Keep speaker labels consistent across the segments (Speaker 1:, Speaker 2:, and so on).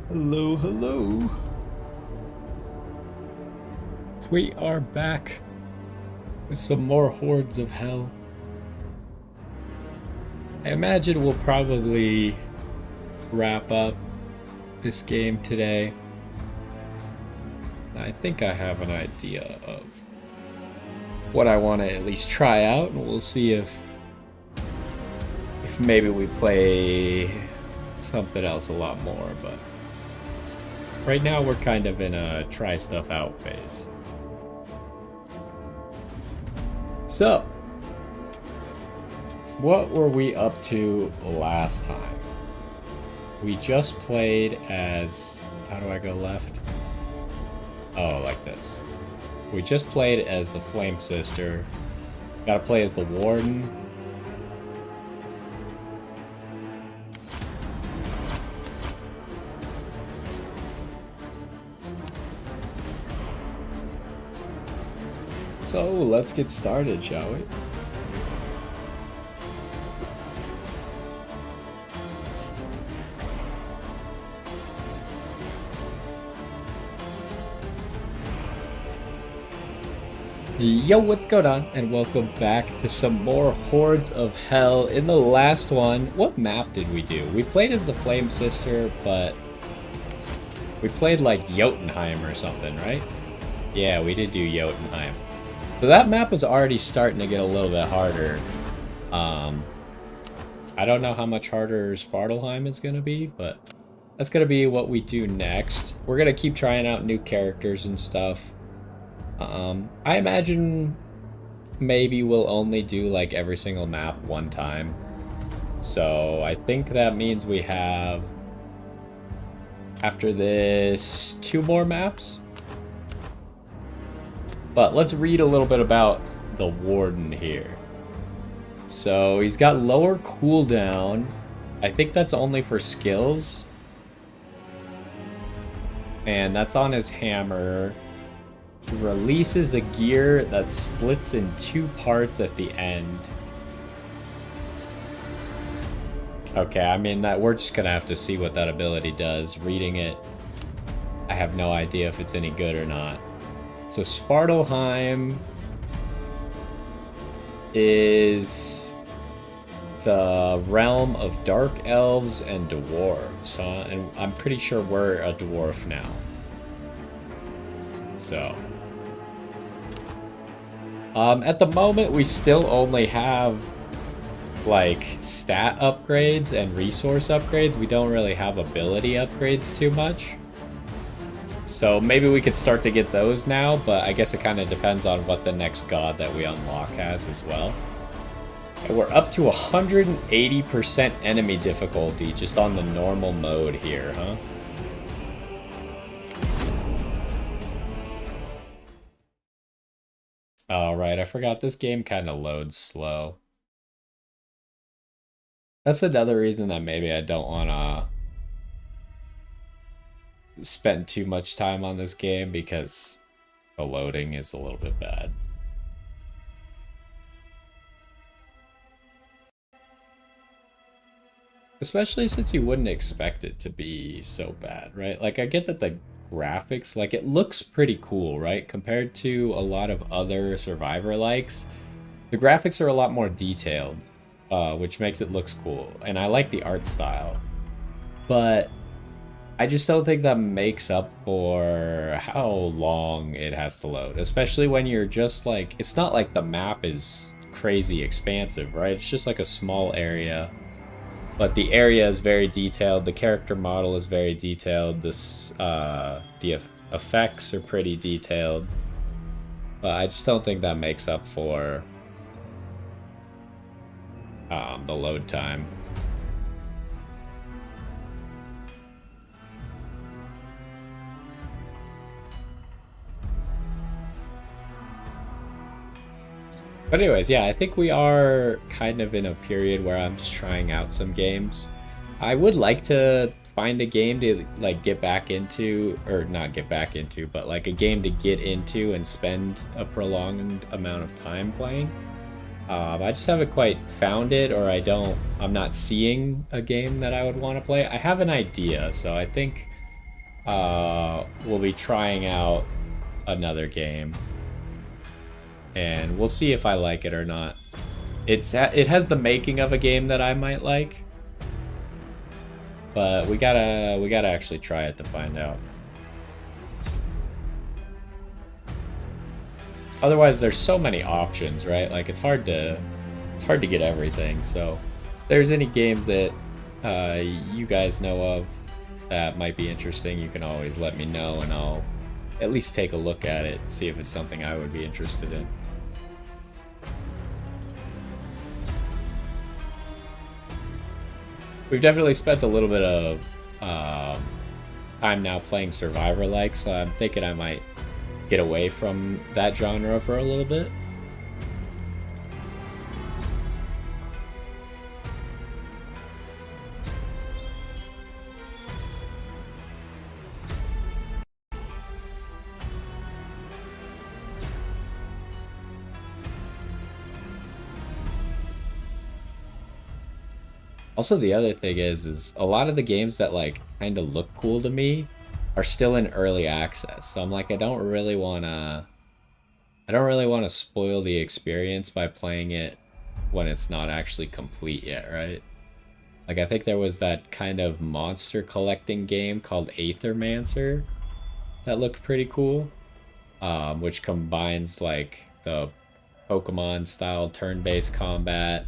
Speaker 1: Hello, hello. We are back with some more Hordes of Hell. I imagine we'll probably wrap up this game today. I think I have an idea of what I want to at least try out, and we'll see if maybe we play something else a lot more, but right now we're kind of in a try stuff out phase. So, what were we up to last time? We just played as... How do I go left? Oh, like this. We just played as the Flame Sister. Gotta play as the Warden. So, let's get started, shall we? Yo, what's going on? And welcome back to some more Hordes of Hell. In the last one, what map did we do? We played as the Flame Sister, but we played like Jotunheim or something, right? Yeah, we did do Jotunheim. So that map was already starting to get a little bit harder. I don't know how much harder Svartalheim is going to be, but that's going to be what we do next. We're going to keep trying out new characters and stuff. I imagine maybe we'll only do like every single map one time. So I think that means we have, after this, 2 more maps. But let's read a little bit about the Warden here. So he's got lower cooldown. I think that's only for skills. And that's on his hammer. He releases a gear that splits in 2 parts at the end. Okay, I mean, that we're just gonna have to see what that ability does. Reading it, I have no idea if it's any good or not. So Svartalheim is the realm of dark elves and dwarves, huh? And I'm pretty sure we're a dwarf now. So at the moment, we still only have like stat upgrades and resource upgrades. We don't really have ability upgrades too much. So maybe we could start to get those now, but I guess it kind of depends on what the next god that we unlock has as well. And we're up to 180% enemy difficulty just on the normal mode here, huh? Alright, I forgot this game kind of loads slow. That's another reason that maybe I don't want to spend too much time on this game, because the loading is a little bit bad. Especially since you wouldn't expect it to be so bad, right? Like, I get that the graphics, like, it looks pretty cool, right? Compared to a lot of other Survivor-likes, the graphics are a lot more detailed, which makes it looks cool. And I like the art style. But I just don't think that makes up for how long it has to load. Especially when you're just like, it's not like the map is crazy expansive, right? It's just like a small area. But the area is very detailed. The character model is very detailed. The effects are pretty detailed. But I just don't think that makes up for the load time. But anyways, yeah, I think we are kind of in a period where I'm just trying out some games. I would like to find a game to like get back into, or not get back into, but like a game to get into and spend a prolonged amount of time playing. I just haven't quite found it, or I'm not seeing a game that I would want to play. I have an idea, so I think we'll be trying out another game, and we'll see if I like it or not. It has the making of a game that I might like, but we gotta actually try it to find out. Otherwise, there's so many options, right? Like it's hard to get everything. So, if there's any games that you guys know of that might be interesting, you can always let me know, and I'll at least take a look at it, see if it's something I would be interested in. We've definitely spent a little bit of time now playing Survivor-like, so I'm thinking I might get away from that genre for a little bit. Also, the other thing is a lot of the games that like kind of look cool to me are still in early access. So I'm like, I don't really want to spoil the experience by playing it when it's not actually complete yet, right? Like I think there was that kind of monster collecting game called Aethermancer that looked pretty cool, which combines like the Pokemon style turn-based combat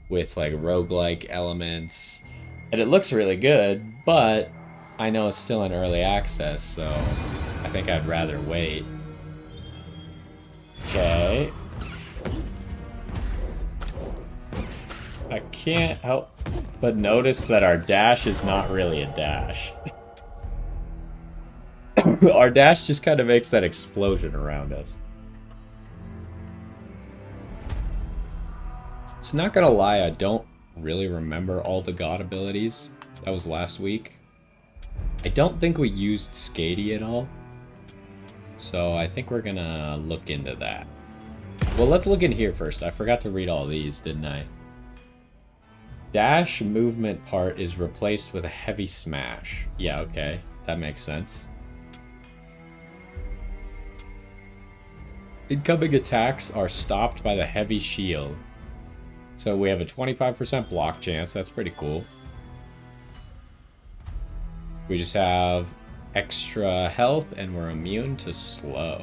Speaker 1: with like roguelike elements, and it looks really good, but I know it's still in early access, so I think I'd rather wait. Okay. I can't help but notice that our dash is not really a dash. Our dash just kind of makes that explosion around us. So not gonna lie, I don't really remember all the god abilities. That was last week. I don't think we used Skady at all. So I think we're gonna look into that. Well, let's look in here first. I forgot to read all these, didn't I? Dash movement part is replaced with a heavy smash. Yeah, okay. That makes sense. Incoming attacks are stopped by the heavy shield. So we have a 25% block chance. That's pretty cool. We just have extra health and we're immune to slow.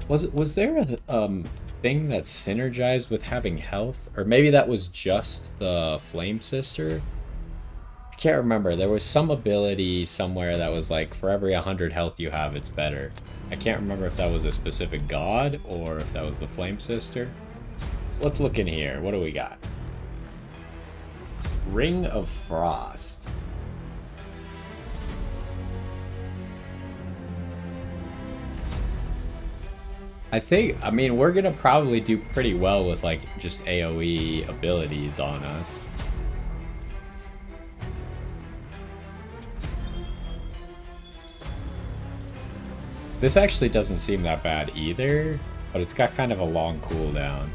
Speaker 1: Was there a thing that synergized with having health? Or maybe that was just the Flame Sister? I can't remember. There was some ability somewhere that was like, for every 100 health you have, it's better. I can't remember if that was a specific god or if that was the Flame Sister. Let's look in here. What do we got? Ring of Frost. I mean, we're gonna probably do pretty well with like just AoE abilities on us. This actually doesn't seem that bad either, but it's got kind of a long cooldown.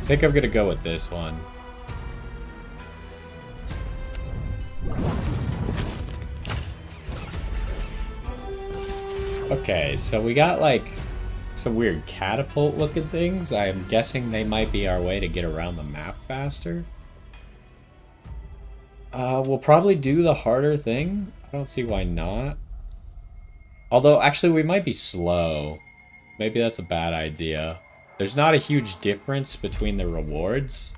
Speaker 1: I think I'm gonna go with this one. Okay, so we got like some weird catapult looking things. I'm guessing they might be our way to get around the map faster. We'll probably do the harder thing. I don't see why not. Although, actually, we might be slow. Maybe that's a bad idea. There's not a huge difference between the rewards.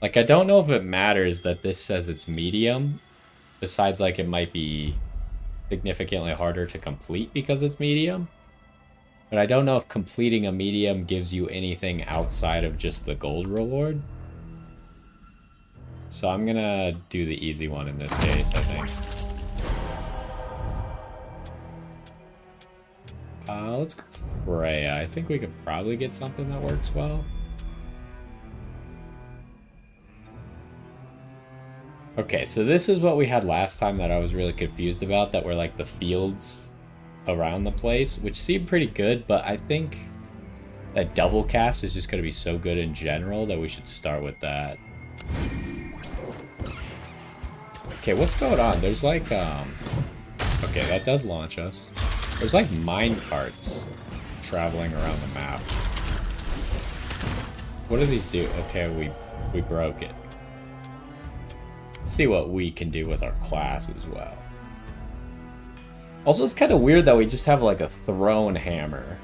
Speaker 1: Like, I don't know if it matters that this says it's medium. Besides, like, it might be significantly harder to complete because it's medium. But I don't know if completing a medium gives you anything outside of just the gold reward. So I'm gonna do the easy one in this case, I think. Let's go for Freya. I think we could probably get something that works well. Okay, so this is what we had last time that I was really confused about, that were like the fields around the place, which seemed pretty good, but I think that double cast is just going to be so good in general that we should start with that. Okay, what's going on? There's like, okay, that does launch us. There's like mine carts traveling around the map. What do these do? Okay, we broke it. Let's see what we can do with our class as well. Also, it's kind of weird that we just have like a thrown hammer.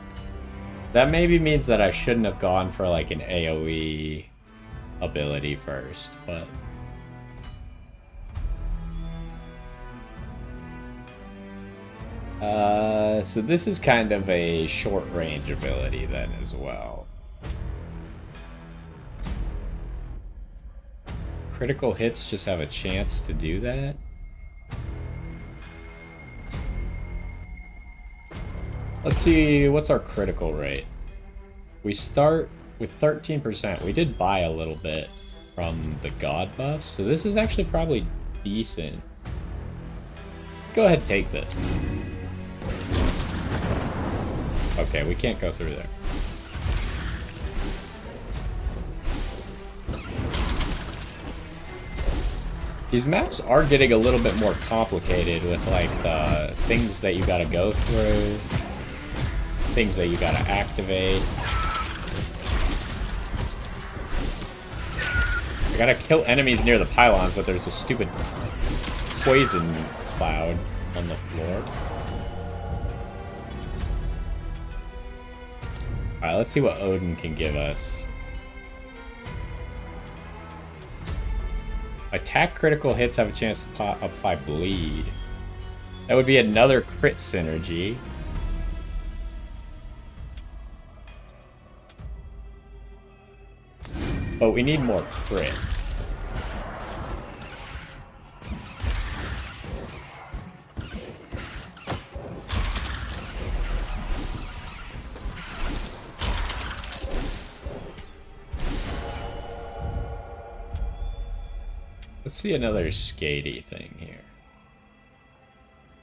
Speaker 1: That maybe means that I shouldn't have gone for like an AoE ability first, but... so this is kind of a short range ability then as well. Critical hits just have a chance to do that. Let's see, what's our critical rate? We start with 13%. We did buy a little bit from the god buffs, so this is actually probably decent. Let's go ahead and take this. Okay, we can't go through there. These maps are getting a little bit more complicated with like things that you gotta go through, things that you gotta activate. I gotta kill enemies near the pylons, but there's a stupid poison cloud on the floor. Alright, let's see what Odin can give us. Attack critical hits have a chance to apply bleed. That would be another crit synergy. But we need more crit. Let's see another skatey thing here.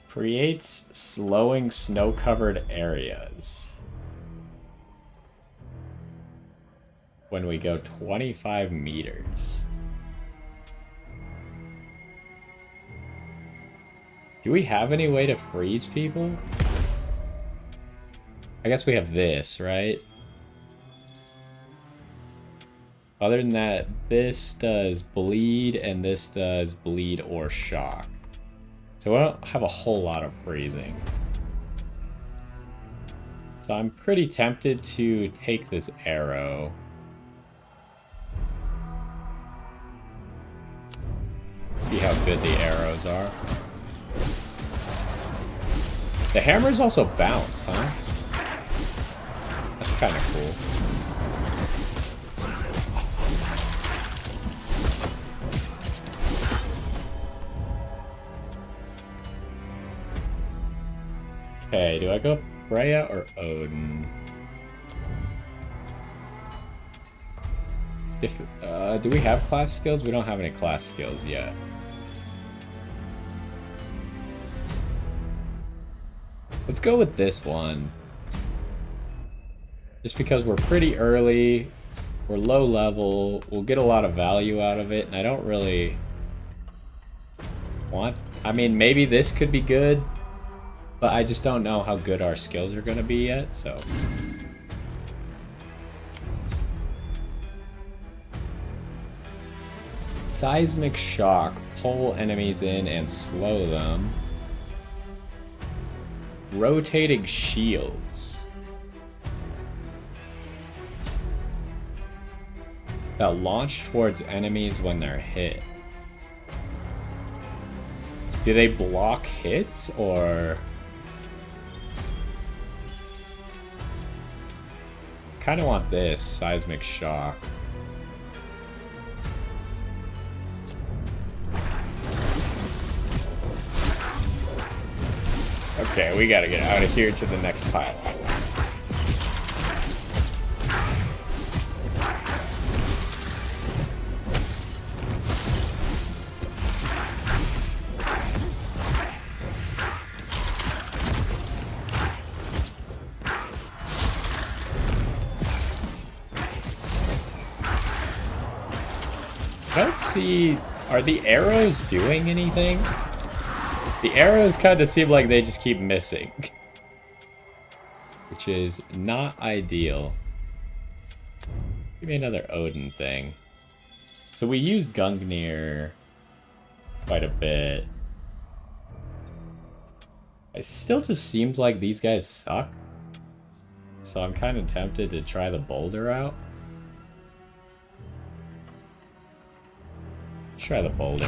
Speaker 1: Creates slowing snow-covered areas. When we go 25 meters. Do we have any way to freeze people? I guess we have this, right? Other than that, this does bleed, and this does bleed or shock. So I don't have a whole lot of freezing. So I'm pretty tempted to take this arrow. See how good the arrows are. The hammers also bounce, huh? That's kind of cool. Okay, do I go Freya or Odin? Do we have class skills? We don't have any class skills yet. Let's go with this one. Just because we're pretty early, we're low level, we'll get a lot of value out of it, and I don't really want... I mean, maybe this could be good, but I just don't know how good our skills are going to be yet, so... Seismic shock. Pull enemies in and slow them. Rotating shields. That launch towards enemies when they're hit. Do they block hits, or... Kind of want this, seismic shock. Okay, we gotta get out of here to the next pile. I don't see... Are the arrows doing anything? The arrows kind of seem like they just keep missing. Which is not ideal. Give me another Odin thing. So we used Gungnir quite a bit. It still just seems like these guys suck. So I'm kind of tempted to try the boulder out. Let's try the boulder.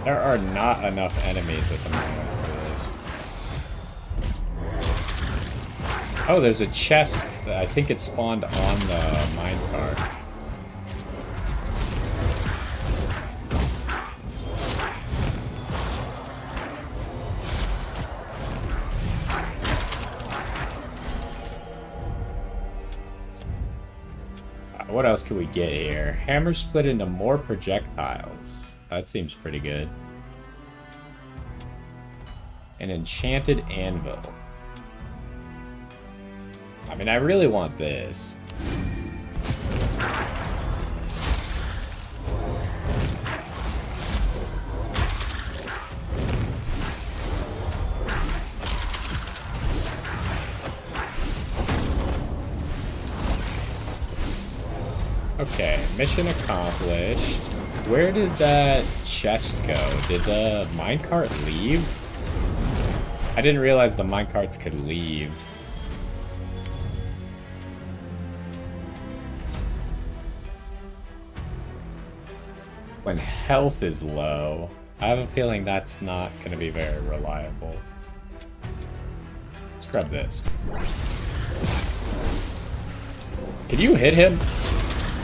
Speaker 1: There are not enough enemies at the moment for this. Oh, there's a chest. I think it spawned on the minecart. What else can we get here? Hammer split into more projectiles. That seems pretty good. An enchanted anvil. I mean, I really want this. Okay, mission accomplished. Where did that chest go? Did the minecart leave? I didn't realize the minecarts could leave. When health is low, I have a feeling that's not going to be very reliable. Let's grab this. Can you hit him?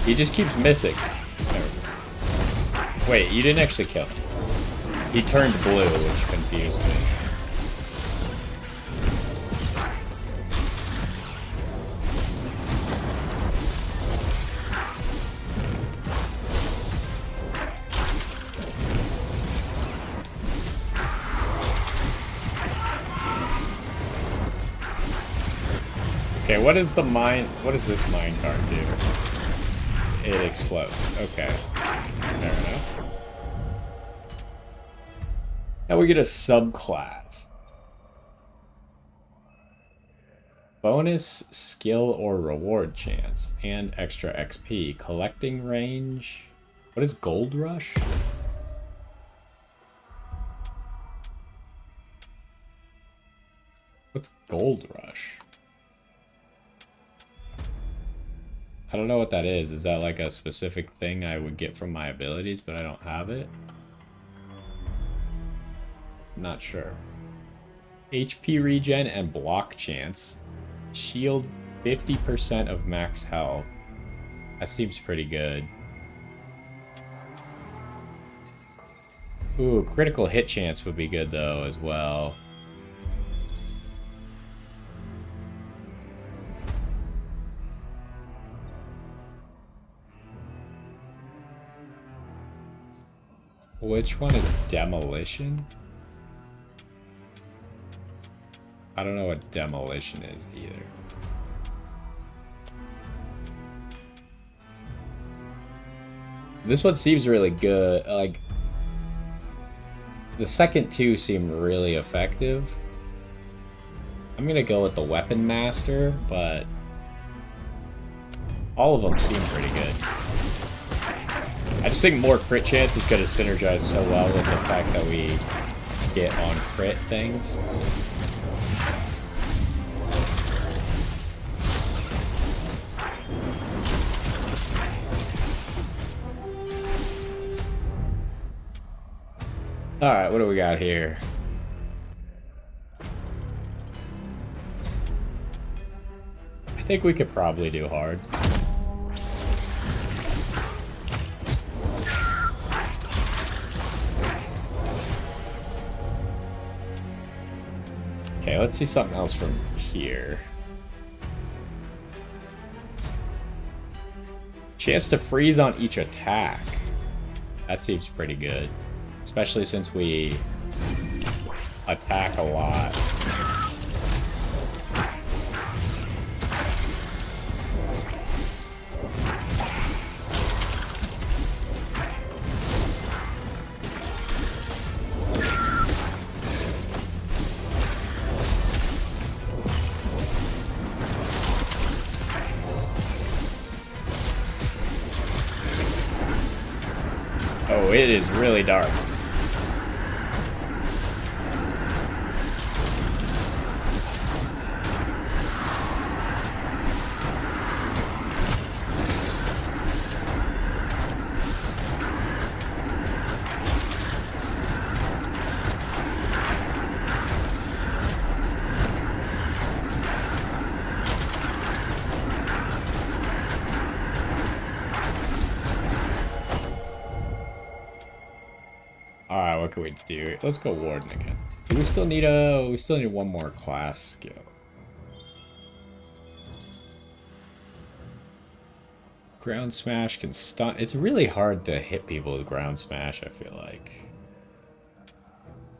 Speaker 1: He just keeps missing. Wait, you didn't actually kill him. He turned blue, which confused me. Okay, what does this minecart do? It explodes. Okay. Fair enough. Now we get a subclass. Bonus skill or reward chance and extra XP. Collecting range. What is Gold Rush? What's Gold Rush? I don't know what that is. Is that like a specific thing I would get from my abilities, but I don't have it? Not sure. HP regen and block chance. Shield 50% of max health. That seems pretty good. Ooh, critical hit chance would be good though as well. Which one is demolition? I don't know what demolition is either. This one seems really good. Like, the second two seem really effective. I'm gonna go with the weapon master, but all of them seem pretty good. I just think more crit chance is going to synergize so well with the fact that we get on crit things. Alright, what do we got here? I think we could probably do hard. Okay, let's see something else from here. Chance to freeze on each attack. That seems pretty good. Especially since we attack a lot. Oh, it is really dark. Alright, what can we do? Let's go Warden again. Do we still need one more class skill. Ground Smash can stun. It's really hard to hit people with Ground Smash, I feel like.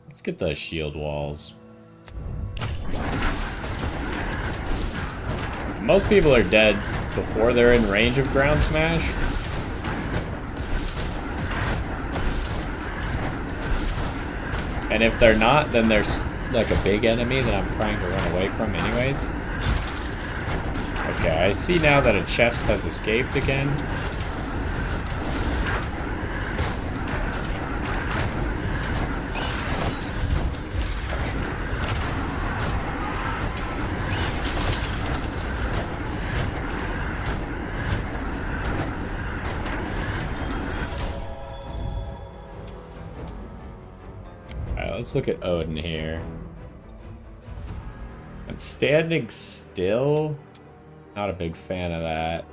Speaker 1: Let's get the shield walls. Most people are dead before they're in range of Ground Smash. And if they're not, then there's like a big enemy that I'm trying to run away from anyways. Okay, I see now that a chest has escaped again. Let's look at Odin here. And standing still? Not a big fan of that.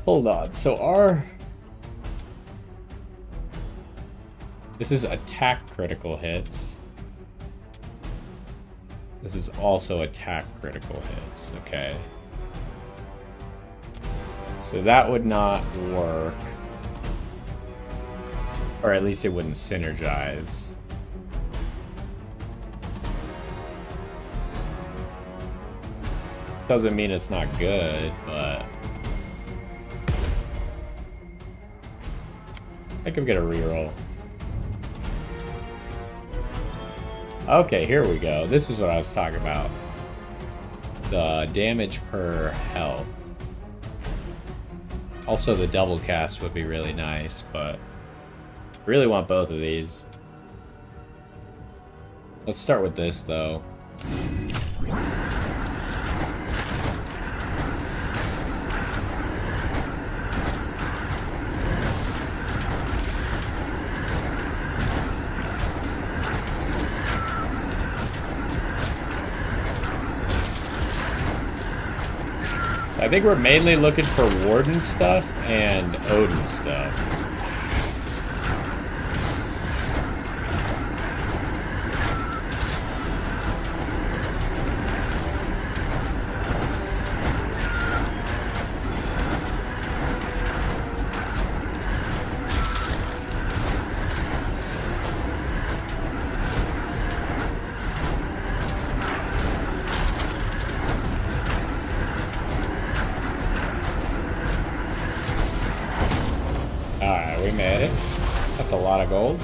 Speaker 1: Hold on, so this is attack critical hits. This is also attack critical hits, okay. So that would not work. Or at least it wouldn't synergize. Doesn't mean it's not good, but I could get a reroll. Okay, here we go. This is what I was talking about. The damage per health. Also, the double cast would be really nice, but really want both of these. Let's start with this, though. So I think we're mainly looking for Warden stuff and Odin stuff. Alright, we made it. That's a lot of gold.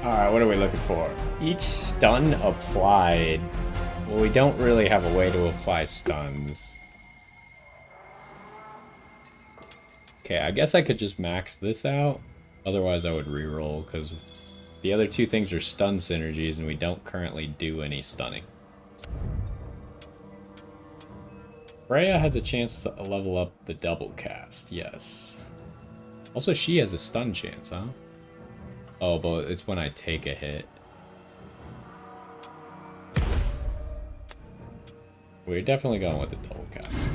Speaker 1: Alright, what are we looking for? Each stun applied. Well, we don't really have a way to apply stuns. Okay, I guess I could just max this out. Otherwise, I would reroll, because the other two things are stun synergies, and we don't currently do any stunning. Freya has a chance to level up the double cast, yes. Also, she has a stun chance, huh? Oh, but it's when I take a hit. We're definitely going with the double cast.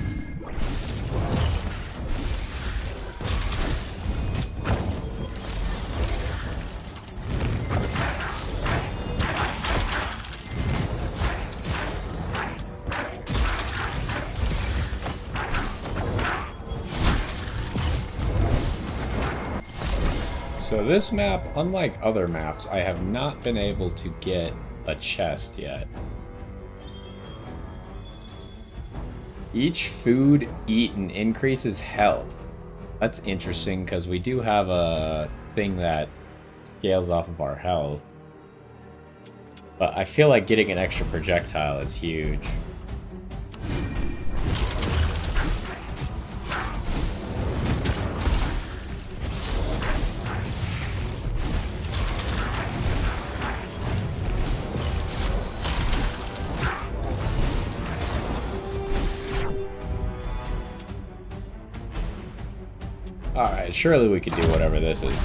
Speaker 1: So this map, unlike other maps, I have not been able to get a chest yet. Each food eaten increases health. That's interesting because we do have a thing that scales off of our health. But I feel like getting an extra projectile is huge. Alright, surely we could do whatever this is.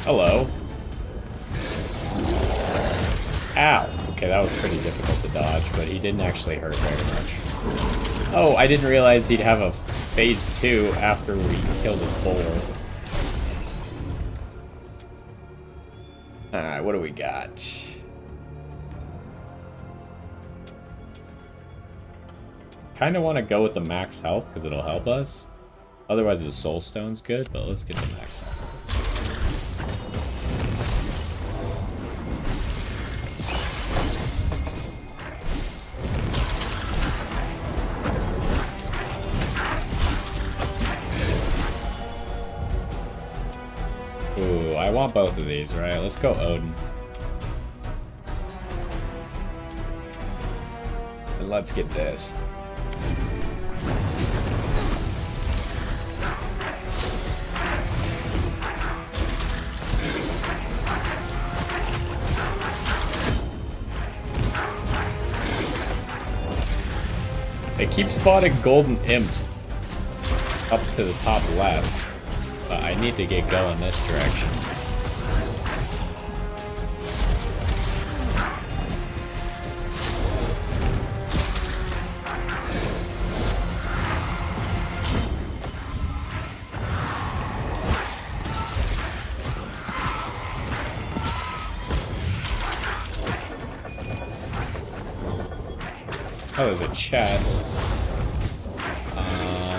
Speaker 1: Hello. Ow. Okay, that was pretty difficult to dodge, but he didn't actually hurt very much. Oh, I didn't realize he'd have a phase 2 after we killed his boar. Alright, what do we got? Kinda want to go with the max health because it'll help us. Otherwise the soul stone's good, but let's get the max health. Ooh, I want both of these, right? Let's go Odin. And let's get this. They keep spawning golden imps up to the top left. But I need to get going this direction. Oh, there's a chest.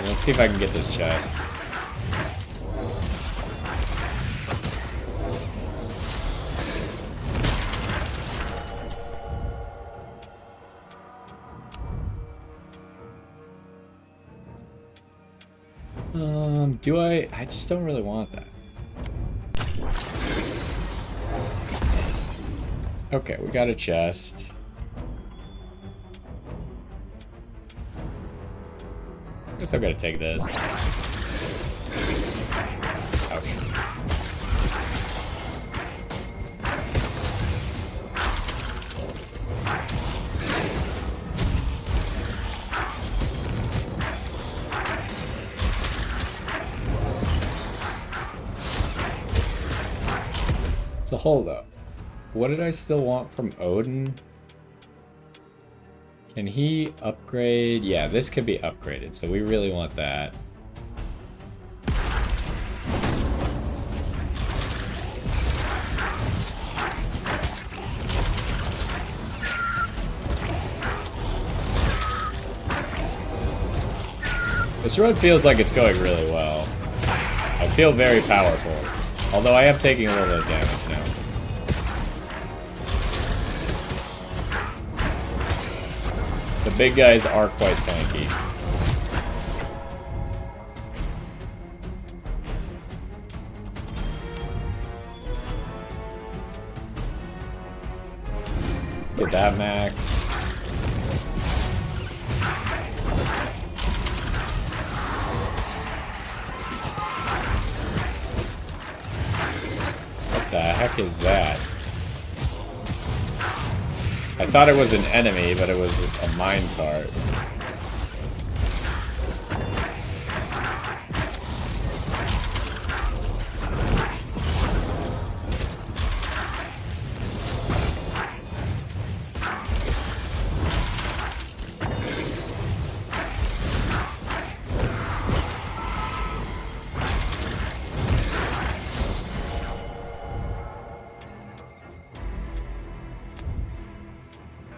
Speaker 1: Let's see if I can get this chest. Do I just don't really want that. Okay, we got a chest. Guess I'm gonna take this. Okay. So hold up. What did I still want from Odin? Can he upgrade? Yeah, this could be upgraded, so we really want that. This run feels like it's going really well. I feel very powerful. Although I am taking a little bit of damage now. The big guys are quite tanky. Let's get that max. What the heck is that? I thought it was an enemy, but it was a minecart.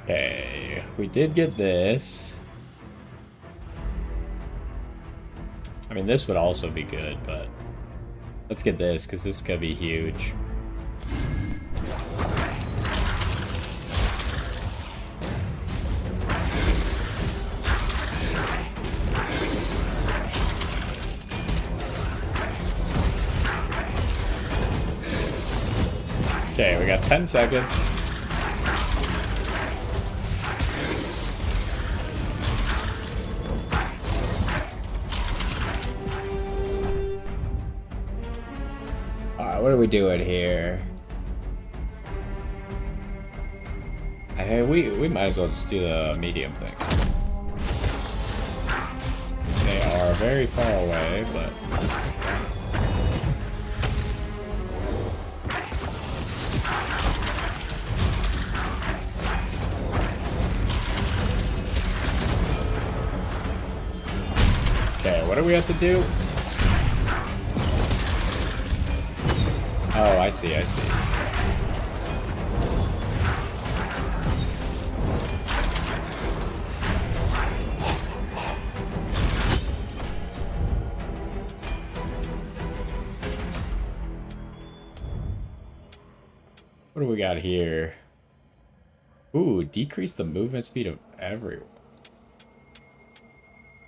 Speaker 1: Okay, we did get this. I mean, this would also be good, but let's get this, because this could be huge. Okay, we got 10 seconds. What are we doing here? Hey, we might as well just do the medium thing. They are very far away, but okay, what do we have to do? Oh, I see, I see. What do we got here? Ooh, decrease the movement speed of everyone.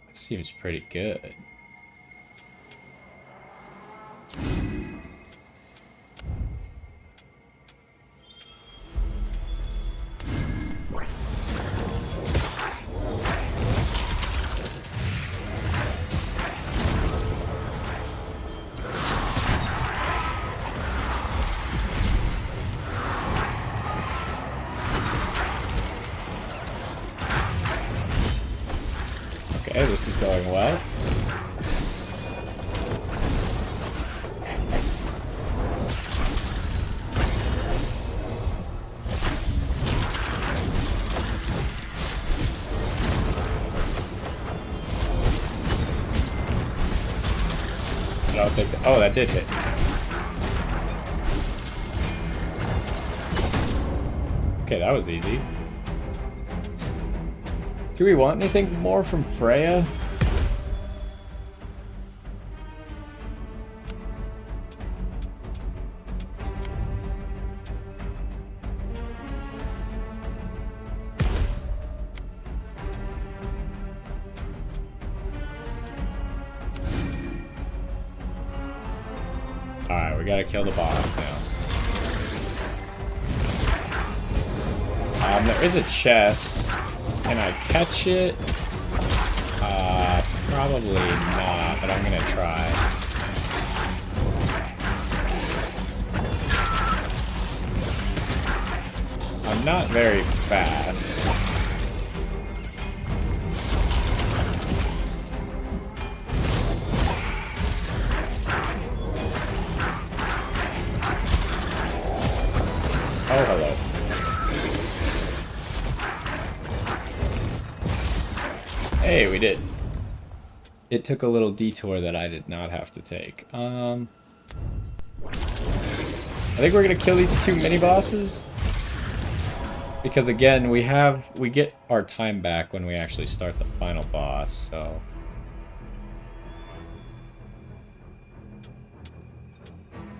Speaker 1: That seems pretty good. Okay, this is going well. I don't think that, oh, that did hit. Okay, that was easy. Do we want anything more from Freya? Alright, we gotta kill the boss now. There is a chest. Can I catch it? Probably not, but I'm gonna try. I'm not very fast. Oh, hello. Hey, we did. It took a little detour that I did not have to take. I think we're gonna kill these two mini bosses. Because again, we get our time back when we actually start the final boss, so.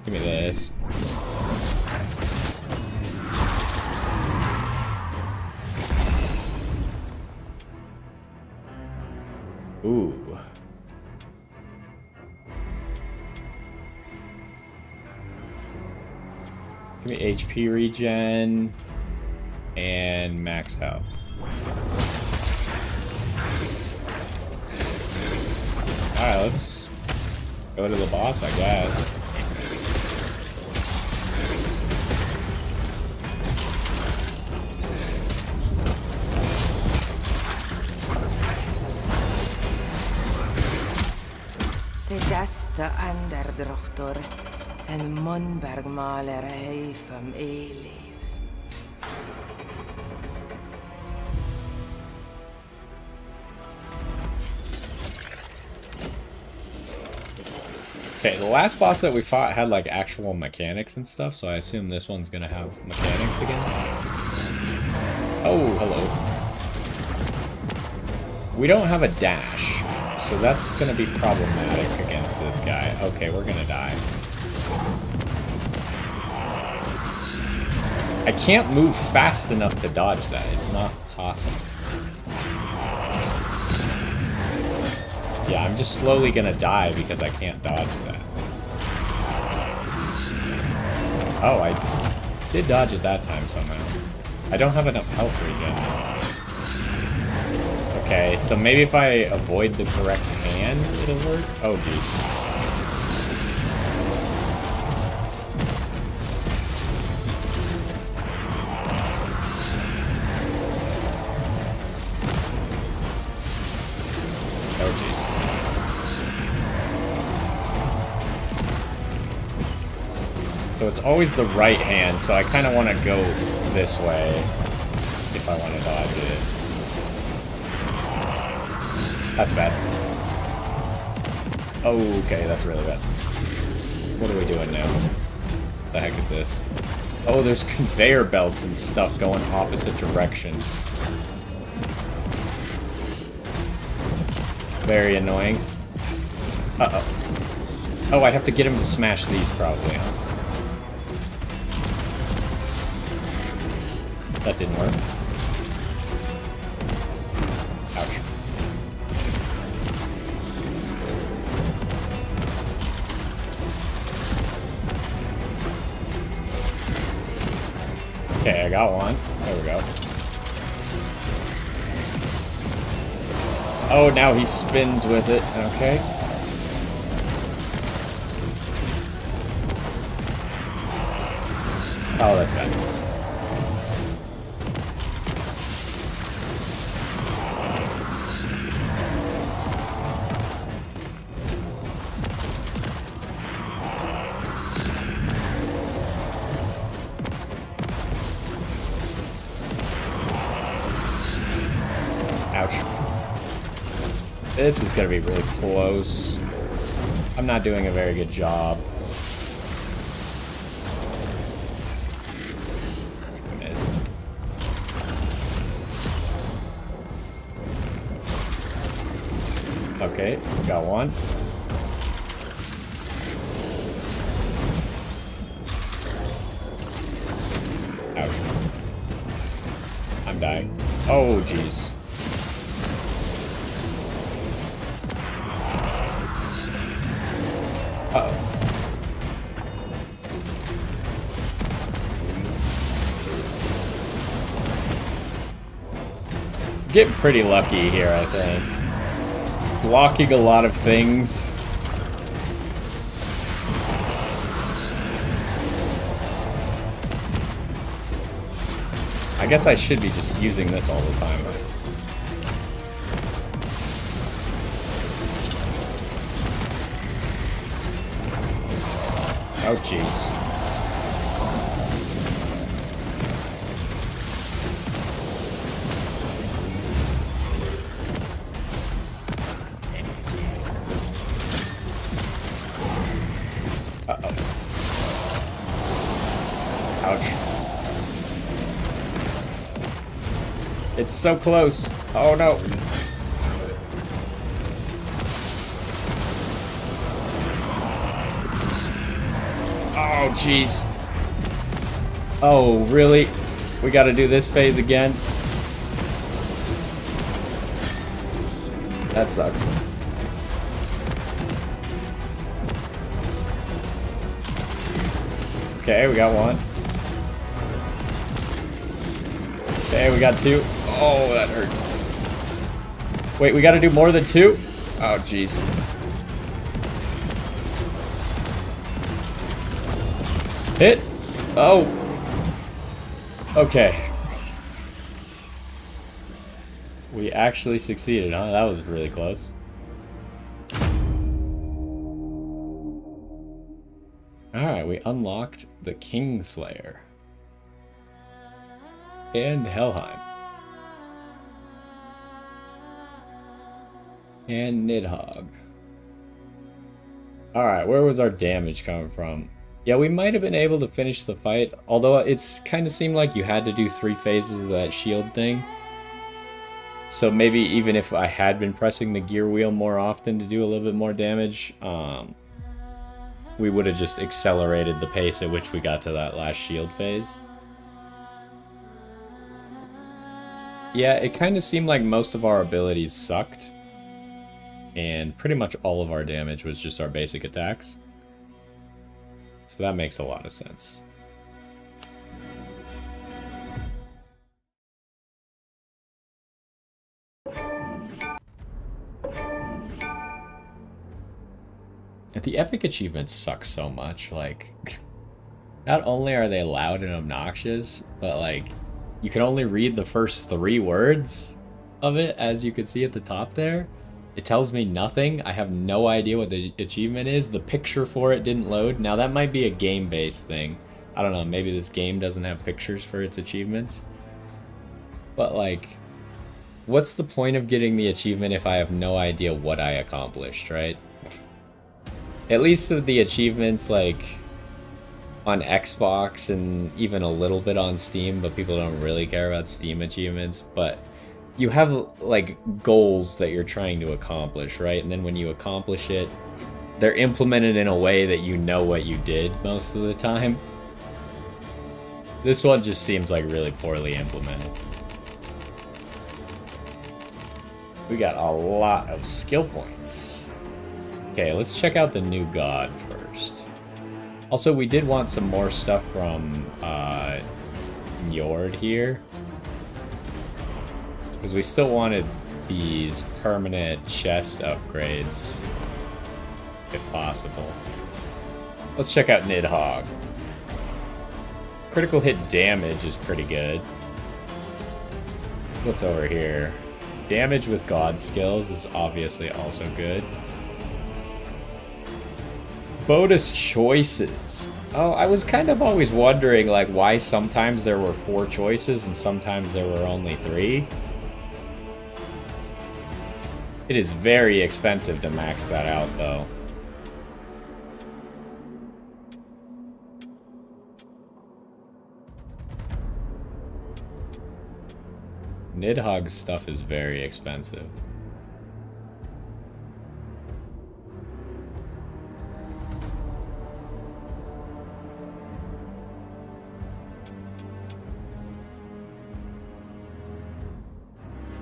Speaker 1: Give me this. Ooh. Give me HP regen and max health. Alright, let's go to the boss, I guess.
Speaker 2: de anderdrochter, ten monbergmalerij van Elief.
Speaker 1: Okay, the last boss that we fought had like actual mechanics and stuff, so I assume this one's gonna have mechanics again. Oh, hello. We don't have a dash, so that's gonna be problematic against this guy. Okay, we're gonna die. I can't move fast enough to dodge that. It's not possible. Yeah, I'm just slowly gonna die because I can't dodge that. Oh, I did dodge it that time somehow. I don't have enough health regen. Okay, so maybe if I avoid the correct hand, it'll work? Oh, jeez. So it's always the right hand, so I kind of want to go this way if I want to dodge it. That's bad. Oh, okay, that's really bad. What are we doing now? The heck is this? Oh, there's conveyor belts and stuff going opposite directions. Very annoying. Uh-oh. Oh, I have to get him to smash these probably, huh? That didn't work. Ouch. Okay, I got one. There we go. Oh, now he spins with it. Okay. Oh, that's bad. This is going to be really close. I'm not doing a very good job. I missed. Okay, got one. Ouch. I'm dying. Oh, jeez. Uh-oh. Getting pretty lucky here, I think. Blocking a lot of things. I guess I should be just using this all the time. Oh, jeez. Uh-oh. Ouch. It's so close. Oh, no. Oh, jeez. Oh, really? We gotta do this phase again? That sucks. Okay, we got one. Okay, we got two. Oh, that hurts. Wait, we gotta do more than two? Oh, jeez. Hit. Oh. Okay. We actually succeeded, huh? That was really close. Alright, we unlocked the Kingslayer. And Helheim. And Nidhogg. Alright, where was our damage coming from? Yeah, we might have been able to finish the fight, although it's kind of seemed like you had to do 3 phases of that shield thing. So maybe even if I had been pressing the gear wheel more often to do a little bit more damage, we would have just accelerated the pace at which we got to that last shield phase. Yeah, it kind of seemed like most of our abilities sucked. And pretty much all of our damage was just our basic attacks. So that makes a lot of sense. The epic achievements suck so much. Like, not only are they loud and obnoxious, but like, you can only read the first 3 words of it, as you can see at the top there. It tells me nothing. I have no idea what the achievement is. The picture for it didn't load. Now that might be a game-based thing. I don't know, maybe this game doesn't have pictures for its achievements. But like, what's the point of getting the achievement if I have no idea what I accomplished, right? At least with the achievements like on Xbox and even a little bit on Steam, but people don't really care about Steam achievements, but you have like goals that you're trying to accomplish, right? And then when you accomplish it, they're implemented in a way that you know what you did most of the time. This one just seems like really poorly implemented. We got a lot of skill points. Okay, let's check out the new god first. Also, we did want some more stuff from Njord here. Because we still wanted these permanent chest upgrades, if possible. Let's check out Nidhogg. Critical hit damage is pretty good. What's over here? Damage with god skills is obviously also good. Bonus choices. Oh, I was kind of always wondering like why sometimes there were 4 choices and sometimes there were only 3. It is very expensive to max that out though. Nidhogg's stuff is very expensive.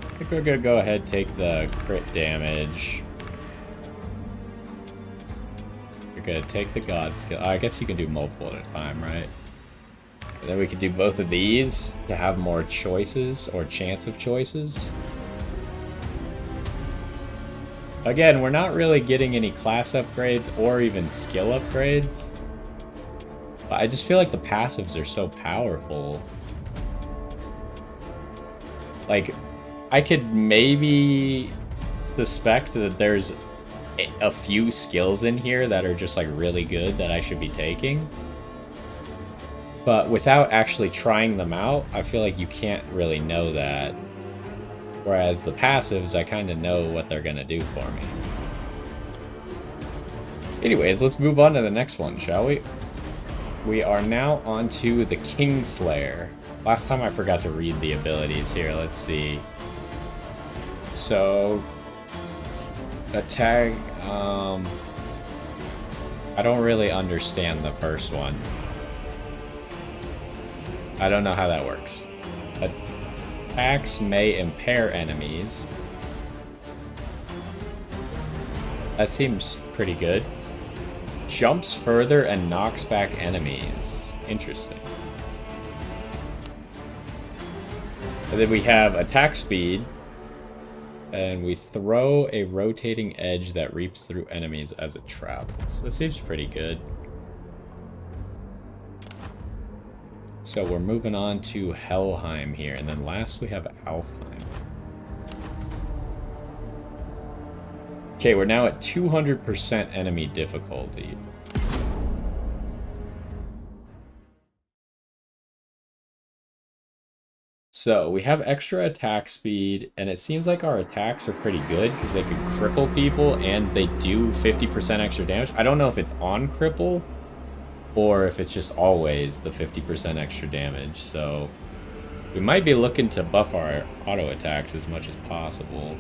Speaker 1: I think we're gonna go ahead and take the crit damage. You're gonna take the god skill. I guess you can do multiple at a time, right? And then we could do both of these to have more choices or chance of choices. Again, we're not really getting any class upgrades or even skill upgrades. But I just feel like the passives are so powerful. Like, I could maybe suspect that there's a few skills in here that are just like really good that I should be taking. But without actually trying them out, I feel like you can't really know that. Whereas the passives, I kind of know what they're going to do for me. Anyways, let's move on to the next one, shall we? We are now on to the Kingslayer. Last time I forgot to read the abilities here. Let's see. So, attack, I don't really understand the first one. I don't know how that works. Attacks may impair enemies. That seems pretty good. Jumps further and knocks back enemies. Interesting. And then we have attack speed. And we throw a rotating edge that reaps through enemies as it travels. That seems pretty good. So we're moving on to Helheim here, and then last we have Alfheim. Okay, we're now at 200% enemy difficulty. So we have extra attack speed, and it seems like our attacks are pretty good because they can cripple people and they do 50% extra damage. I don't know if it's on cripple or if it's just always the 50% extra damage. So we might be looking to buff our auto attacks as much as possible.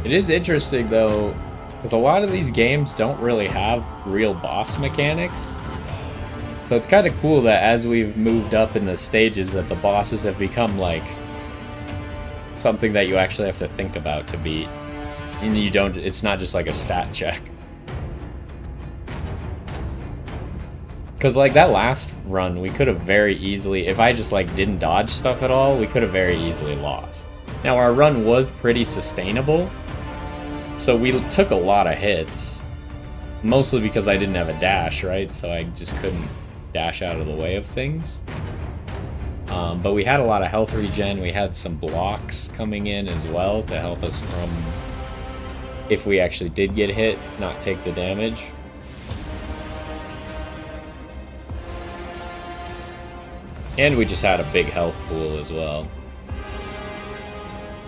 Speaker 1: It is interesting, though, because a lot of these games don't really have real boss mechanics. So it's kind of cool that as we've moved up in the stages that the bosses have become, like, something that you actually have to think about to beat. And you don't, it's not just like a stat check. Because, like, that last run, we could have very easily, if I just, like, didn't dodge stuff at all, we could have very easily lost. Now, our run was pretty sustainable. So we took a lot of hits, mostly because I didn't have a dash, right? So I just couldn't dash out of the way of things. But we had a lot of health regen. We had some blocks coming in as well to help us from, if we actually did get hit, not take the damage. And we just had a big health pool as well.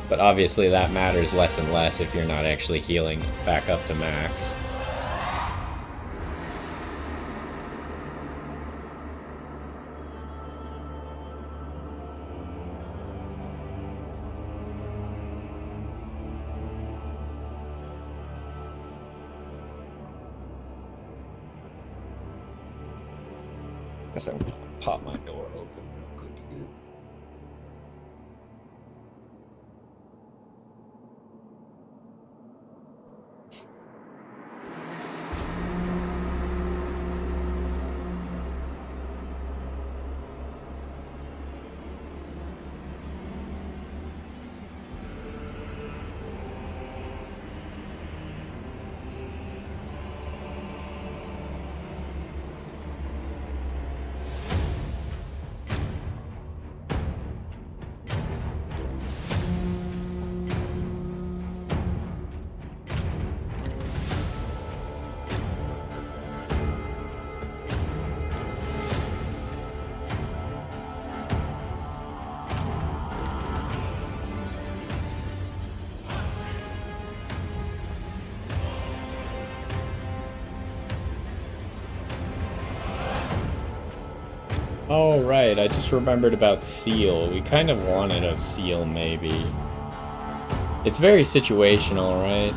Speaker 1: But obviously that matters less and less if you're not actually healing back up to max. Guess I'm gonna pop my door open real quick here. Oh, right, I just remembered about seal. We kind of wanted a seal, maybe. It's very situational, right?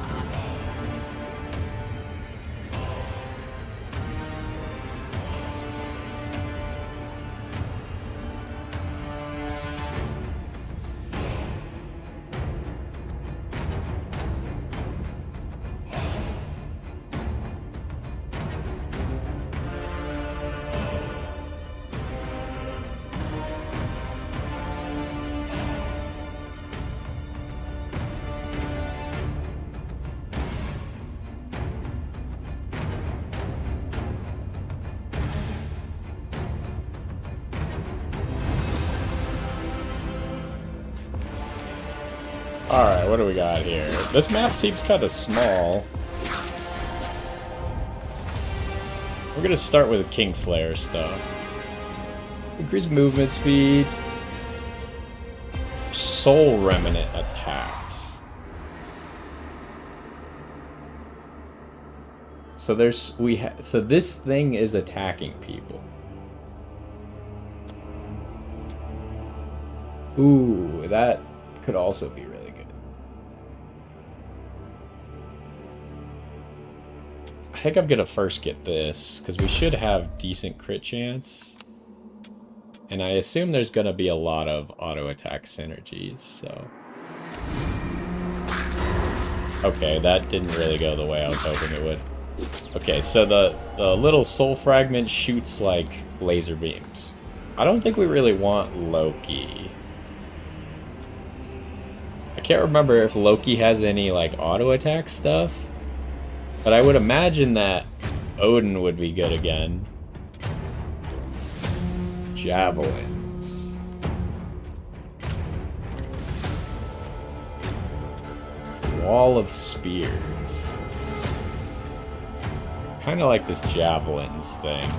Speaker 1: Alright, what do we got here? This map seems kind of small. We're gonna start with Kingslayer stuff. Increase movement speed. Soul Remnant attacks. So there's so this thing is attacking people. Ooh, that could also be really good. I think I'm gonna first get this because we should have decent crit chance. And I assume there's gonna be a lot of auto attack synergies, so. Okay, that didn't really go the way I was hoping it would. Okay, so the little soul fragment shoots like laser beams. I don't think we really want Loki. I can't remember if Loki has any like auto attack stuff, but I would imagine that Odin would be good again. Javelins. Wall of spears. Kind of like this javelins thing.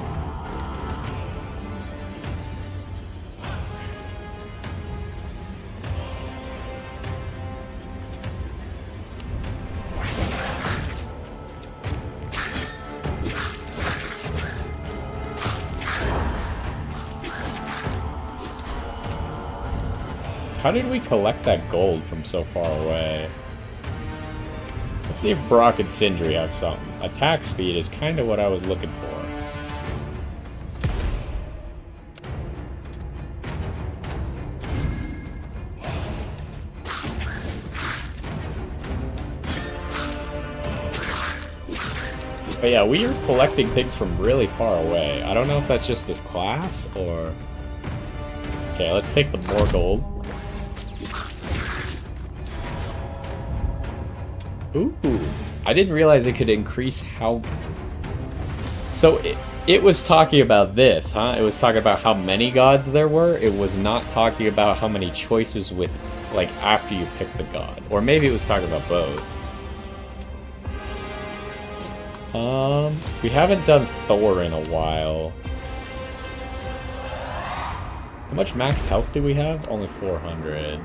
Speaker 1: How did we collect that gold from so far away? Let's see if Brock and Sindri have something. Attack speed is kind of what I was looking for. But yeah, we are collecting things from really far away. I don't know if that's just this class or... Okay, let's take the more gold. Ooh, I didn't realize it could increase how... So it was talking about this, huh? It was talking about how many gods there were. It was not talking about how many choices with, like, after you pick the god. Or maybe it was talking about both. We haven't done Thor in a while. How much max health do we have? Only 400.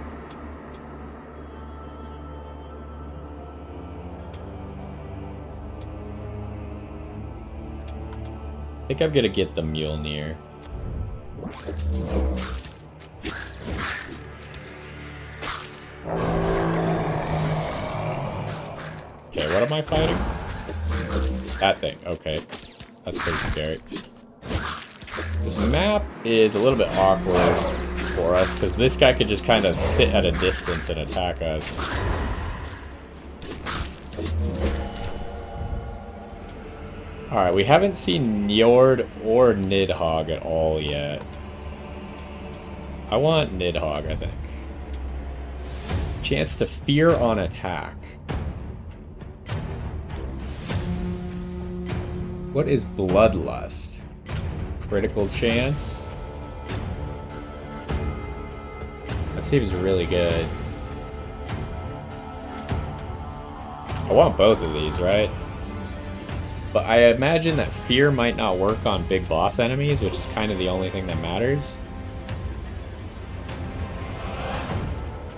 Speaker 1: I think I'm gonna get the Mjolnir. Okay, what am I fighting? That thing, okay. That's pretty scary. This map is a little bit awkward for us, because this guy could just kind of sit at a distance and attack us. Alright, we haven't seen Njord or Nidhogg at all yet. I want Nidhogg, I think. Chance to fear on attack. What is Bloodlust? Critical chance? That seems really good. I want both of these, right? But I imagine that fear might not work on big boss enemies, which is kind of the only thing that matters.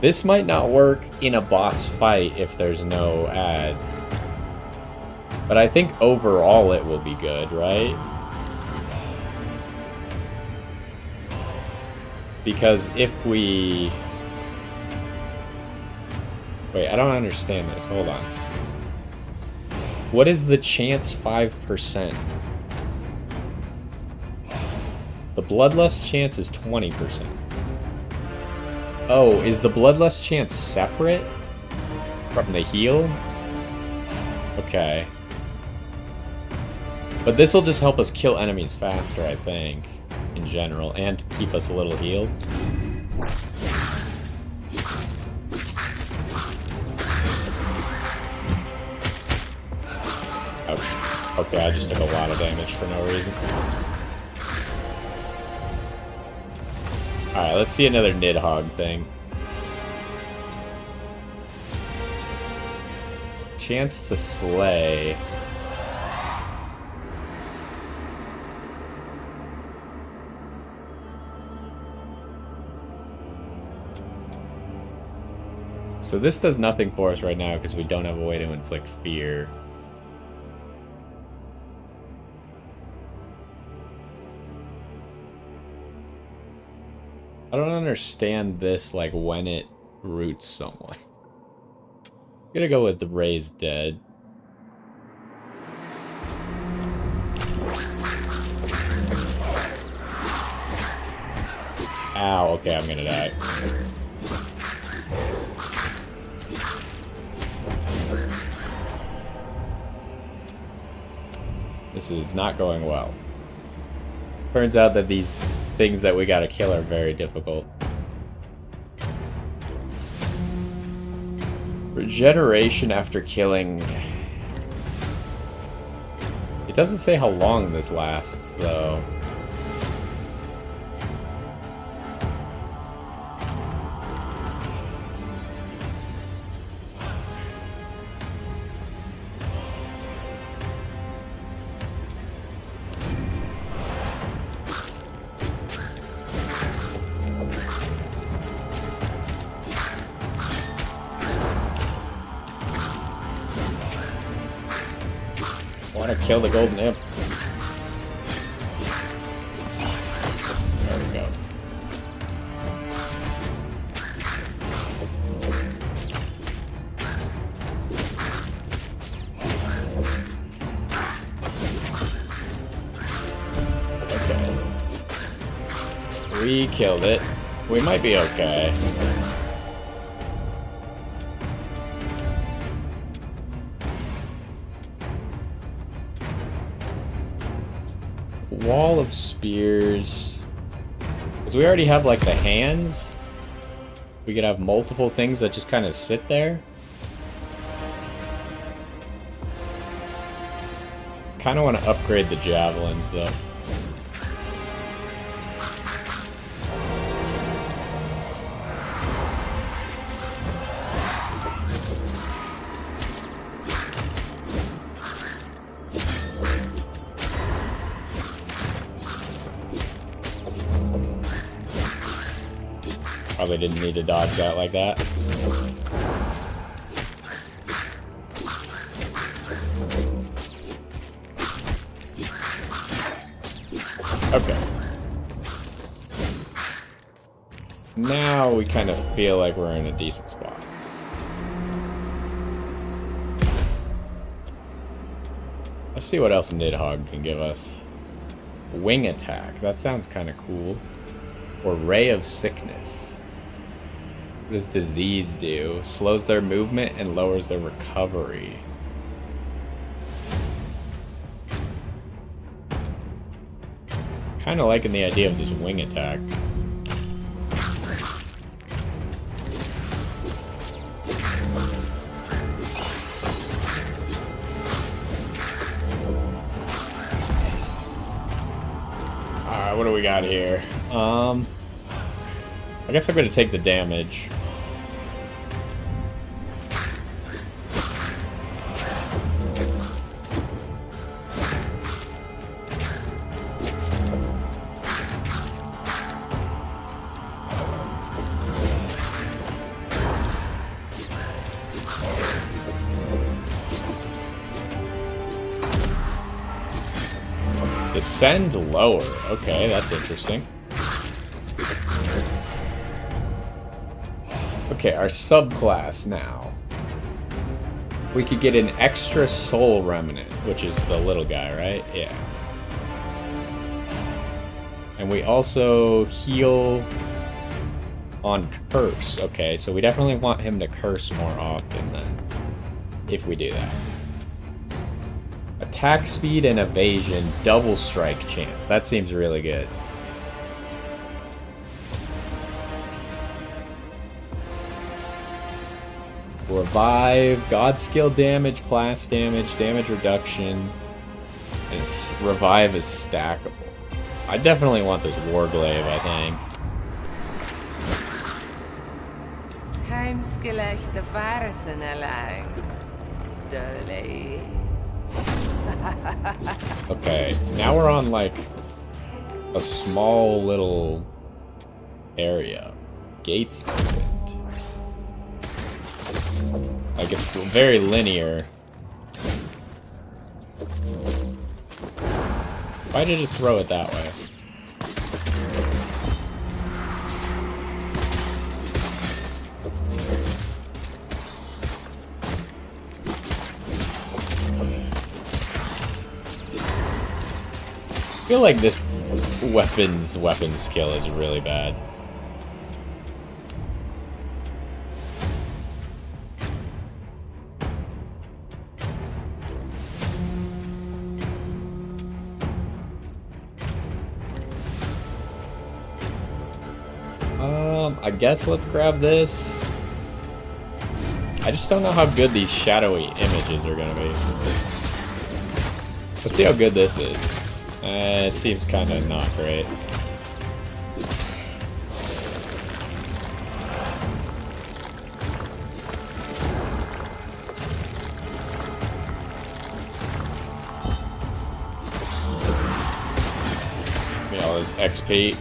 Speaker 1: This might not work in a boss fight if there's no ads. But I think overall it will be good, right? Because if we... Wait, I don't understand this. Hold on. What is the chance 5%? The Bloodlust chance is 20%. Oh, is the Bloodlust chance separate from the heal? Okay. But this will just help us kill enemies faster, I think, in general, and keep us a little healed. Ouch. Okay, I just took a lot of damage for no reason. Alright, let's see another Nidhogg thing. Chance to slay. So this does nothing for us right now because we don't have a way to inflict fear. I don't understand this, like, when it roots someone. I'm gonna go with the Raised Dead. Ow, okay, I'm gonna die. This is not going well. Turns out that these things that we gotta kill are very difficult. Regeneration after killing. It doesn't say how long this lasts, though. Kill the golden imp. There we go. Okay. We killed it. We might be okay. Wall of spears. Because we already have like the hands. We could have multiple things that just kind of sit there. Kind of want to upgrade the javelins though. Probably didn't need to dodge that like that. Okay. Now we kind of feel like we're in a decent spot. Let's see what else Nidhogg can give us. Wing attack. That sounds kind of cool. Or Ray of Sickness. What does disease do? Slows their movement and lowers their recovery. Kind of liking the idea of this wing attack. Alright, what do we got here? I guess I'm going to take the damage. Descend lower. Okay, that's interesting. Okay, our subclass now. We could get an extra soul remnant, which is the little guy, right? Yeah. And we also heal on curse. Okay, so we definitely want him to curse more often then, if we do that. Attack speed and evasion, double strike chance. That seems really good. Revive, god skill damage, class damage, damage reduction, and revive is stackable. I definitely want this Warglaive, I think.
Speaker 2: Heimsgelegte Farsenelijn. Dully.
Speaker 1: Okay, now we're on like a small little area. Gates opened. Like it's very linear. Why did it throw it that way? I feel like this weapon skill is really bad. I guess let's grab this. I just don't know how good these shadowy images are gonna be. Let's see how good this is. It seems kind of not great. Give me all this XP.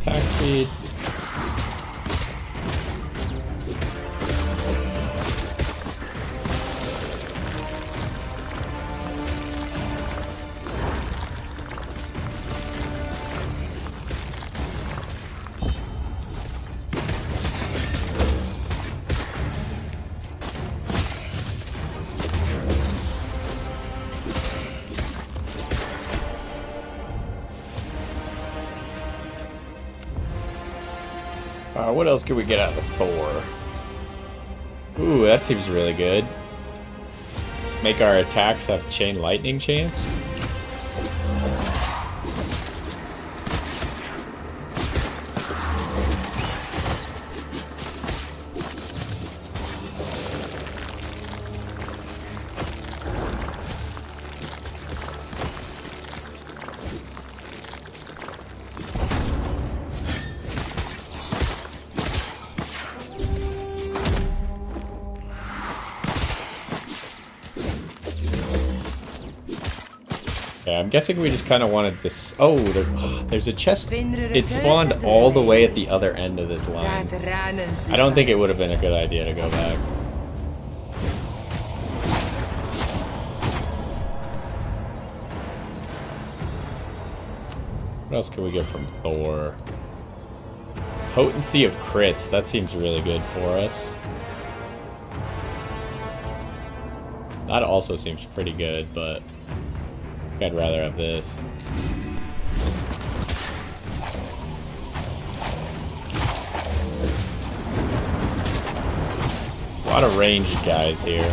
Speaker 1: Attack speed. What else can we get out of the Thor? Ooh, that seems really good. Make our attacks have chain lightning chance. Yeah, I'm guessing we just kind of wanted this. Oh, there's a chest. It spawned all the way at the other end of this line. I don't think it would have been a good idea to go back. What else can we get from Thor? Potency of crits. That seems really good for us. That also seems pretty good, but I'd rather have this. A lot of ranged guys here.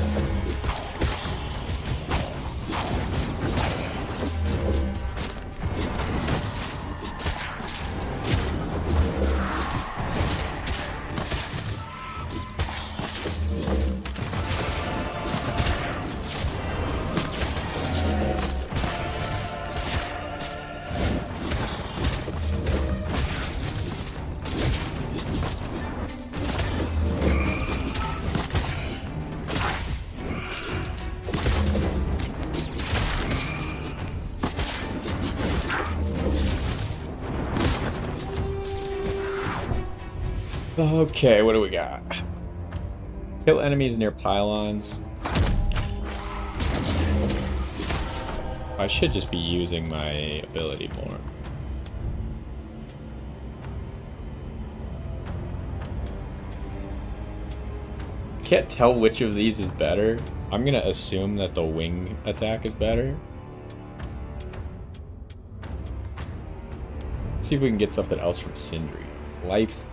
Speaker 1: Okay, what do we got? Kill enemies near pylons. I should just be using my ability more. Can't tell which of these is better. I'm gonna assume that the wing attack is better. Let's see if we can get something else from Sindri. Lifesteal.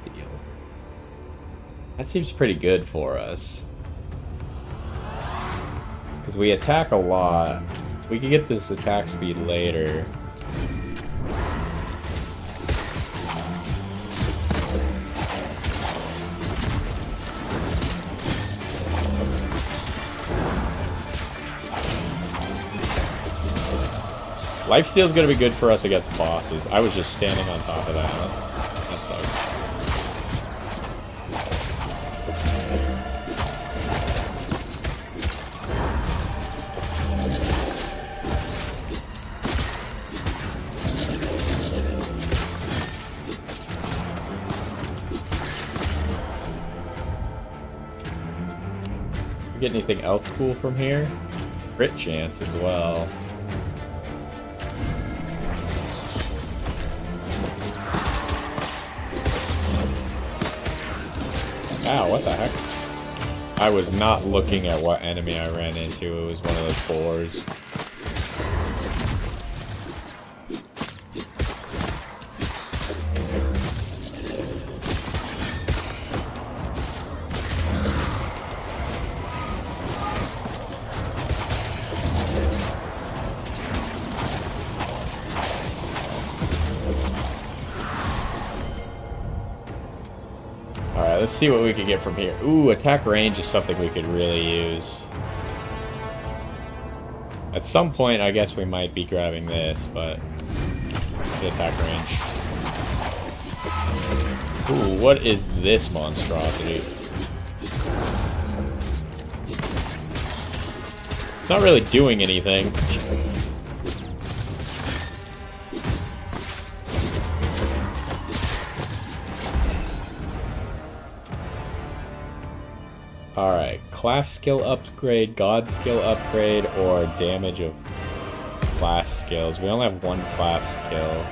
Speaker 1: That seems pretty good for us. Because we attack a lot. We could get this attack speed later. Lifesteal is going to be good for us against bosses. I was just standing on top of that. That sucks. Get anything else cool from here? Crit chance as well. Ow, what the heck? I was not looking at what enemy I ran into. It was one of those boars. Alright, let's see what we can get from here. Ooh, attack range is something we could really use. At some point, I guess we might be grabbing this, but... the attack range. Ooh, what is this monstrosity? It's not really doing anything. Alright, class skill upgrade, god skill upgrade, or damage of class skills. We only have one class skill.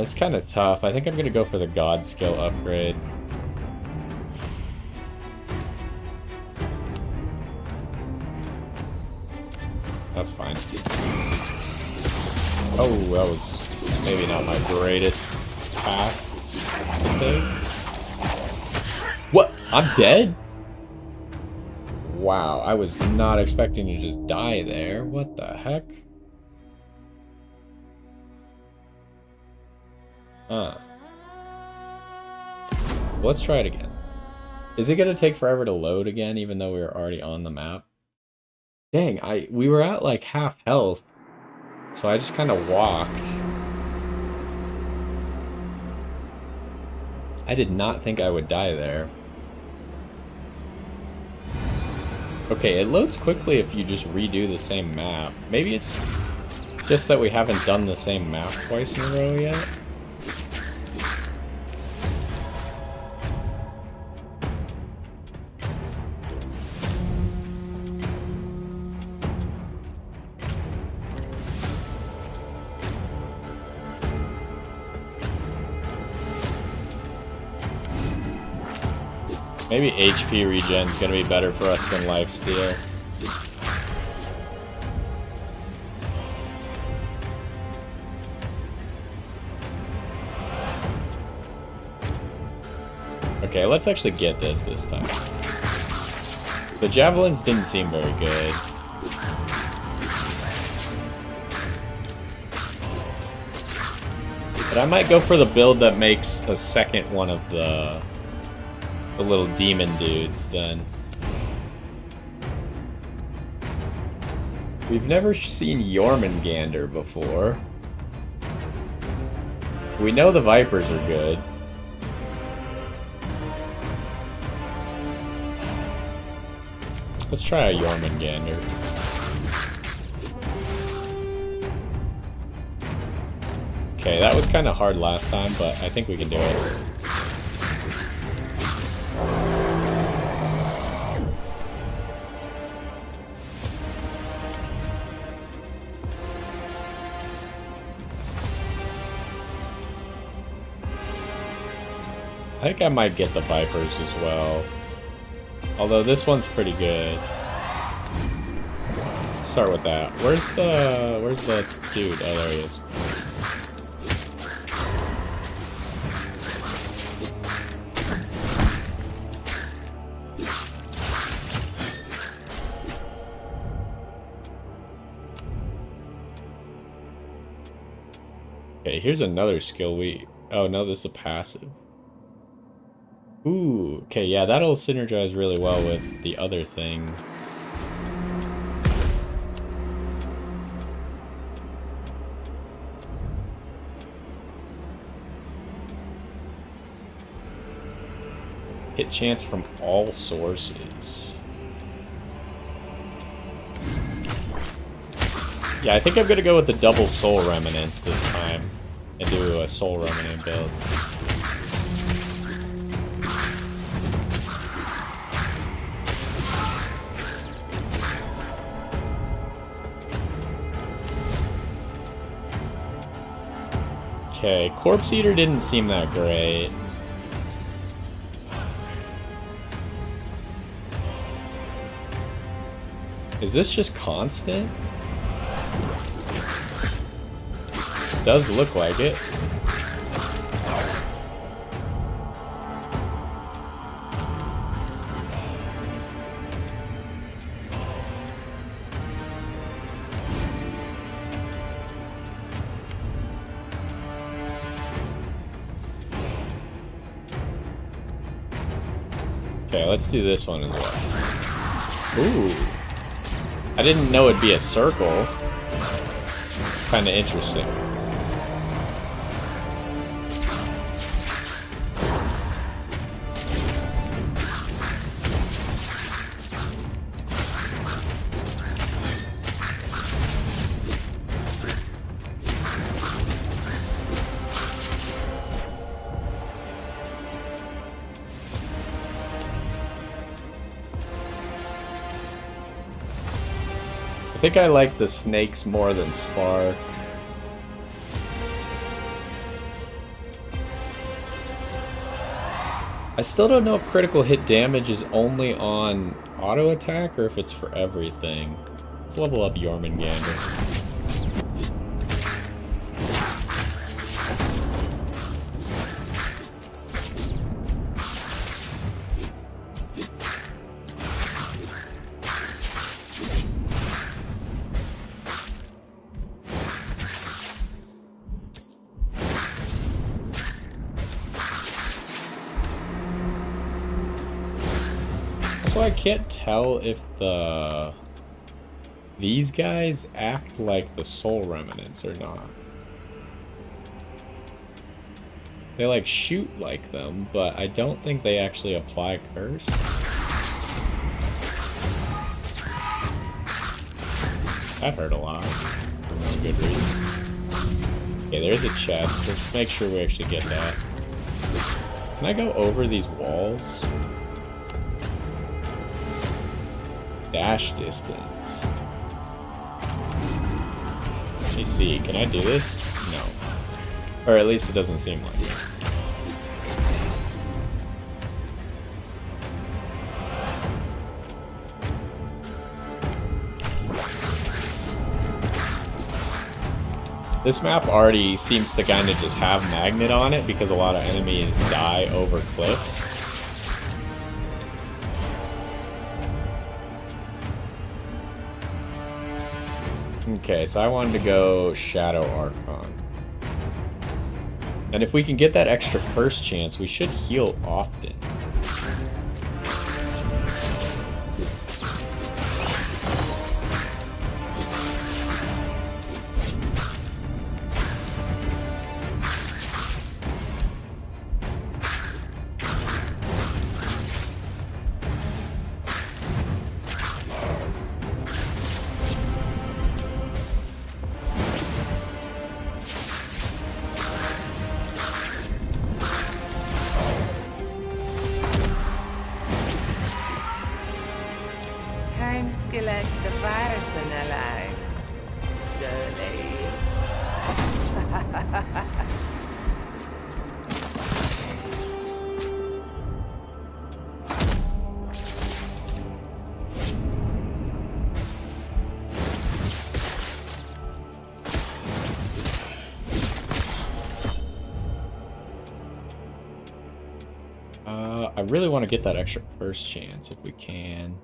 Speaker 1: It's kind of tough. I think I'm going to go for the god skill upgrade. That's fine. Oh, that was maybe not my greatest path. What? I'm dead? Wow, I was not expecting to just die there. What the heck? Let's try it again. Is it gonna take forever to load again, even though we were already on the map? Dang, we were at like half health, so I just kind of walked. I did not think I would die there. Okay, it loads quickly if you just redo the same map. Maybe it's just that we haven't done the same map twice in a row yet. Maybe HP regen is going to be better for us than lifesteal. Okay, let's actually get this time. The javelins didn't seem very good. But I might go for the build that makes a second one of the little demon dudes, then. We've never seen Jormungandr before. We know the Vipers are good. Let's try a Jormungandr. Okay, that was kind of hard last time, but I think we can do it. I think I might get the Vipers as well. Although this one's pretty good. Let's start with that. Where's the dude? Oh, there he is. Okay, here's another skill oh no, this is a passive. Ooh, okay, yeah, that'll synergize really well with the other thing. Hit chance from all sources. Yeah, I think I'm gonna go with the double soul remnants this time and do a soul remnant build. Okay, Corpse Eater didn't seem that great. Is this just constant? Does look like it. Okay, let's do this one as well. Ooh. I didn't know it'd be a circle. It's kind of interesting. I think I like the snakes more than Spark. I still don't know if critical hit damage is only on auto attack or if it's for everything. Let's level up Jormungandr. So I can't tell if these guys act like the soul remnants or not. They like shoot like them, but I don't think they actually apply curse. That hurt a lot for no good reason. Okay, there's a chest. Let's make sure we actually get that. Can I go over these walls? Dash distance. Let me see. Can I do this? No. Or at least it doesn't seem like it. This map already seems to kind of just have magnet on it because a lot of enemies die over cliffs. Okay, so I wanted to go Shadow Archon. And if we can get that extra curse chance, we should heal often.
Speaker 2: Skelett de varelsenalai. Dödlig.
Speaker 1: I really want to get that extra first chance if we can.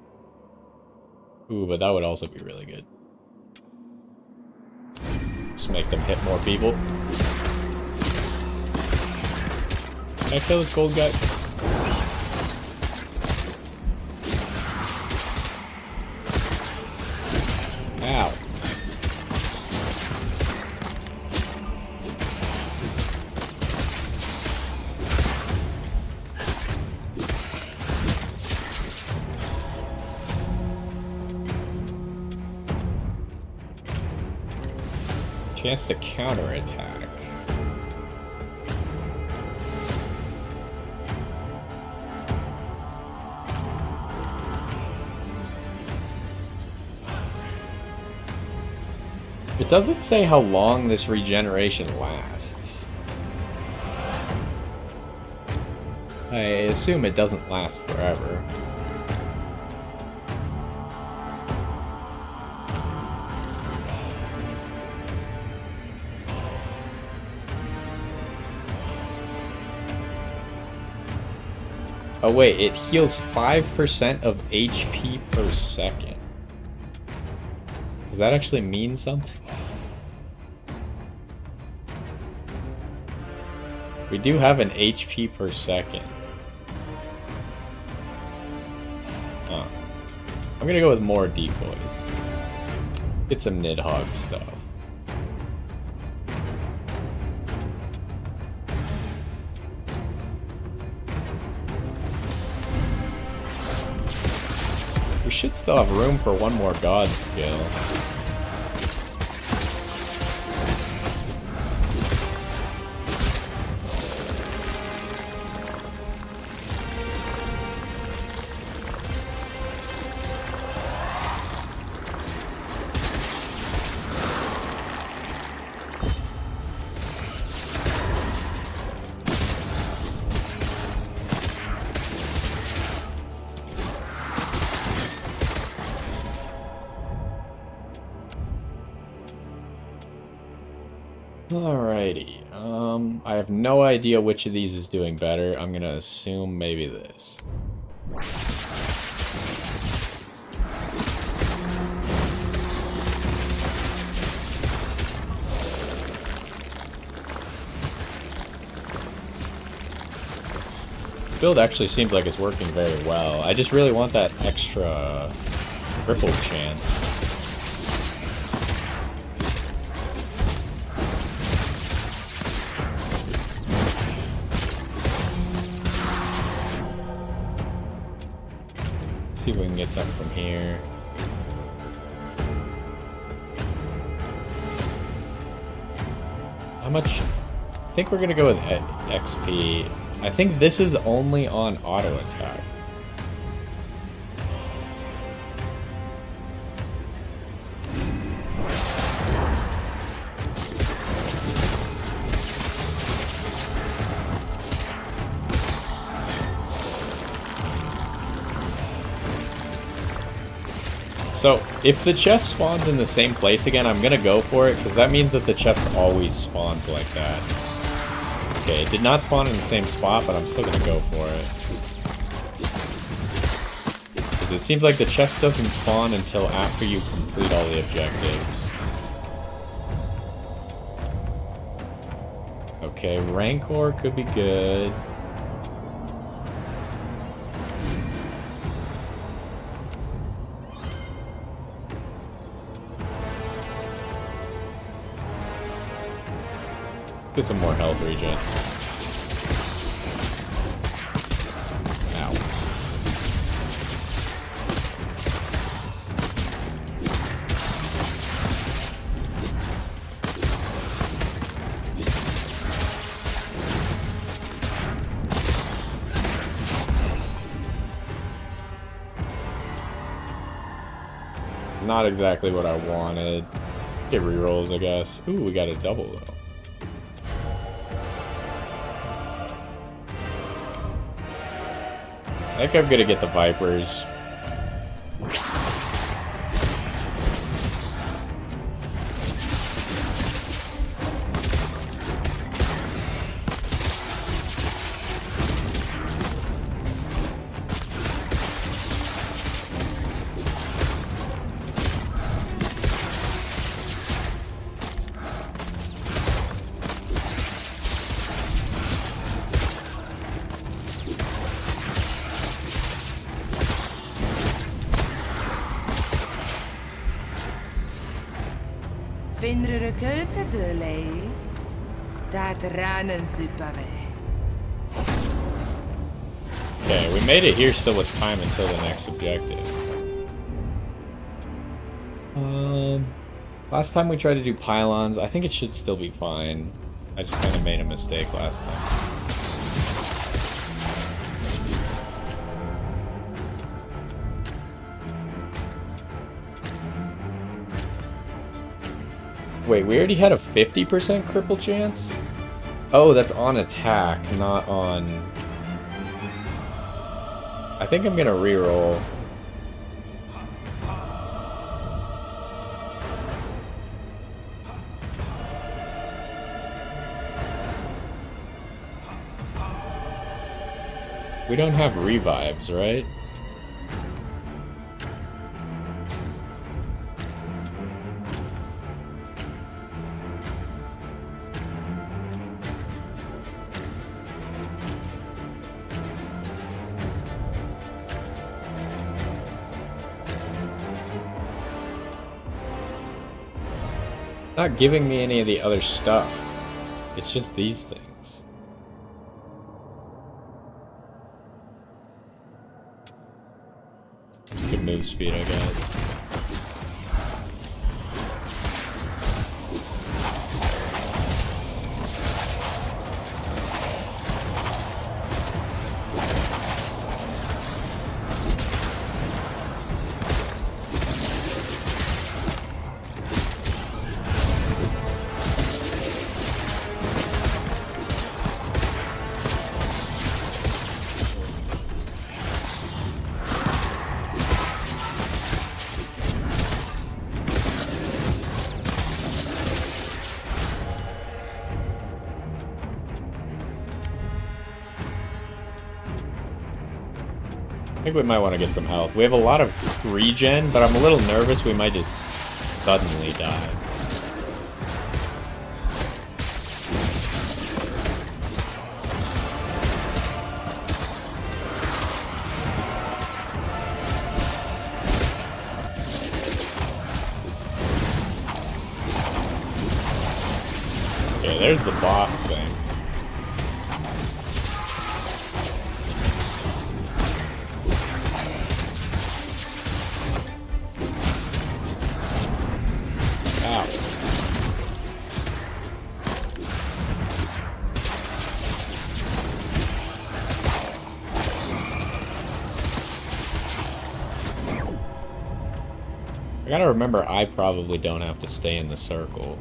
Speaker 1: Ooh, but that would also be really good. Just make them hit more people. Can I kill this gold guy? Ow. Chance to counterattack. It doesn't say how long this regeneration lasts. I assume it doesn't last forever. Oh wait, it heals 5% of HP per second. Does that actually mean something? We do have an HP per second. Huh. I'm gonna go with more decoys. Get some Nidhogg stuff. We should still have room for one more god skill. Alrighty, I have no idea which of these is doing better. I'm gonna assume maybe this. Build actually seems like it's working very well. I just really want that extra cripple chance. See if we can get something from here. How much? I think we're gonna go with XP. I think this is only on auto attack. So, if the chest spawns in the same place again, I'm gonna go for it, because that means that the chest always spawns like that. Okay, it did not spawn in the same spot, but I'm still gonna go for it. Because it seems like the chest doesn't spawn until after you complete all the objectives. Okay, Rancor could be good. Get some more health regen. Ow. It's not exactly what I wanted. Get rerolls, I guess. Ooh, we got a double though. I think I'm gonna get the Vipers.
Speaker 2: Finner kulte dulei. Dat ranen superway.
Speaker 1: Okay, we made it here still with time until the next objective. Last time we tried to do pylons, I think it should still be fine. I just kind of made a mistake last time. Wait, we already had a 50% cripple chance? Oh, that's on attack, not on... I think I'm gonna reroll. We don't have revives, right? Not giving me any of the other stuff. It's just these things. Good move speed, I guess. I think we might want to get some health. We have a lot of regen, but I'm a little nervous we might just suddenly die. Okay, there's the boss thing. I gotta remember, I probably don't have to stay in the circle.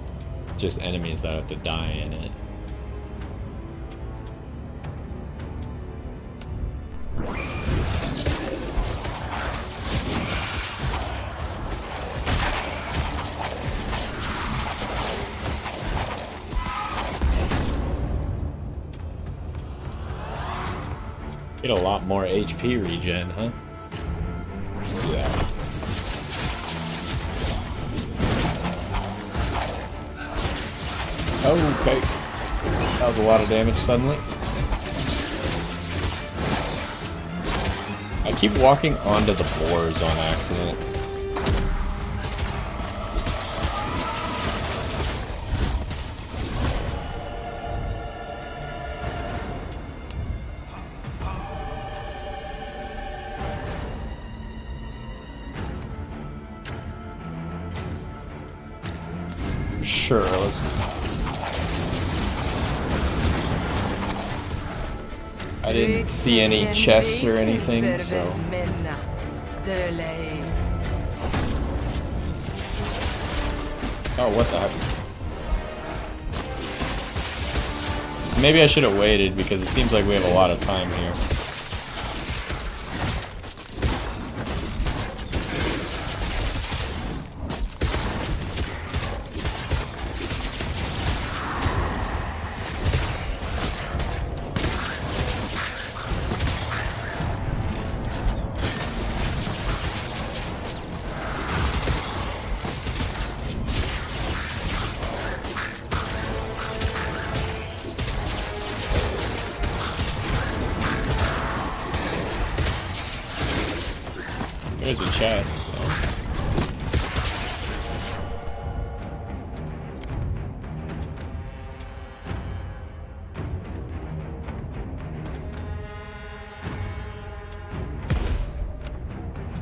Speaker 1: Just enemies that have to die in it. Get a lot more HP regen, huh? Yeah. Oh, okay. That was a lot of damage suddenly. I keep walking onto the boars on accident. Sure, I didn't see any chests or anything, so... Oh, what the heck? Maybe I should have waited, because it seems like we have a lot of time here. There's a chest, though.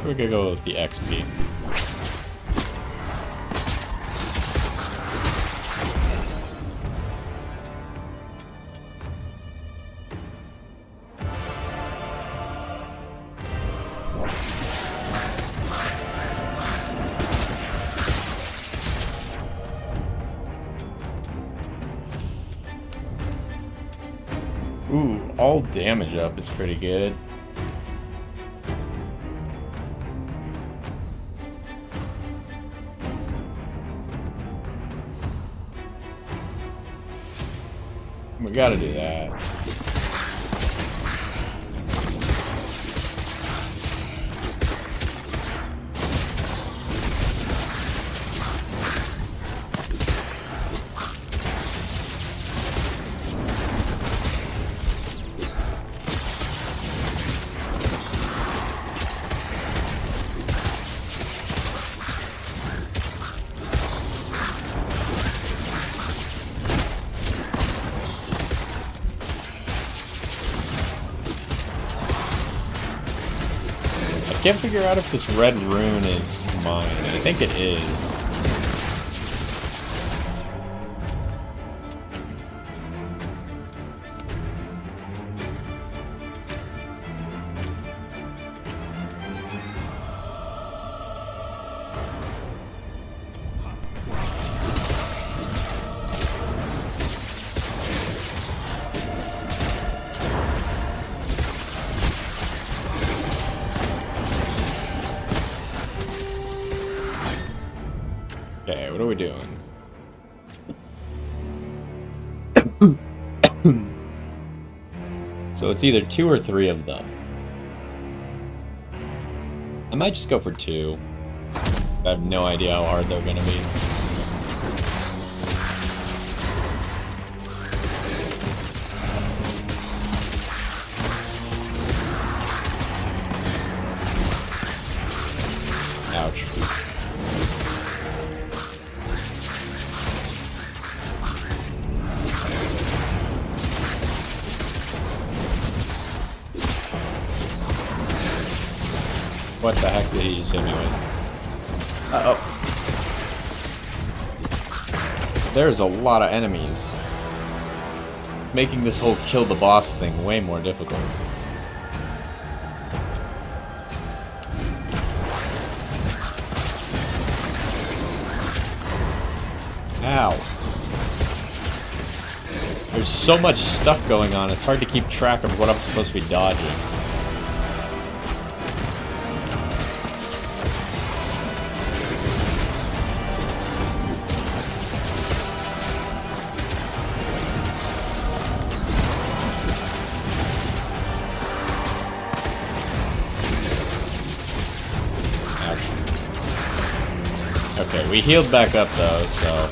Speaker 1: We're gonna go with the XP. Ooh, all damage up is pretty good. We gotta do that. I can't figure out if this red rune is mine. I think it is. Okay, what are we doing? So it's either 2 or 3 of them. I might just go for 2. I have no idea how hard they're gonna be. Ouch. What the heck did he just hit me with? Uh-oh. There's a lot of enemies. Making this whole kill the boss thing way more difficult. Ow. There's so much stuff going on, it's hard to keep track of what I'm supposed to be dodging. Okay, we healed back up though, so...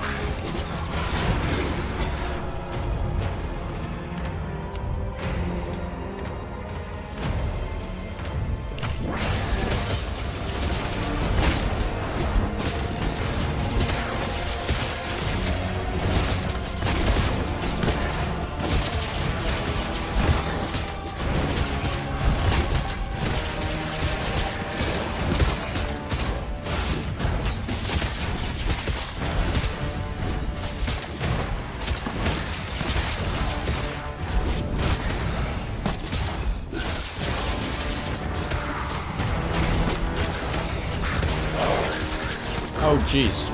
Speaker 1: Oh, jeez.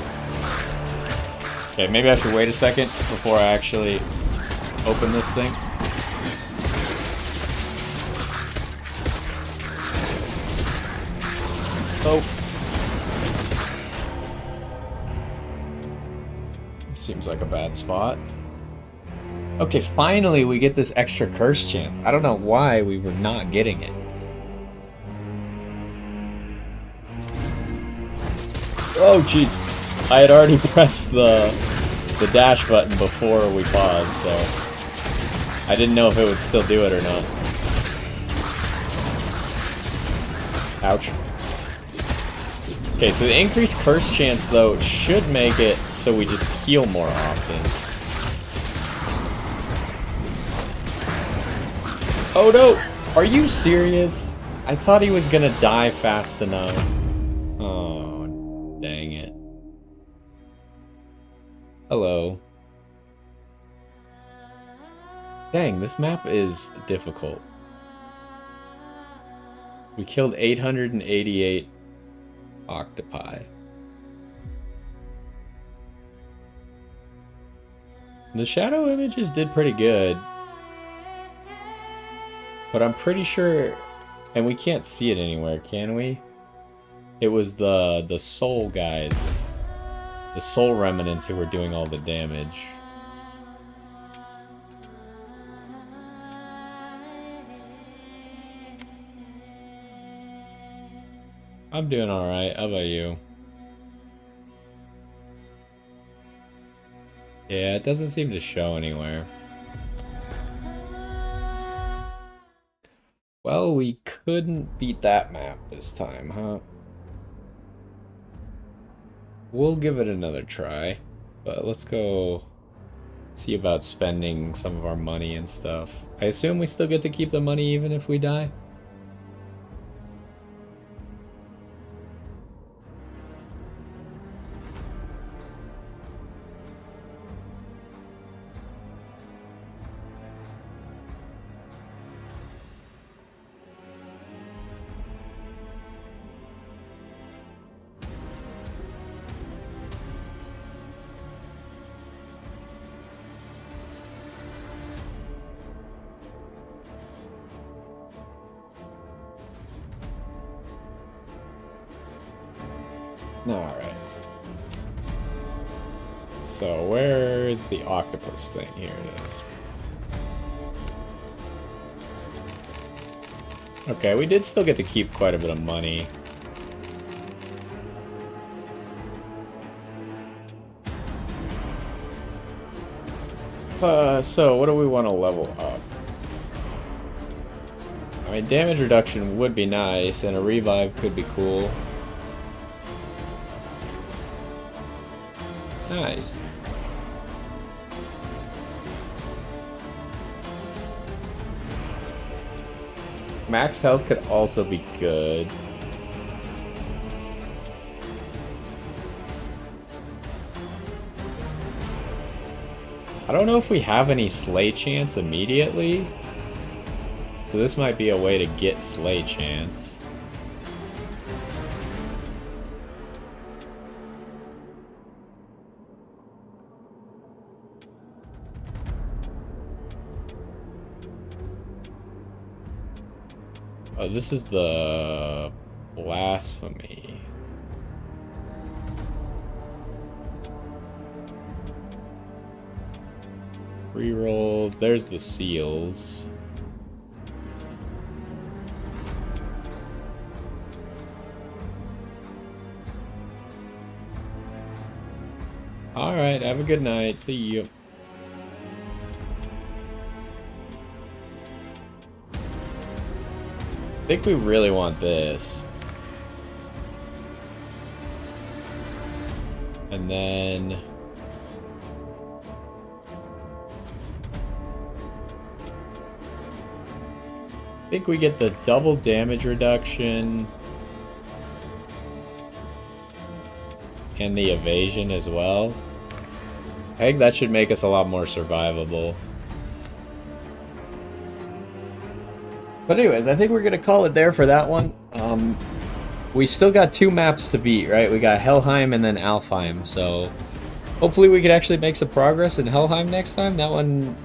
Speaker 1: Okay, maybe I should wait a second before I actually open this thing. Oh. Seems like a bad spot. Okay, finally we get this extra curse chance. I don't know why we were not getting it. Oh, jeez. I had already pressed the dash button before we paused, so I didn't know if it would still do it or not. Ouch. Okay, so the increased curse chance, though, should make it so we just heal more often. Oh, no! Are you serious? I thought he was gonna die fast enough. Oh, dang it. Hello. Dang, this map is difficult. We killed 888 octopi. The shadow images did pretty good. But I'm pretty sure... And we can't see it anywhere, can we? It was the soul guys. The soul remnants who were doing all the damage. I'm doing alright. How about you? Yeah, it doesn't seem to show anywhere. Well, we couldn't beat that map this time, huh? We'll give it another try. But let's go see about spending some of our money and stuff. I assume we still get to keep the money even if we die? Alright. So where is the octopus thing? Here it is. Okay, we did still get to keep quite a bit of money. So what do we want to level up? I mean, damage reduction would be nice, and a revive could be cool. Nice. Max health could also be good. I don't know if we have any slay chance immediately. So this might be a way to get slay chance. Oh, this is the blasphemy. Rerolls. There's the seals. Alright, have a good night. See you. I think we really want this. And then... I think we get the double damage reduction. And the evasion as well. I think that should make us a lot more survivable. But anyways, I think we're going to call it there for that one. We still got 2 maps to beat, right? We got Helheim and then Alfheim. So hopefully we could actually make some progress in Helheim next time. That one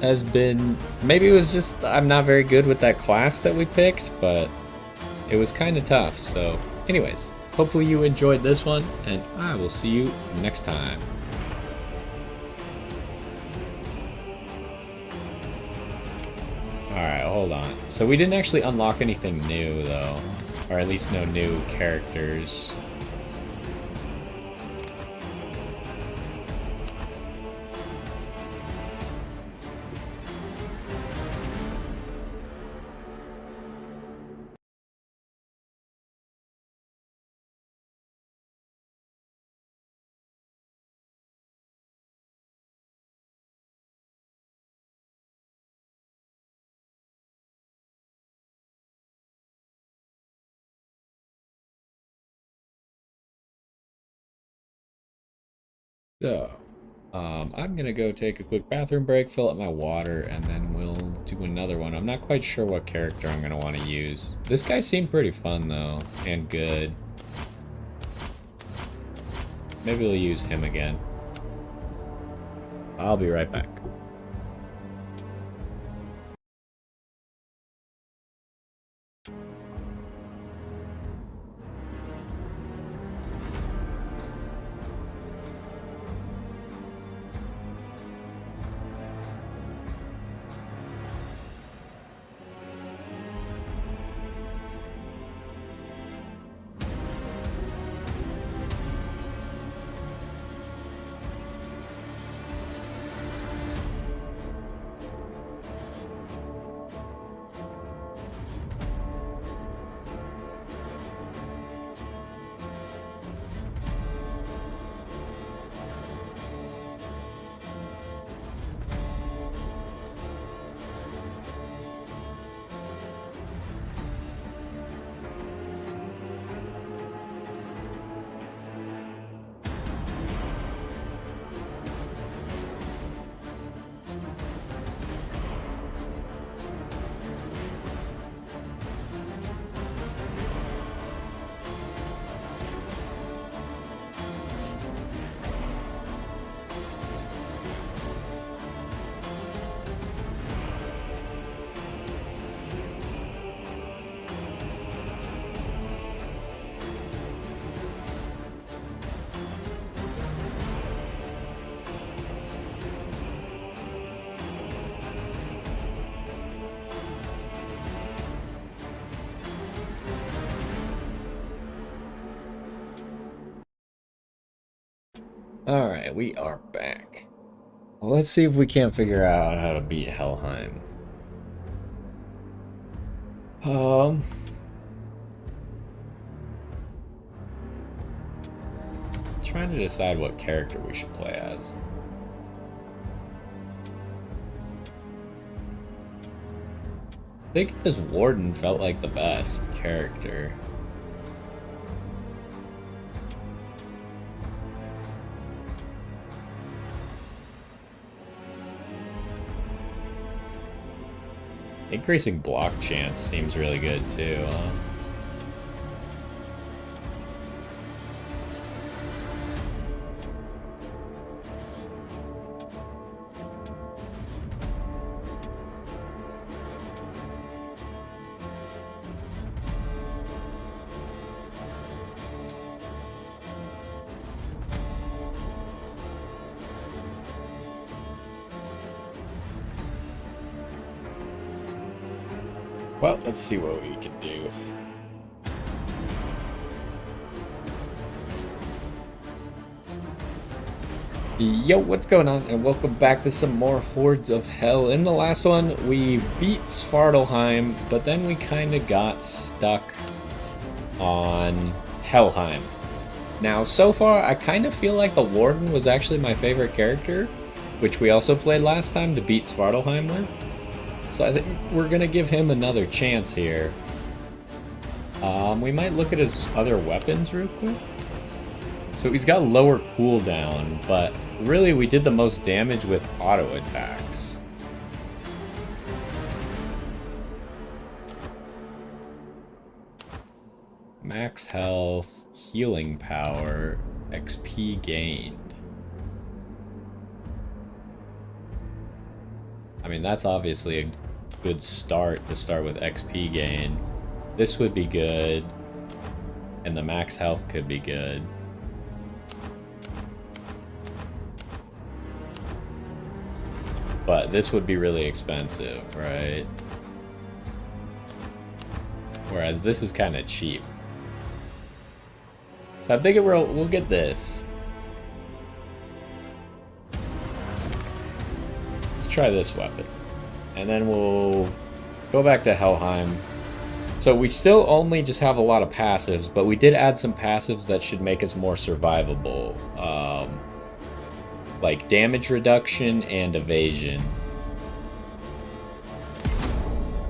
Speaker 1: has been... Maybe it was just I'm not very good with that class that we picked, but it was kind of tough. So anyways, hopefully you enjoyed this one, and I will see you next time. Alright, hold on. So we didn't actually unlock anything new, though. Or at least no new characters. So, I'm gonna go take a quick bathroom break, fill up my water, and then we'll do another one. I'm not quite sure what character I'm gonna want to use. This guy seemed pretty fun, though, and good. Maybe we'll use him again. I'll be right back. Alright, we are back. Well, let's see if we can't figure out how to beat Helheim. Trying to decide what character we should play as. I think this Warden felt like the best character. Increasing block chance seems really good too. Well, let's see what we can do. Yo, what's going on? And welcome back to some more Hordes of Hell. In the last one, we beat Svartalfheim, but then we kind of got stuck on Helheim. Now, so far, I kind of feel like the Warden was actually my favorite character, which we also played last time to beat Svartalfheim with. So I think we're going to give him another chance here. We might look at his other weapons real quick. So he's got lower cooldown, but really we did the most damage with auto attacks. Max health, healing power, XP gained. I mean, that's obviously a good start to start with XP gain. This would be good, and the max health could be good. But this would be really expensive, right? Whereas this is kind of cheap. So I'm thinking we'll get this. Let's try this weapon. And then we'll go back to Helheim. So we still only just have a lot of passives, but we did add some passives that should make us more survivable. Like damage reduction and evasion.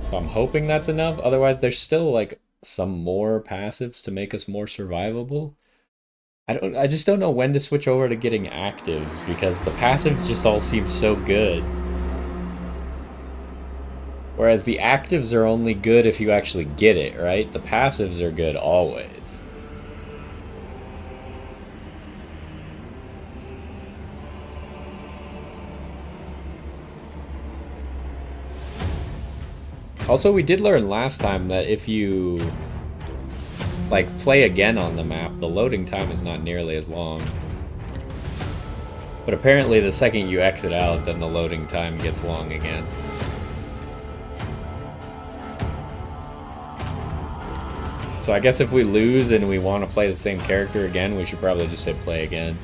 Speaker 1: So I'm hoping that's enough. Otherwise, there's still like some more passives to make us more survivable. I just don't know when to switch over to getting actives because the passives just all seem so good. Whereas the actives are only good if you actually get it, right? The passives are good always. Also, we did learn last time that if you like play again on the map, the loading time is not nearly as long. But apparently the second you exit out, then the loading time gets long again. So I guess if we lose and we want to play the same character again, we should probably just hit play again.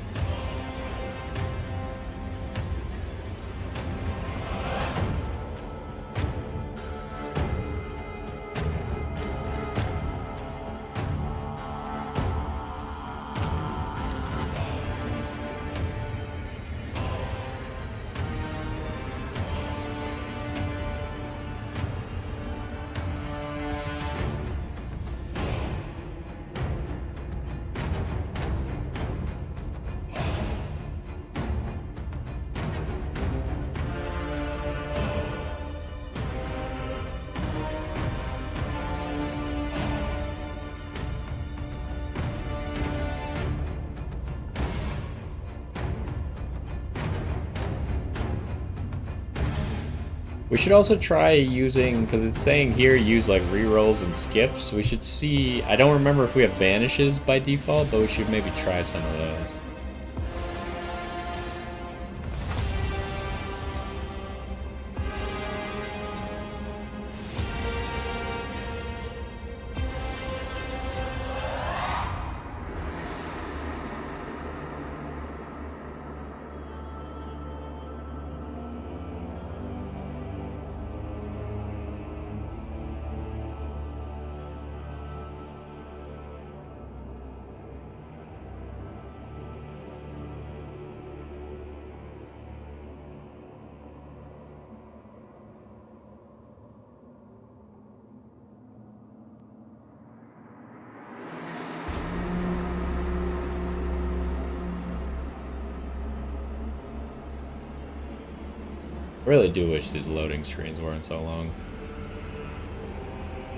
Speaker 1: We should also try using, because it's saying here use like rerolls and skips. We should see, I don't remember if we have vanishes by default, but we should maybe try some of those. I really do wish these loading screens weren't so long.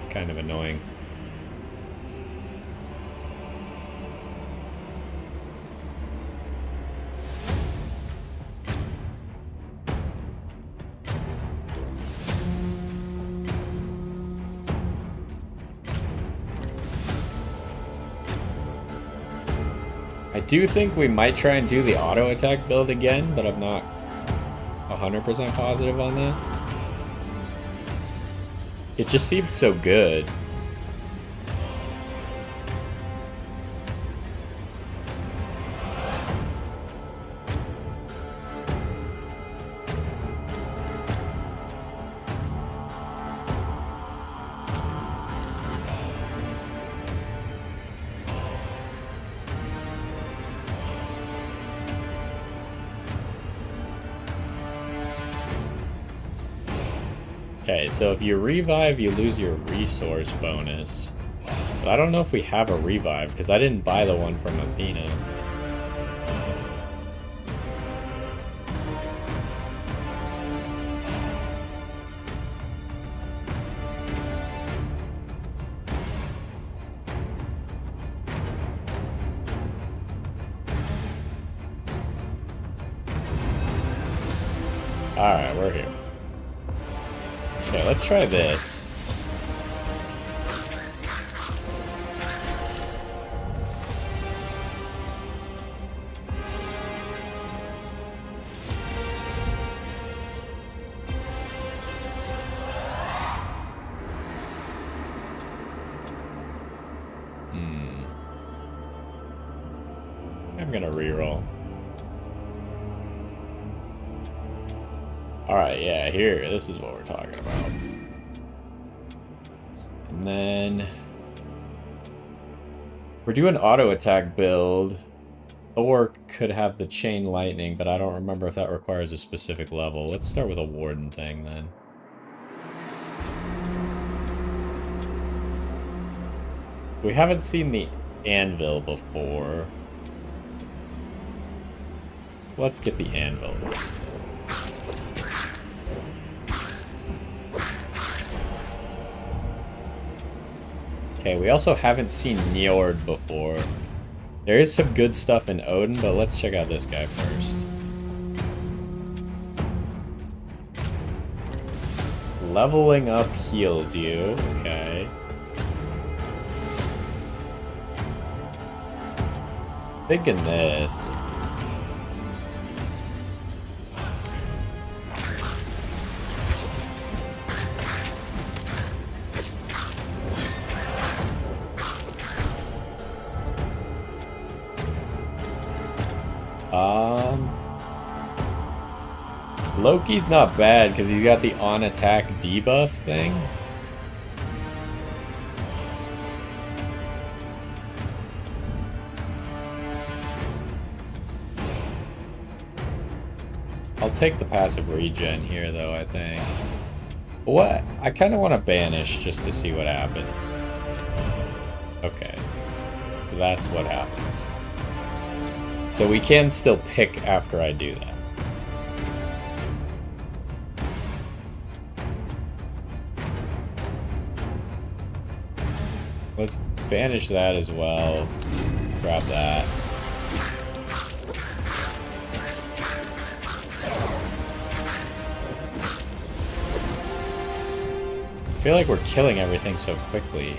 Speaker 1: Kind of annoying. I do think we might try and do the auto attack build again, but I'm not 100% positive on that. It just seemed so good. Okay, so if you revive, you lose your resource bonus. But I don't know if we have a revive, because I didn't buy the one from Athena. Alright, we're here. Okay, let's try this. I'm gonna reroll. Alright, yeah, here, this is what we're talking about. And then we're doing auto attack build. Thor could have the chain lightning, but I don't remember if that requires a specific level. Let's start with a warden thing then. We haven't seen the anvil before. So let's get the anvil. Okay, we also haven't seen Njord before. There is some good stuff in Odin, but let's check out this guy first. Leveling up heals you, okay. Thinking this. Loki's not bad because he's got the on-attack debuff thing. I'll take the passive regen here though, I think. What? I kind of want to banish just to see what happens. Okay. So that's what happens. So we can still pick after I do that. Let's banish that as well. Grab that. I feel like we're killing everything so quickly.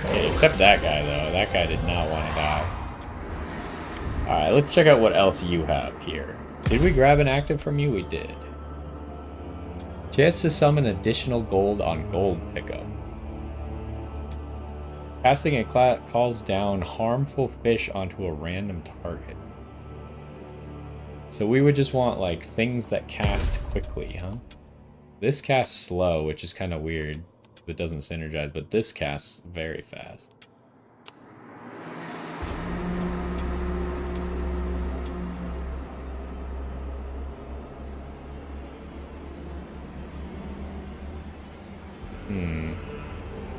Speaker 1: Okay, except that guy though. That guy did not want to die. Alright, let's check out what else you have here. Did we grab an active from you? We did. Chance to summon additional gold on gold pickup. Casting a calls down harmful fish onto a random target. So we would just want like things that cast quickly, huh? This casts slow, which is kind of weird. It doesn't synergize, but this casts very fast.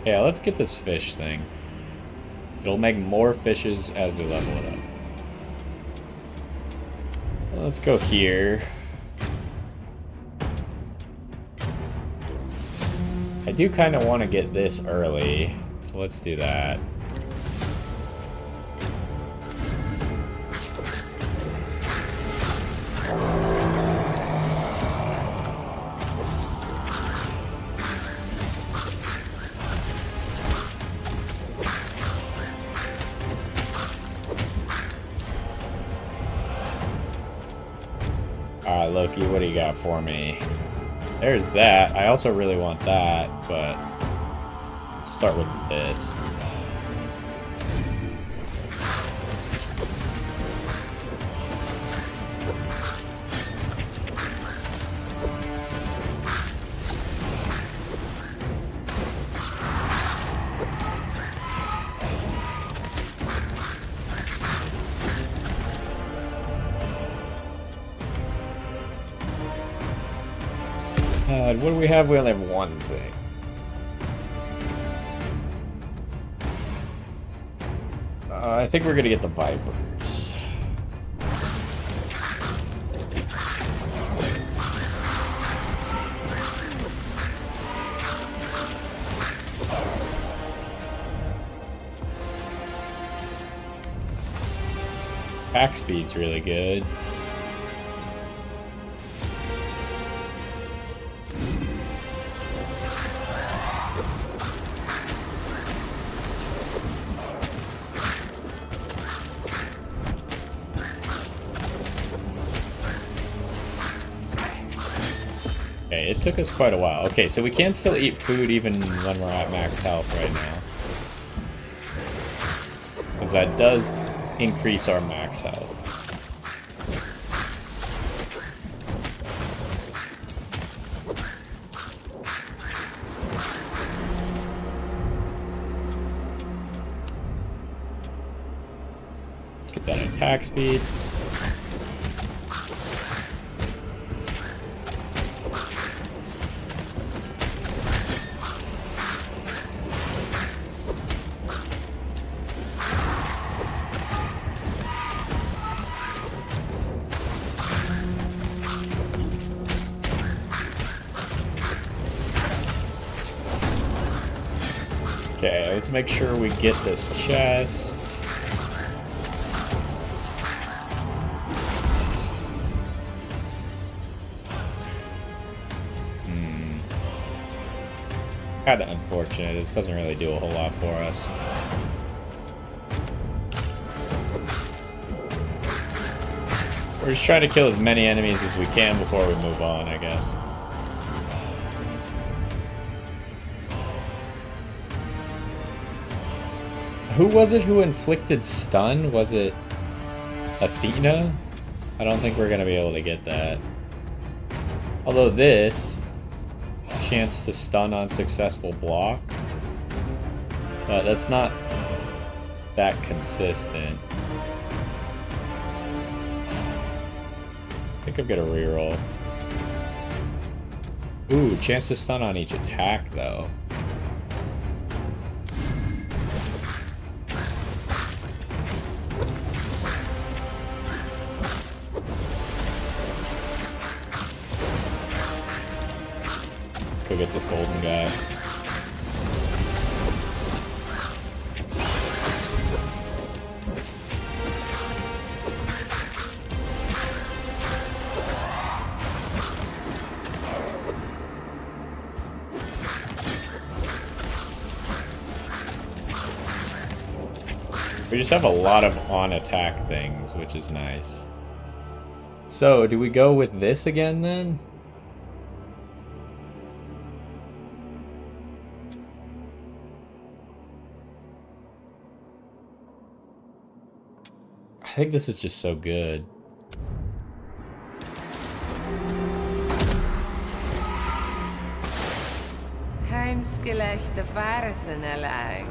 Speaker 1: Yeah, let's get this fish thing. It'll make more fishes as we level it up. Let's go here. I do kind of want to get this early, so let's do that. Alright, Loki, what do you got for me? There's that. I also really want that, but let's start with this. What do we have? We only have one thing. I think we're gonna get the Vipers. Attack speed's really good. Okay, it took us quite a while. Okay, so we can still eat food even when we're at max health right now. Because that does increase our max health. Let's get that attack speed. Okay, let's make sure we get this chest. Kinda unfortunate. This doesn't really do a whole lot for us. We're just trying to kill as many enemies as we can before we move on, I guess. Who was it who inflicted stun? Was it Athena? I don't think we're going to be able to get that. Although this, chance to stun on successful block, but that's not that consistent. I think I'm going to reroll. Ooh, chance to stun on each attack though. Go get this golden guy. We just have a lot of on-attack things, which is nice. So, do we go with this again then? I think this is just so good.
Speaker 2: Heimsgelegde varsen alleen.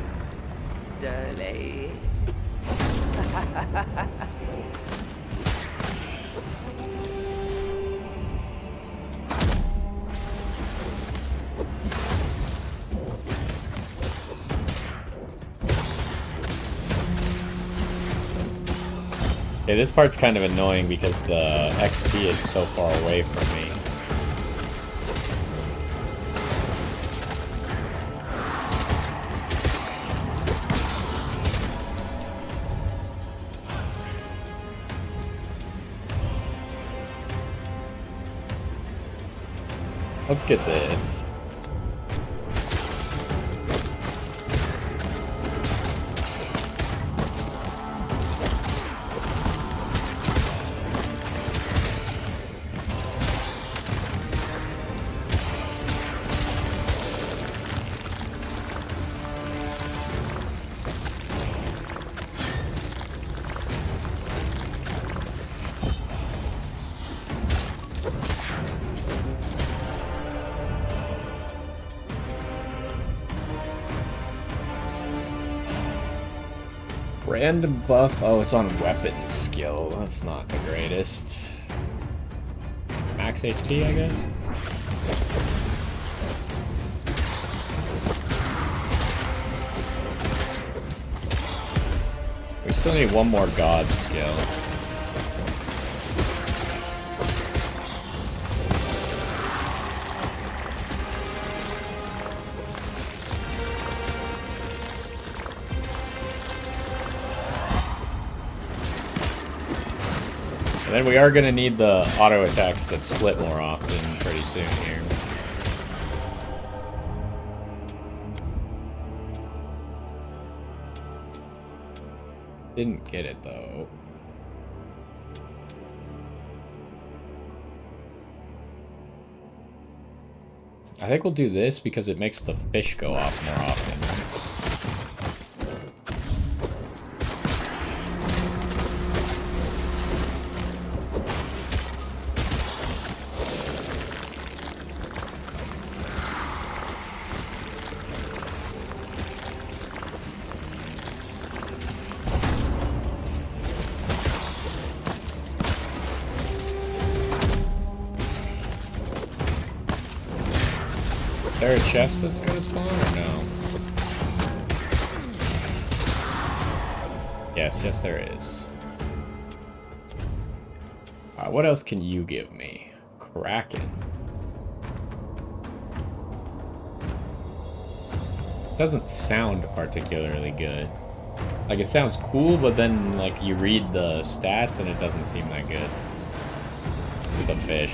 Speaker 2: Dully.
Speaker 1: Okay, this part's kind of annoying because the XP is so far away from me. Let's get this. Random buff. Oh, it's on weapon skill. That's not the greatest. Max HP, I guess. We still need one more god skill. And then we are going to need the auto attacks that split more often pretty soon here. Didn't get it though. I think we'll do this because it makes the fish go off more often. Is there a chest that's gonna spawn or no? Yes, there is. What else can you give me? Kraken. Doesn't sound particularly good. Like, it sounds cool, but then, like, you read the stats and it doesn't seem that good. The fish.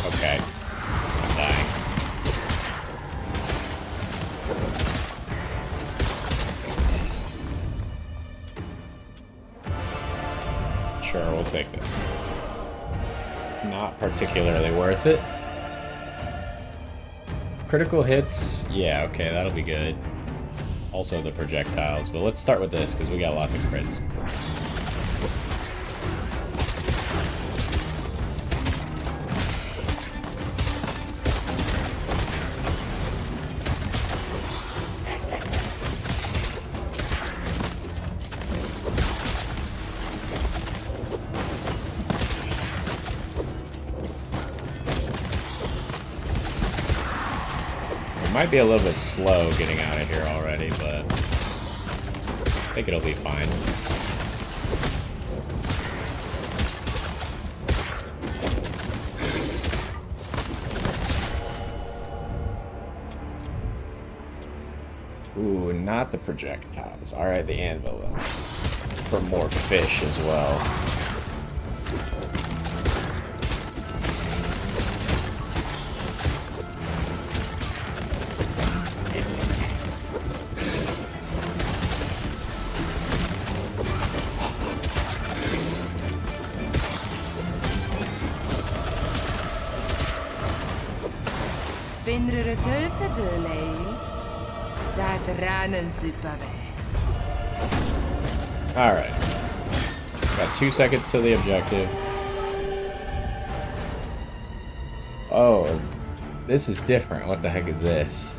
Speaker 1: Okay. I'm dying. Sure, we'll take this. Not particularly worth it. Critical hits, yeah, okay, that'll be good. Also the projectiles, but let's start with this because we got lots of crits. Might be a little bit slow getting out of here already, but I think it'll be fine. Ooh, not the projectiles. Alright, the anvil for more fish as well.
Speaker 2: Finner kulte dølei. Dat ranen superweg.
Speaker 1: Alright. Got 2 seconds to the objective. Oh, this is different. What the heck is this?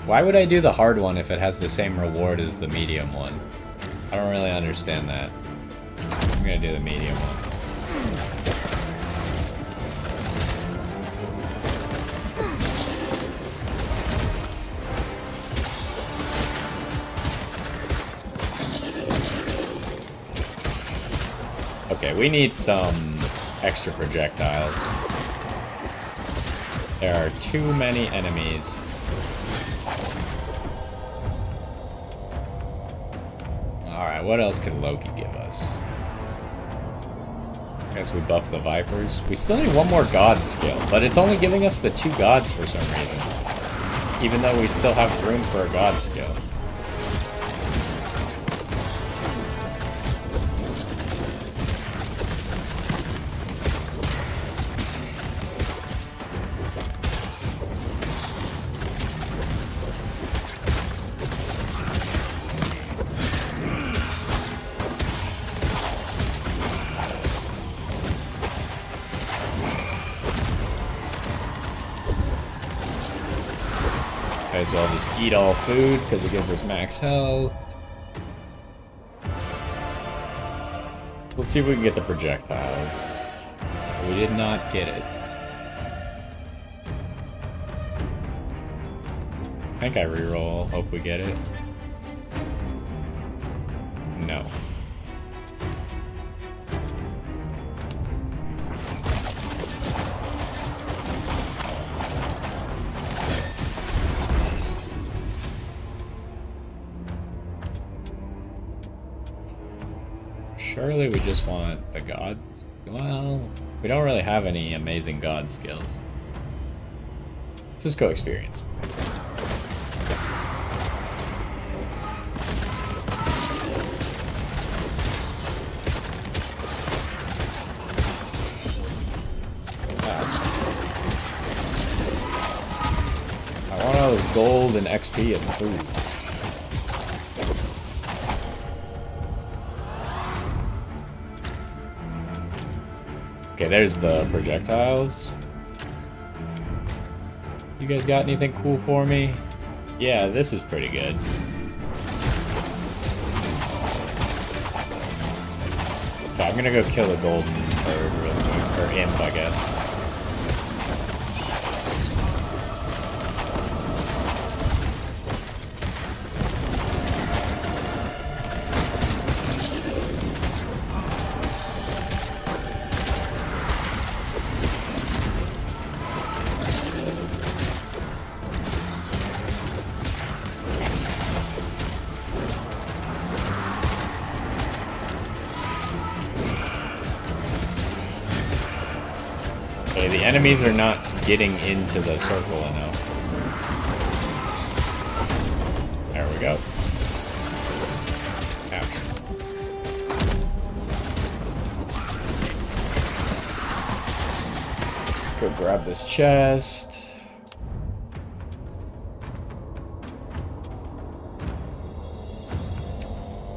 Speaker 1: Why would I do the hard one if it has the same reward as the medium one? I don't really understand that. I'm gonna do the medium one. Okay, we need some extra projectiles. There are too many enemies. Alright, what else could Loki give us? I guess we buff the Vipers. We still need one more God skill, but it's only giving us the 2 gods for some reason. Even though we still have room for a God skill. Might as well just eat all food because it gives us max health. Let's see if we can get the projectiles. We did not get it. I think I reroll. Hope we get it. No. Surely we just want the gods. Well, we don't really have any amazing god skills. Let's just go experience. I want all this gold and XP and food. Okay, there's the projectiles. You guys got anything cool for me? Yeah, this is pretty good. Okay, I'm gonna go kill a golden bird real quick, or imp, I guess. Okay, the enemies are not getting into the circle enough. There we go. Ouch. Let's go grab this chest.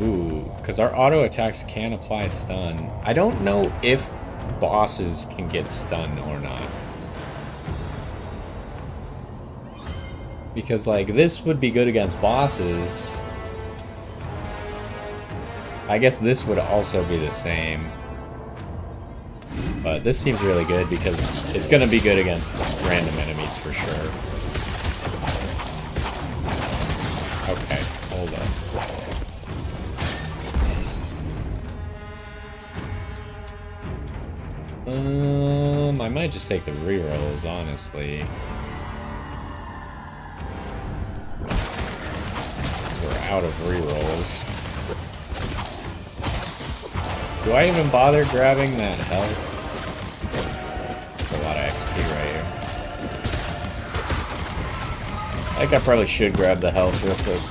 Speaker 1: Ooh, because our auto attacks can apply stun. I don't know if bosses can get stunned or not. Because, like, this would be good against bosses. I guess this would also be the same. But this seems really good because it's going to be good against random enemies for sure. Okay, hold up. I might just take the rerolls, honestly. We're out of rerolls. Do I even bother grabbing that health? That's a lot of XP right here. I think I probably should grab the health real quick.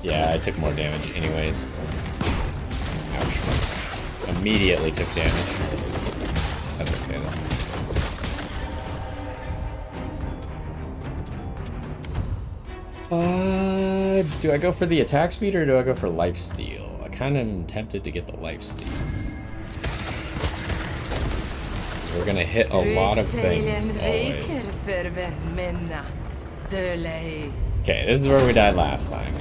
Speaker 1: Yeah, I took more damage anyways. Ouch. Immediately took damage. That's okay though. Do I go for the attack speed or do I go for lifesteal? I kind of am tempted to get the lifesteal. We're gonna hit a lot of things always. Okay, this is where we died last time.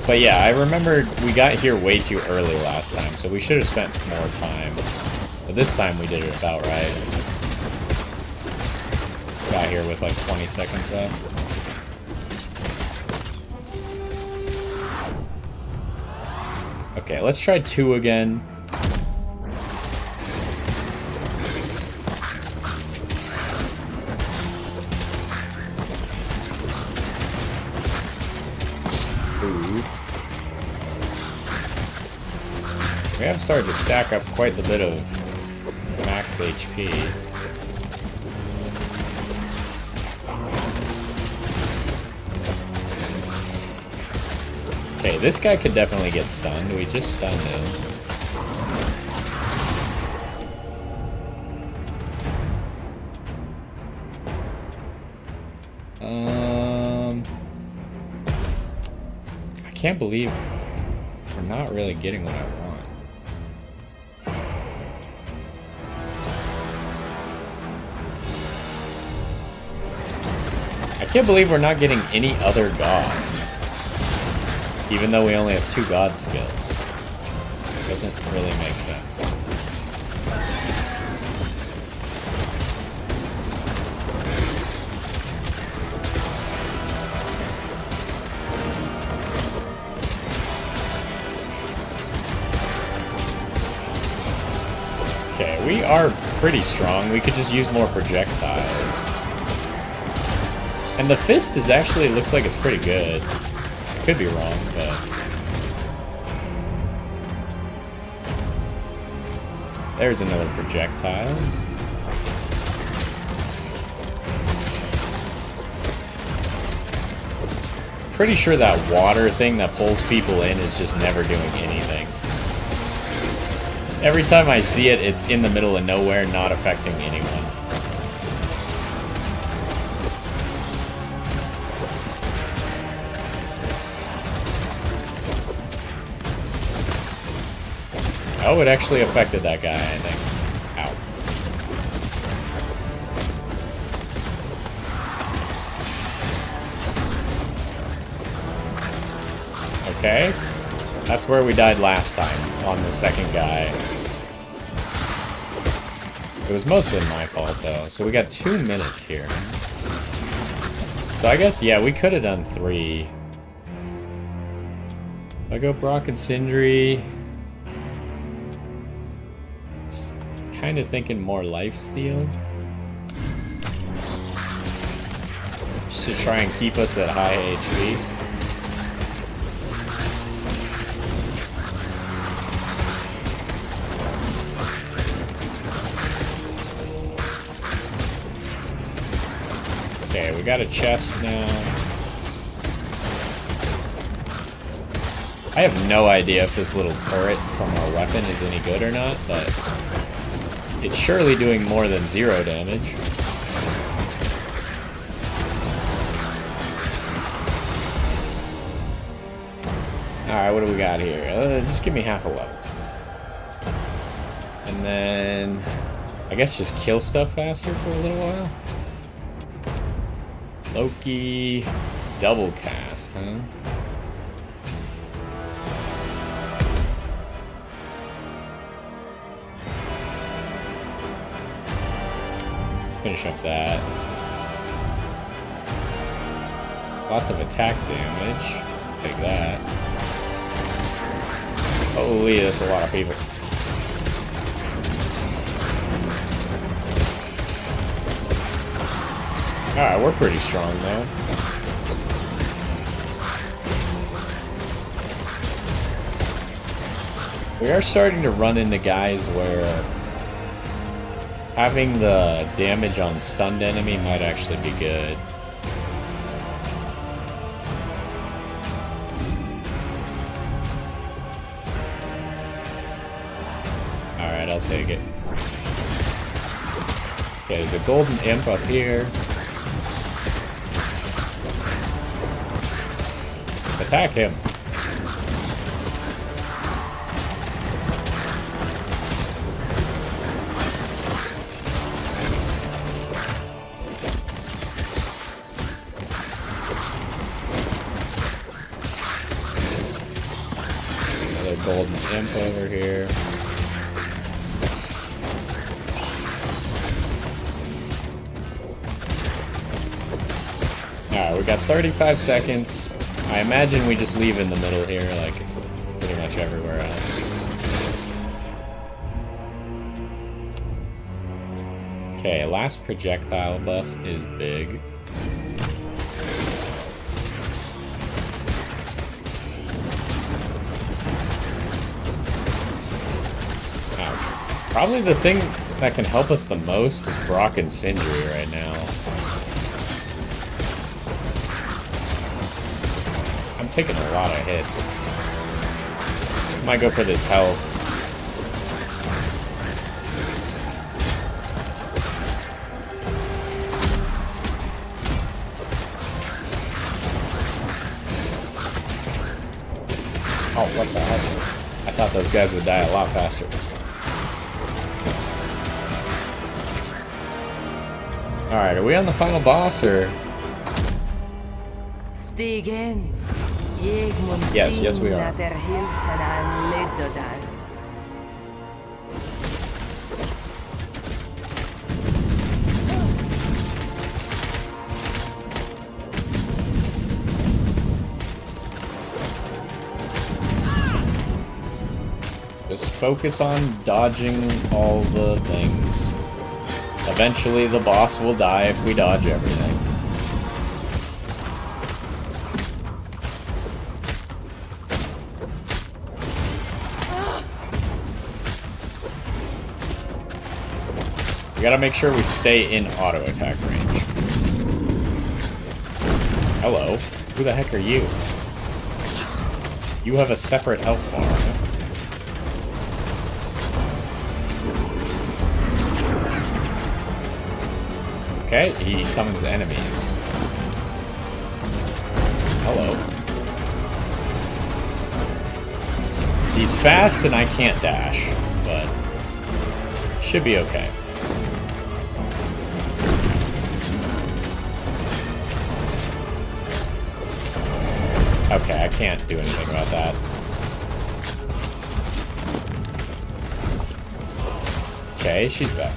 Speaker 1: But yeah, I remember we got here way too early last time, so we should have spent more time. But this time we did it about right. Got here with like 20 seconds left. Okay, let's try 2 again. Food. We have started to stack up quite a bit of max HP. Okay, this guy could definitely get stunned. We just stunned him. I can't believe we're not really getting what I want. I can't believe we're not getting any other god. Even though we only have 2 god skills. It doesn't really make sense. Okay, we are pretty strong. We could just use more projectiles. And the fist is actually, looks like it's pretty good. Could be wrong, but there's another projectiles. Pretty sure that water thing that pulls people in is just never doing anything. Every time I see it, it's in the middle of nowhere, not affecting anyone. Oh, it actually affected that guy, I think. Ow. Okay. That's where we died last time, on the second guy. It was mostly my fault, though. So we got 2 minutes here. So I guess, yeah, we could have done 3. I go Brock and Sindri. Kind of thinking more lifesteal. Just to try and keep us at high HP. Okay, we got a chest now. I have no idea if this little turret from our weapon is any good or not, but it's surely doing more than 0 damage. Alright, what do we got here? Just give me half a level. And then I guess just kill stuff faster for a little while. Loki double cast, huh? Finish up that. Lots of attack damage. Take that. Holy, that's a lot of people. Alright, we're pretty strong though. We are starting to run into guys where having the damage on stunned enemy might actually be good. Alright, I'll take it. Okay, there's a golden imp up here. Attack him. golden imp over here. Alright, we got 35 seconds. I imagine we just leave in the middle here, like pretty much everywhere else. Okay, last projectile buff is big. Probably the thing that can help us the most is Brock and Sindri right now. I'm taking a lot of hits. Might go for this health. Oh, what the heck? I thought those guys would die a lot faster. Alright, are we on the final boss, or? Yes, we are. Just focus on dodging all the things. Eventually the boss will die if we dodge everything. We gotta make sure we stay in auto attack range. Hello. Who the heck are you? You have a separate health bar. Okay, he summons enemies. Hello. He's fast and I can't dash, but should be okay. Okay, I can't do anything about that. Okay, she's back.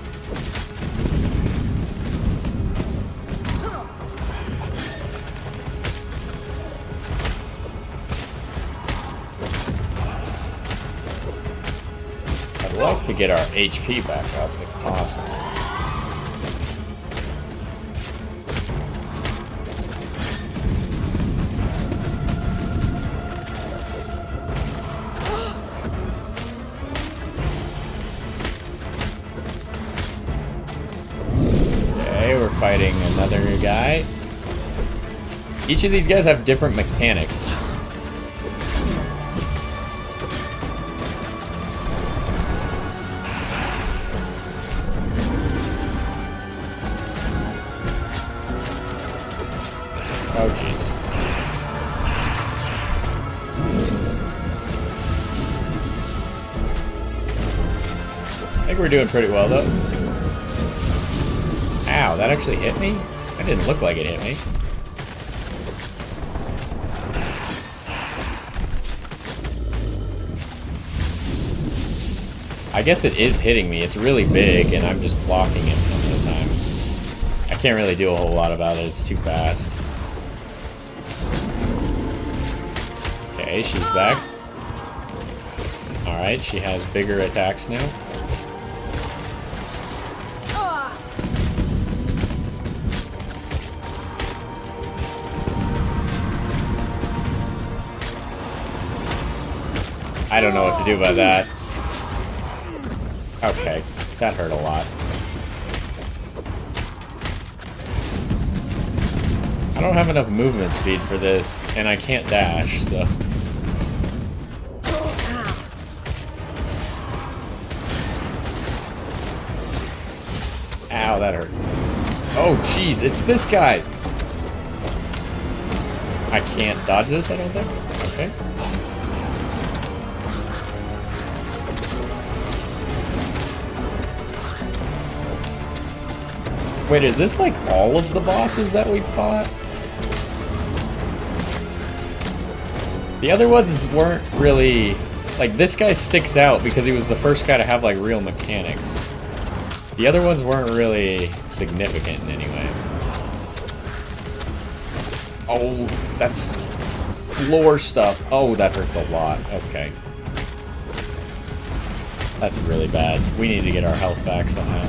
Speaker 1: I'd like to get our HP back up if possible. Fighting another guy. Each of these guys have different mechanics. Oh jeez. I think we're doing pretty well though. Ow, that actually hit me? That didn't look like it hit me. I guess it is hitting me. It's really big, and I'm just blocking it some of the time. I can't really do a whole lot about it. It's too fast. Okay, she's back. Alright, she has bigger attacks now. I don't know what to do about that. Okay, that hurt a lot. I don't have enough movement speed for this, and I can't dash, so... Ow, that hurt. Oh, jeez, it's this guy! I can't dodge this, I don't think? Okay. Wait, is this like all of the bosses that we fought? The other ones weren't really Like, this guy sticks out because he was the first guy to have, like, real mechanics. The other ones weren't really significant in any way. Oh, that's lore stuff. Oh, that hurts a lot. Okay. That's really bad. We need to get our health back somehow.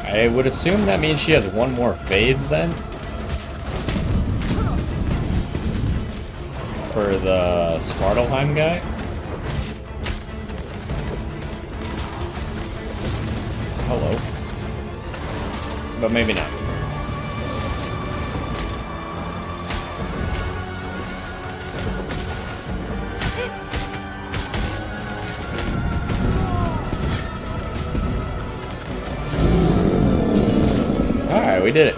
Speaker 1: I would assume that means she has one more phase then? For the Svartalheim guy? Hello. But maybe not. Alright, we did it.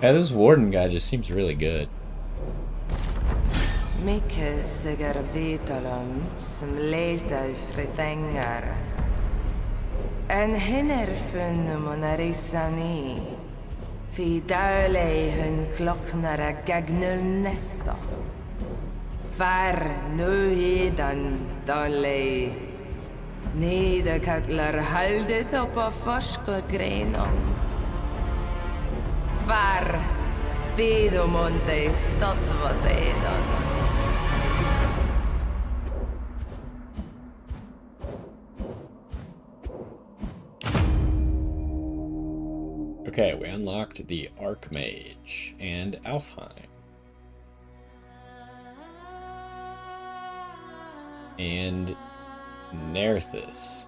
Speaker 1: Yeah, this warden guy just seems really good.
Speaker 2: Mycket sigar vitalum som letar fritänger. En hinner funnum och narisani. Fi dölei hun klocknare gagnul nästa. Far nu hidan dölei. Nederkattlar haldet upp av forskargrenom. Far vidomonte stadvadedan.
Speaker 1: Okay, we unlocked the Archmage and Alfheim. And Nerthus.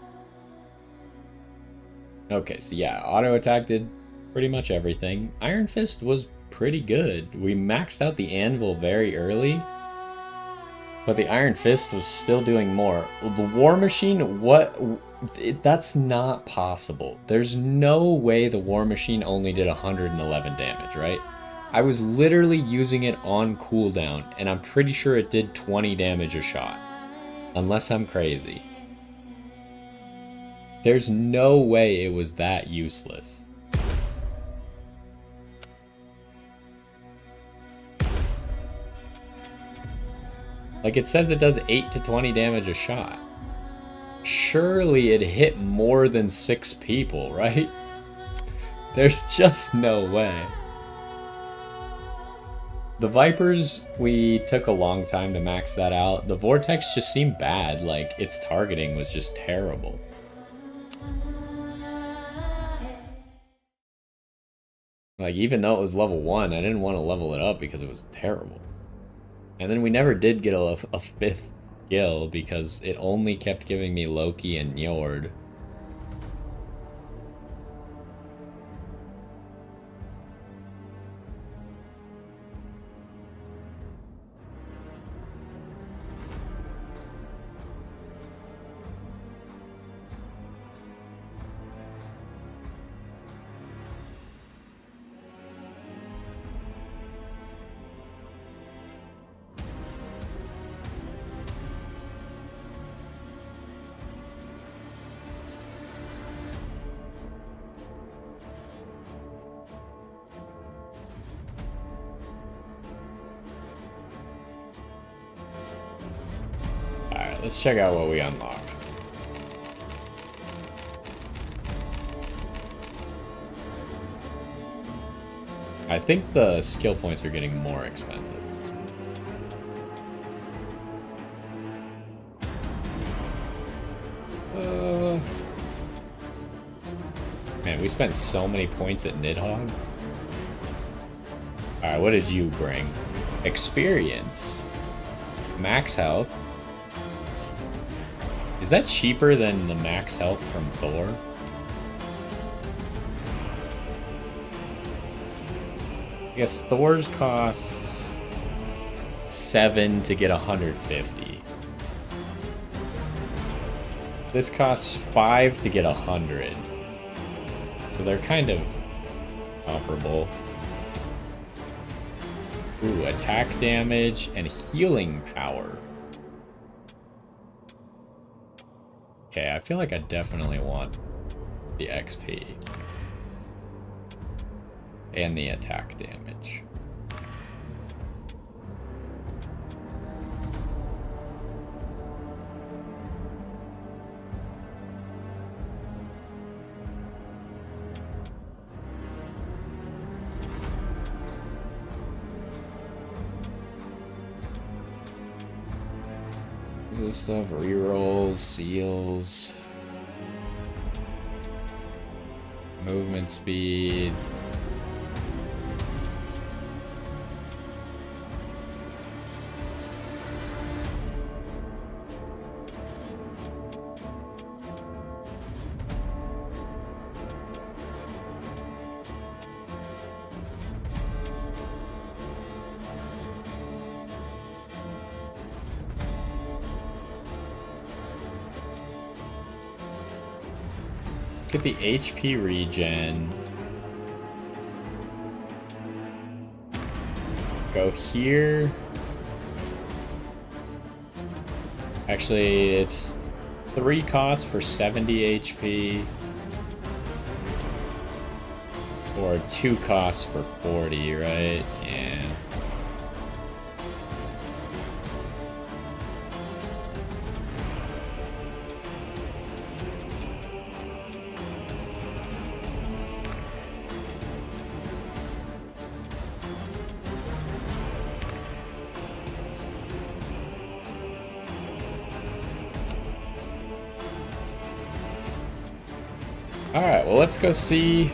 Speaker 1: Okay, so yeah, auto attack did pretty much everything. Iron Fist was pretty good. We maxed out the anvil very early, but the Iron Fist was still doing more. The War Machine, that's not possible. There's no way the War Machine only did 111 damage, right? I was literally using it on cooldown, and I'm pretty sure it did 20 damage a shot. Unless I'm crazy. There's no way it was that useless. Like, it says it does 8 to 20 damage a shot. Surely it hit more than 6 people, right? There's just no way. The Vipers, we took a long time to max that out. The Vortex just seemed bad, like, its targeting was just terrible. Like, even though it was level 1, I didn't want to level it up because it was terrible. And then we never did get a 5th skill because it only kept giving me Loki and Njord. Let's check out what we unlocked. I think the skill points are getting more expensive. Man, we spent so many points at Nidhogg. Alright, what did you bring? Experience. Max health. Is that cheaper than the max health from Thor? I guess Thor's costs 7 to get 150. This costs 5 to get 100. So they're kind of comparable. Ooh, attack damage and healing power. Okay, I feel like I definitely want the XP. And the attack damage. This stuff, rerolls, seals, movement speed. Get the HP regen. Go here. Actually, it's 3 costs for 70 HP. Or 2 costs for 40, right? Yeah. Alright, well, let's go see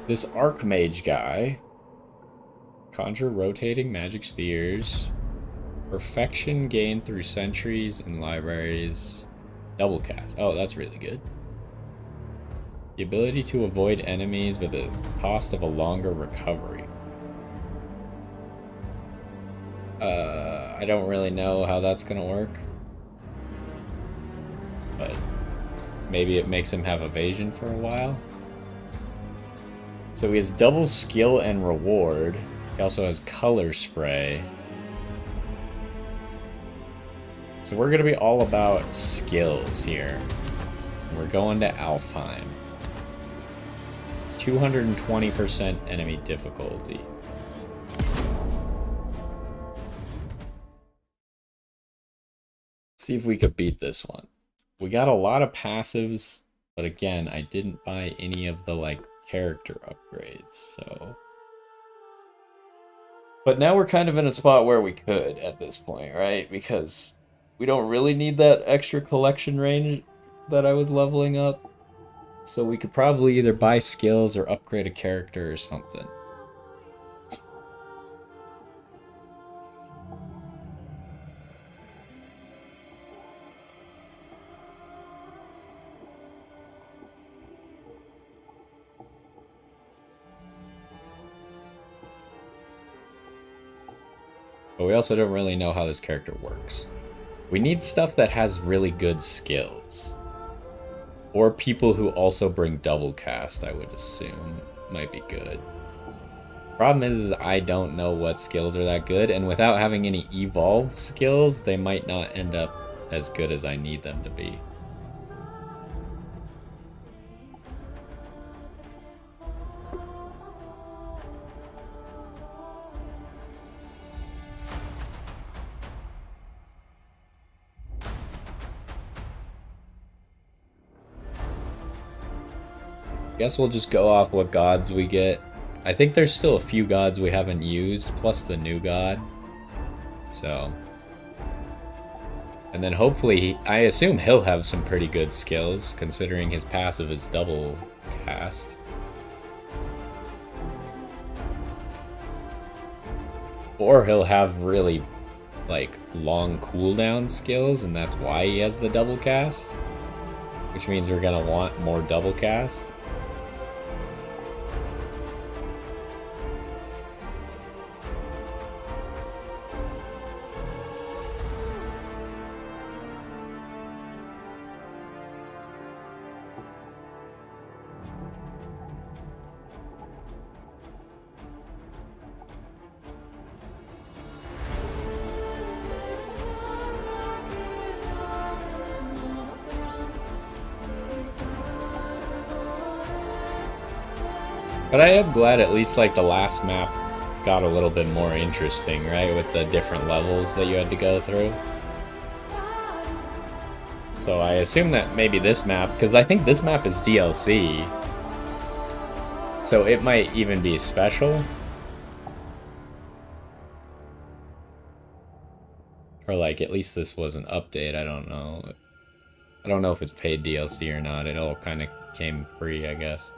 Speaker 1: this Archmage guy. Conjure rotating magic spheres. Perfection gained through centuries and libraries. Double cast. Oh, that's really good. The ability to avoid enemies but the cost of a longer recovery. I don't really know how that's gonna work. But maybe it makes him have evasion for a while. So he has double skill and reward. He also has color spray. So we're gonna be all about skills here. We're going to Alfheim. 220% enemy difficulty. See if we could beat this one. We got a lot of passives, but again, I didn't buy any of the like character upgrades, so. But now we're kind of in a spot where we could at this point, right? Because we don't really need that extra collection range that I was leveling up. So we could probably either buy skills or upgrade a character or something. But we also don't really know how this character works. We need stuff that has really good skills. Or people who also bring double cast, I would assume, might be good. Problem is I don't know what skills are that good, and without having any evolved skills, they might not end up as good as I need them to be. Guess we'll just go off what gods we get. I think there's still a few gods we haven't used, plus the new god. So. And then hopefully, I assume he'll have some pretty good skills, considering his passive is double cast. Or he'll have really, like, long cooldown skills, and that's why he has the double cast. Which means we're gonna want more double cast. But I am glad at least like the last map got a little bit more interesting, right? With the different levels that you had to go through. So I assume that maybe this map, because I think this map is DLC. So it might even be special. Or like at least this was an update, I don't know. I don't know if it's paid DLC or not. It all kind of came free, I guess.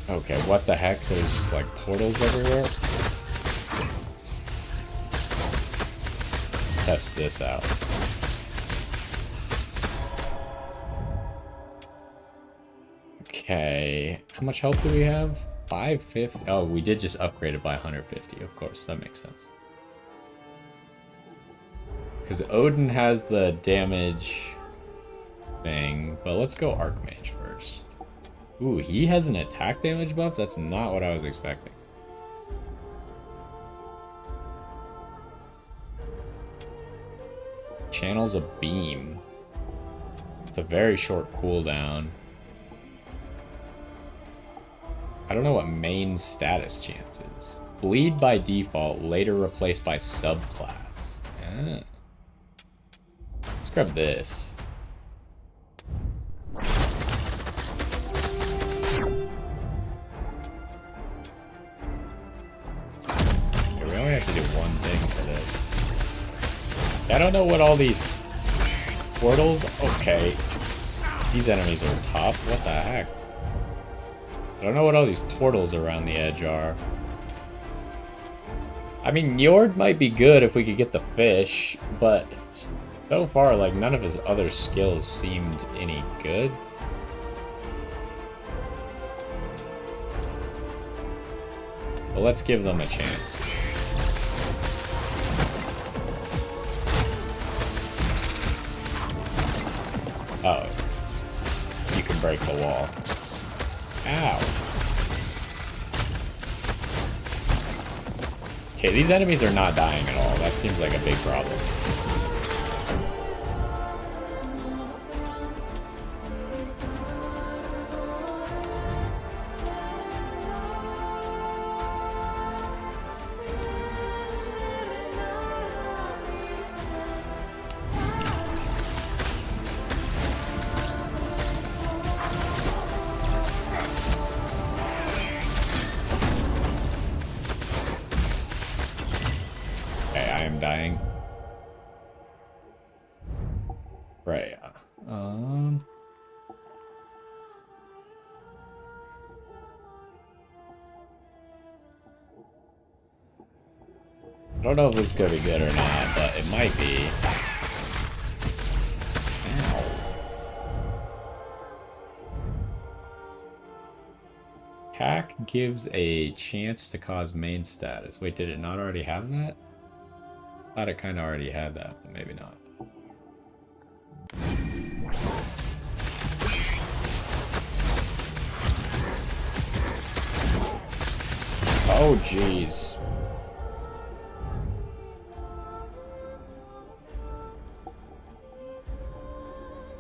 Speaker 1: Okay, what the heck? There's like portals everywhere. Let's test this out. Okay, how much health do we have? 550. Oh, we did just upgrade it by 150. Of course, that makes sense. Because Odin has the damage thing, but let's go Archmage first. Ooh, he has an attack damage buff? That's not what I was expecting. Channels a beam. It's a very short cooldown. I don't know what main status chance is. Bleed by default, later replaced by subclass. Ah. Let's grab this. Okay, we only have to do one thing for this. I don't know what all these portals... Okay. These enemies are tough. What the heck? I don't know what all these portals around the edge are. I mean, Njord might be good if we could get the fish, but so far, like, none of his other skills seemed any good. But let's give them a chance. Oh. You can break the wall. Ow. Okay, these enemies are not dying at all. That seems like a big problem. Dying. Right. I don't know if this is gonna be good or not, but it might be. Ow. Hack gives a chance to cause main status. Wait, did it not already have that? I thought it kind of already had that, but maybe not. Oh, jeez.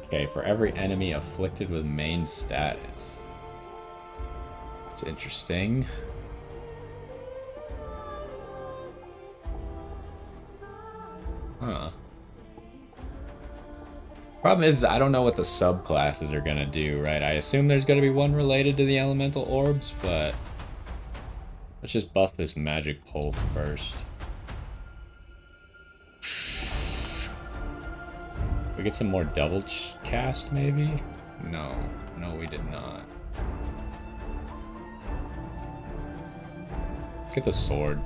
Speaker 1: Okay, for every enemy afflicted with main status. That's interesting. Huh. Problem is, I don't know what the subclasses are gonna do, right? I assume there's gonna be one related to the elemental orbs, but let's just buff this magic pulse first. We get some more double cast, maybe? No, we did not. Let's get the sword.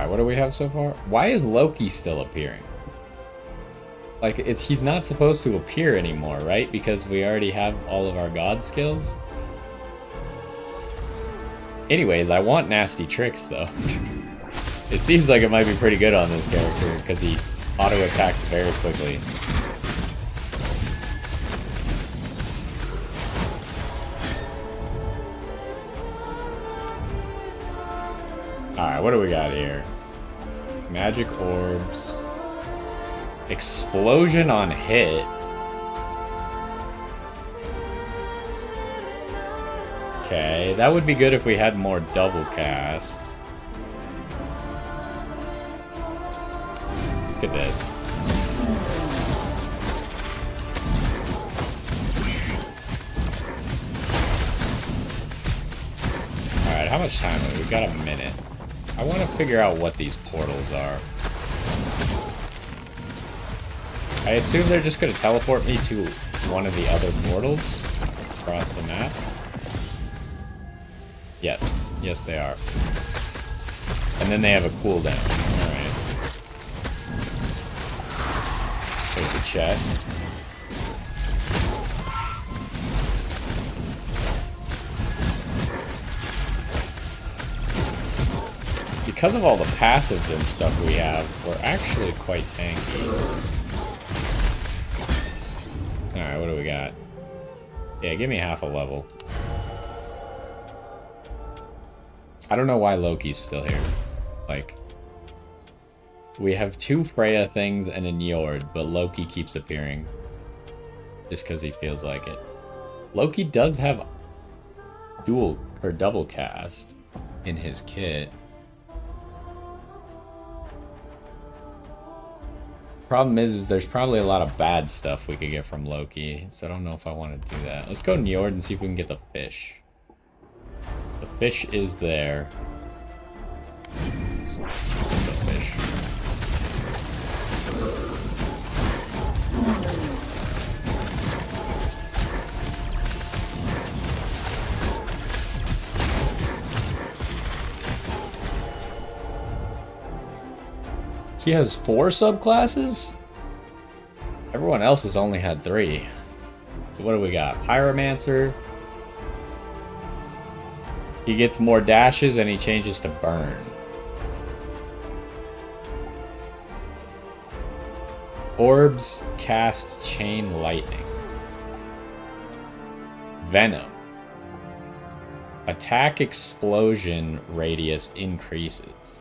Speaker 1: What do we have so far? Why is Loki still appearing? Like, he's not supposed to appear anymore, right? Because we already have all of our god skills. Anyways, I want nasty tricks, though. It seems like it might be pretty good on this character because he auto attacks very quickly. Alright, what do we got here? Magic orbs. Explosion on hit. Okay, that would be good if we had more double cast. Let's get this. Alright, how much time have we? We've got a minute. I want to figure out what these portals are. I assume they're just going to teleport me to one of the other portals across the map. Yes. Yes, they are. And then they have a cooldown. Alright. There's a chest. Because of all the passives and stuff we have, we're actually quite tanky. Alright, what do we got? Yeah, give me half a level. I don't know why Loki's still here. Like, we have 2 Freya things and a Njord, but Loki keeps appearing. Just because he feels like it. Loki does have dual or double cast in his kit. Problem is there's probably a lot of bad stuff we could get from Loki, so I don't know if I want to do that. Let's go Njord and see if we can get the fish. The fish is there. Let's get the fish. He has 4 subclasses? Everyone else has only had 3. So what do we got? Pyromancer. He gets more dashes and he changes to burn. Orbs cast chain lightning. Venom. Attack explosion radius increases.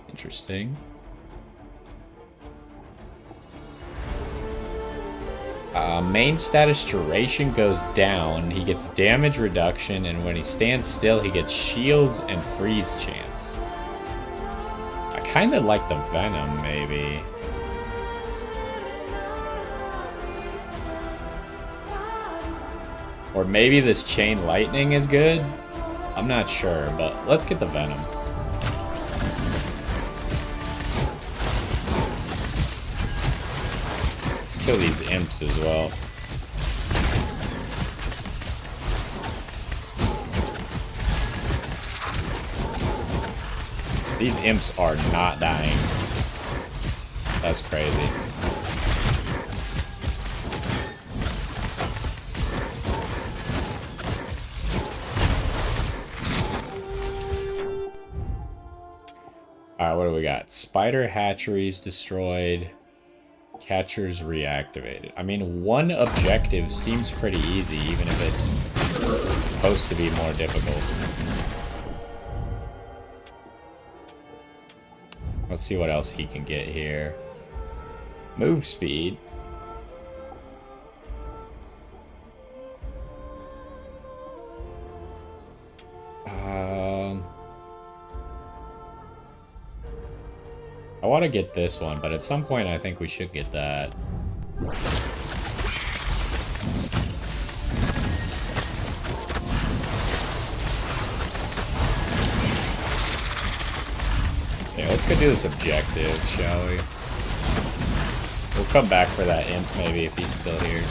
Speaker 1: Interesting. Main status duration goes down. He gets damage reduction, and when he stands still, he gets shields and freeze chance. I kind of like the Venom, maybe. Or maybe this chain lightning is good? I'm not sure, but let's get the Venom. Let's kill these imps as well. These imps are not dying. That's crazy. Alright, what do we got? Spider hatcheries destroyed. Catchers reactivated. I mean, one objective seems pretty easy, even if it's supposed to be more difficult. Let's see what else he can get here. Move speed. I want to get this one, but at some point I think we should get that. Okay, let's go do this objective, shall we? We'll come back for that imp maybe if he's still here.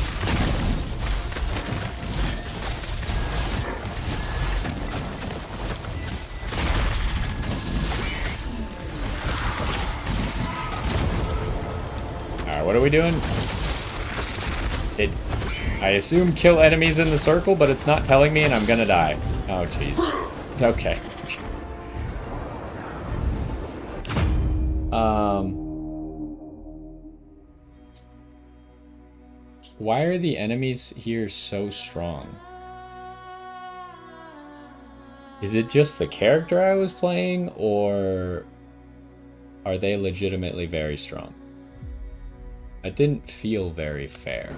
Speaker 1: What are we doing? I assume kill enemies in the circle, but it's not telling me and I'm gonna die. Oh, jeez. Okay. Why are the enemies here so strong? Is it just the character I was playing, or are they legitimately very strong? It didn't feel very fair.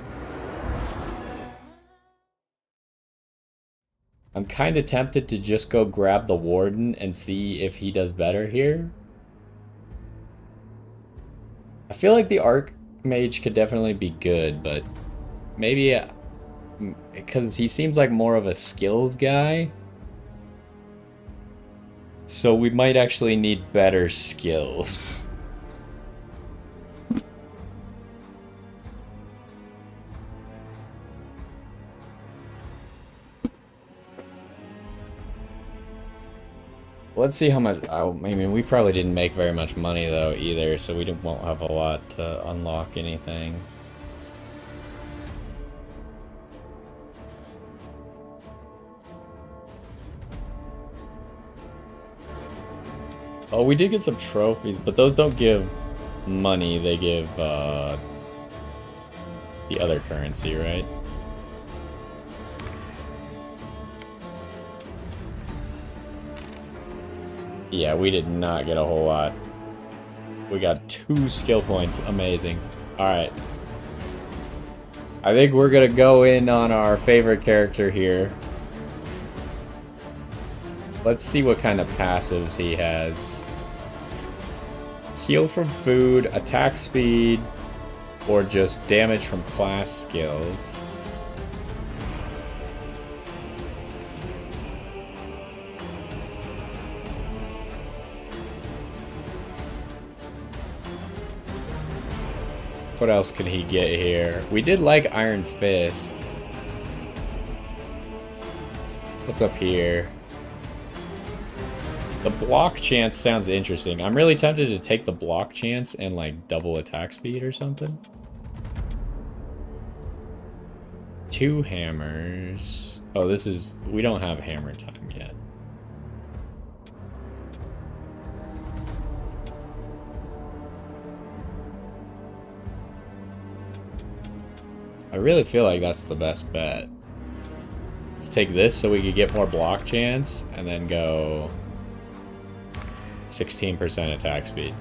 Speaker 1: I'm kind of tempted to just go grab the warden and see if he does better here. I feel like the archmage could definitely be good, but maybe because he seems like more of a skills guy. So we might actually need better skills. Let's see how much. I mean, we probably didn't make very much money though either, so we won't have a lot to unlock anything. Oh, we did get some trophies, but those don't give money. They give the other currency, right? Yeah, we did not get a whole lot. We got 2 skill points. Amazing. Alright. I think we're gonna go in on our favorite character here. Let's see what kind of passives he has. Heal from food, attack speed, or just damage from class skills. What else could he get here? We did like Iron Fist. What's up here? The block chance sounds interesting. I'm really tempted to take the block chance and like double attack speed or something. 2 hammers. Oh, this is... we don't have hammer time yet. I really feel like that's the best bet. Let's take this so we could get more block chance, and then go 16% attack speed.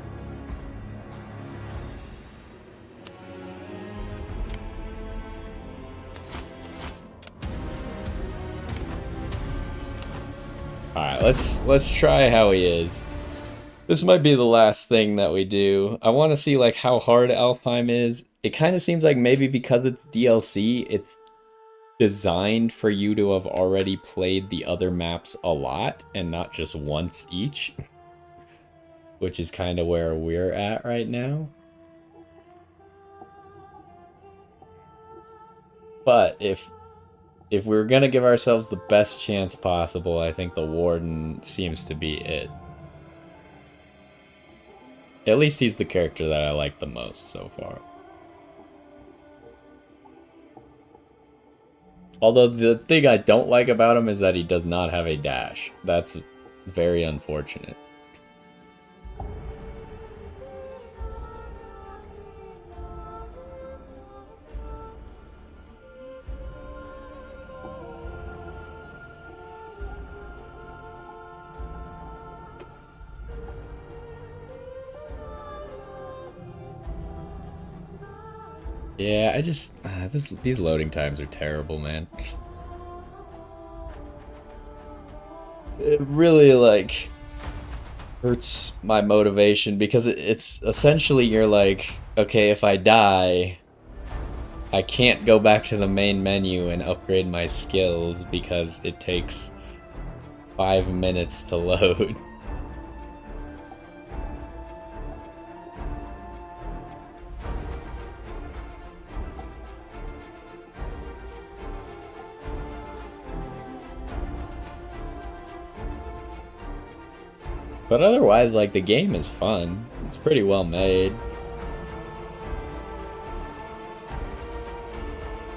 Speaker 1: Alright, let's try how he is. This might be the last thing that we do. I want to see like how hard Alfheim is. It kind of seems like maybe because it's DLC, it's designed for you to have already played the other maps a lot and not just once each. Which is kind of where we're at right now. But if we're gonna give ourselves the best chance possible, I think the Warden seems to be it. At least he's the character that I like the most so far. Although the thing I don't like about him is that he does not have a dash. That's very unfortunate. Yeah, I just... these loading times are terrible, man. It really, like, hurts my motivation because it's essentially you're like, okay, if I die, I can't go back to the main menu and upgrade my skills because it takes 5 minutes to load. But otherwise, like, the game is fun. It's pretty well made.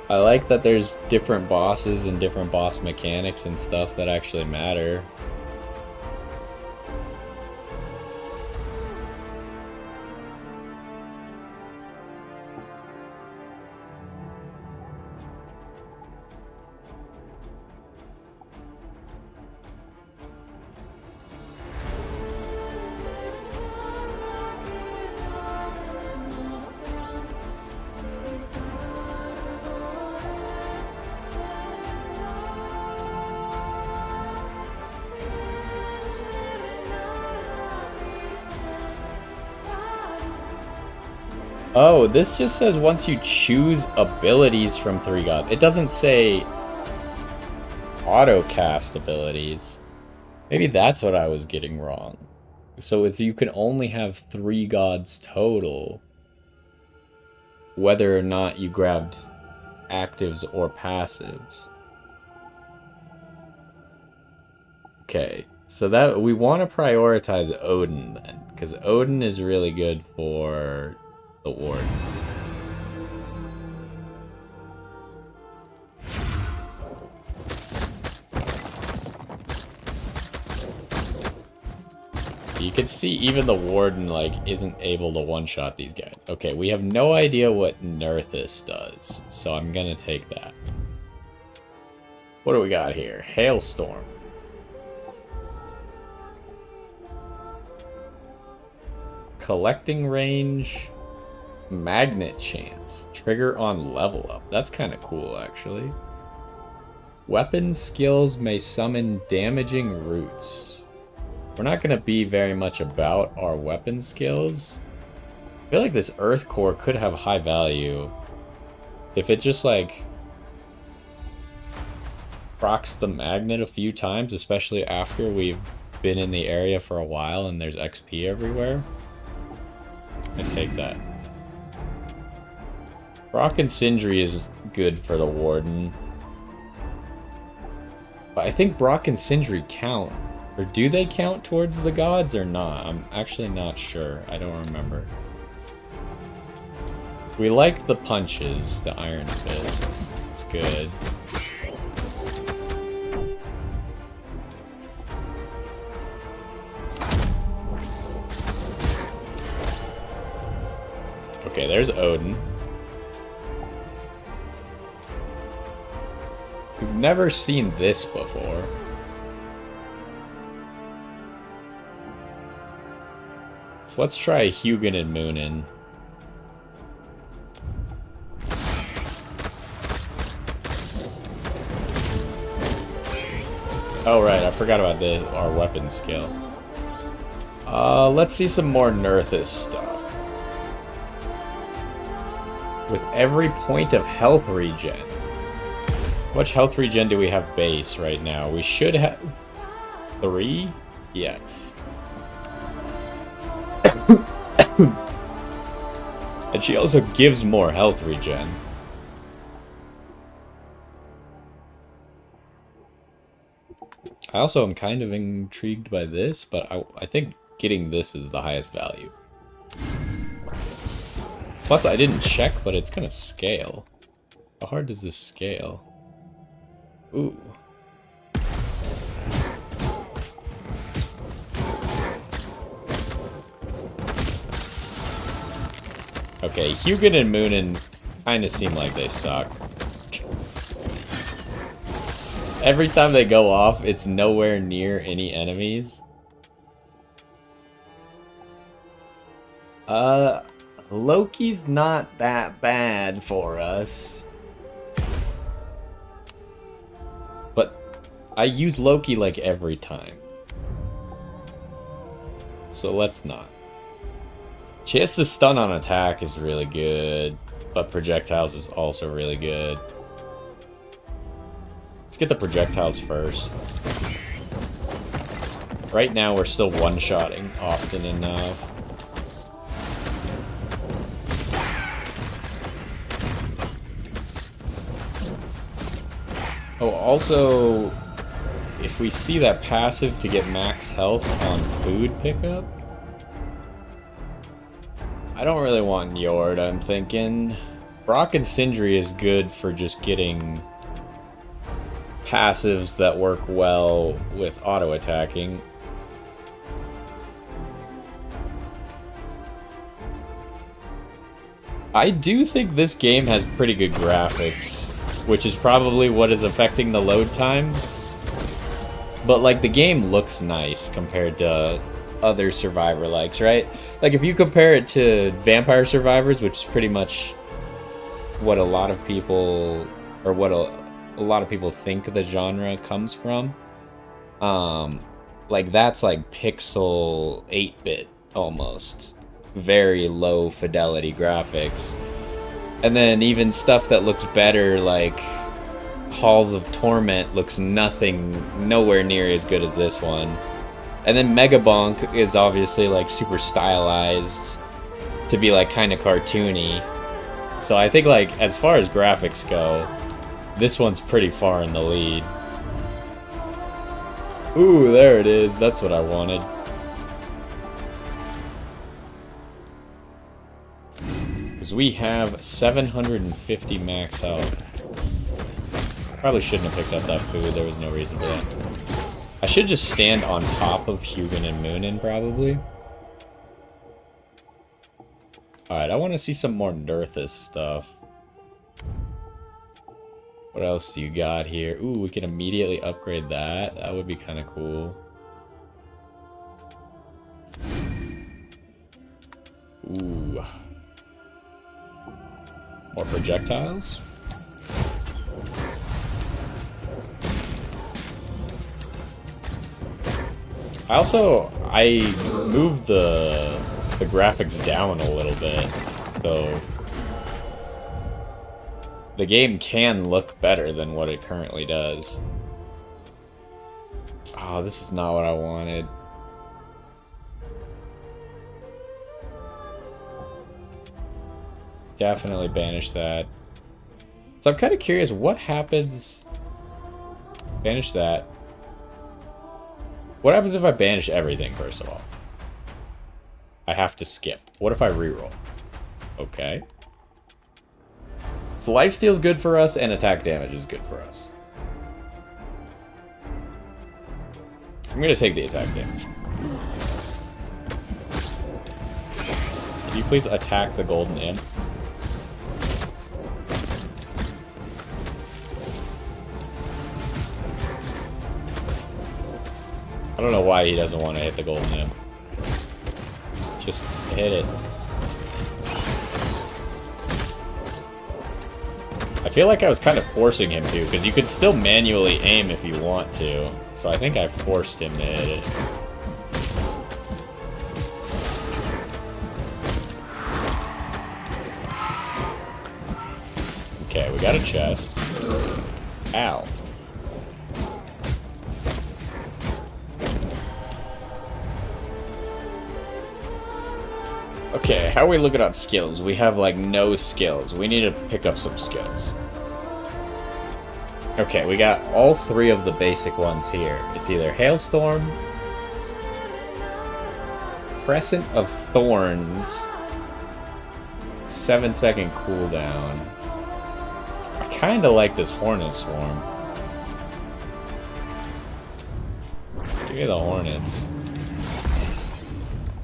Speaker 1: I like that there's different bosses and different boss mechanics and stuff that actually matter. Oh, this just says once you choose abilities from 3 gods. It doesn't say auto cast abilities. Maybe that's what I was getting wrong. So it's you can only have 3 gods total, whether or not you grabbed actives or passives. Okay, so that we want to prioritize Odin then, because Odin is really good for the Warden. You can see even the Warden, like, isn't able to one-shot these guys. Okay, we have no idea what Nerthus does, so I'm gonna take that. What do we got here? Hailstorm. Collecting range. Magnet chance. Trigger on level up. That's kind of cool, actually. Weapon skills may summon damaging roots. We're not going to be very much about our weapon skills. I feel like this Earth Core could have high value. If it just, like, procs the magnet a few times, especially after we've been in the area for a while and there's XP everywhere. I take that. Brock and Sindri is good for the Warden. But I think Brock and Sindri count. Or do they count towards the gods or not? I'm actually not sure. I don't remember. We like the punches, the Iron Fist. It's good. Okay, there's Odin. We've never seen this before. So let's try Hugin and Moonin. Oh right, I forgot about our weapon skill. Let's see some more Nerthus stuff. With every point of health regen. How much health regen do we have base right now? We should have 3? Yes. And she also gives more health regen. I also am kind of intrigued by this, but I think getting this is the highest value. Plus, I didn't check, but it's gonna scale. How hard does this scale? Ooh. Okay, Hugin and Moonin kind of seem like they suck. Every time they go off, it's nowhere near any enemies. Loki's not that bad for us. But I use Loki like every time. So let's not. Chance to stun on attack is really good, but projectiles is also really good. Let's get the projectiles first. Right now we're still one-shotting often enough. Oh, also, if we see that passive to get max health on food pickup, I don't really want Njord, I'm thinking. Brock and Sindri is good for just getting passives that work well with auto-attacking. I do think this game has pretty good graphics, which is probably what is affecting the load times. But, like, the game looks nice compared to other Survivor likes, right? Like, if you compare it to Vampire Survivors, which is pretty much what a lot of people, or what a lot of people think the genre comes from, like, that's like pixel 8-bit almost. very low fidelity graphics. And then even stuff that looks better, like Halls of Torment, looks nowhere near as good as this one. And then Megabonk is obviously like super stylized to be like kind of cartoony. So I think like as far as graphics go, this one's pretty far in the lead. Ooh, there it is. That's what I wanted. Because we have 750 max health. Probably shouldn't have picked up that food. There was no reason for that. I should just stand on top of Hugin and Moonin, probably. Alright, I want to see some more Nerthus stuff. What else do you got here? Ooh, we can immediately upgrade that. That would be kind of cool. Ooh. More projectiles? I moved the graphics down a little bit, so the game can look better than what it currently does. Oh, this is not what I wanted. Definitely banish that. So I'm kind of curious what happens. Banish that. What happens if I banish everything, first of all? I have to skip. What if I reroll? Okay. So lifesteal's good for us, and attack damage is good for us. I'm gonna take the attack damage. Can you please attack the golden imp? I don't know why he doesn't want to hit the golden imp. Just hit it. I feel like I was kind of forcing him to, because you could still manually aim if you want to. So I think I forced him to hit it. Okay, we got a chest. Ow. Okay, how are we looking at skills? We have, like, no skills. We need to pick up some skills. Okay, we got all three of the basic ones here. It's either Hailstorm, Crescent of Thorns, 7-second cooldown. I kinda like this Hornet Swarm. Give me the Hornets.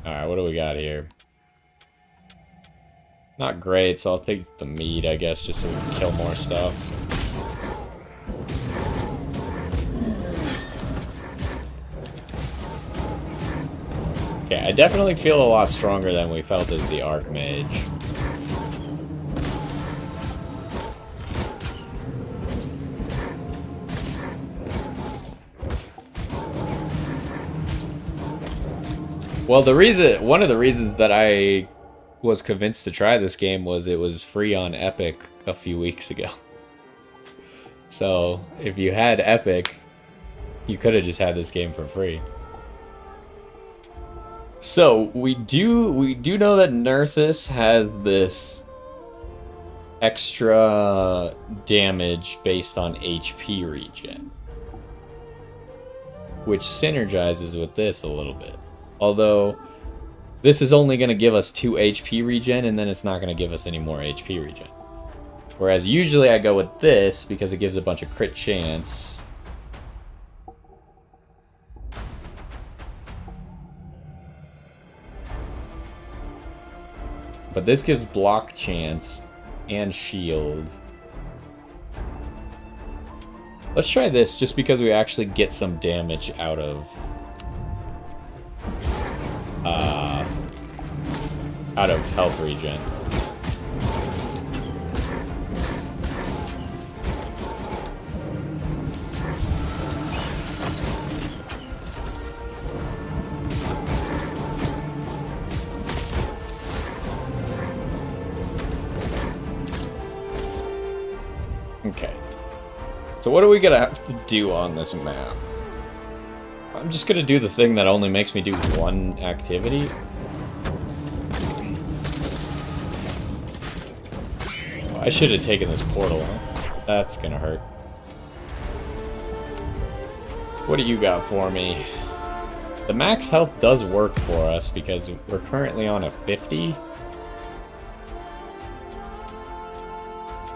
Speaker 1: Alright, what do we got here? Not great, so I'll take the meat, I guess, just so we can kill more stuff. Okay, I definitely feel a lot stronger than we felt as the Archmage. Well, one of the reasons that I was convinced to try this game was it was free on Epic a few weeks ago. So, if you had Epic, you could have just had this game for free. So, we do know that Nerthus has this extra damage based on HP regen, which synergizes with this a little bit. Although this is only going to give us 2 HP regen, and then it's not going to give us any more HP regen. Whereas usually I go with this because it gives a bunch of crit chance. But this gives block chance and shield. Let's try this just because we actually get some damage out of health regen. Okay. So what are we gonna have to do on this map? I'm just gonna do the thing that only makes me do one activity. Oh, I should have taken this portal, huh? That's gonna hurt. What do you got for me? The max health does work for us because we're currently on a 50.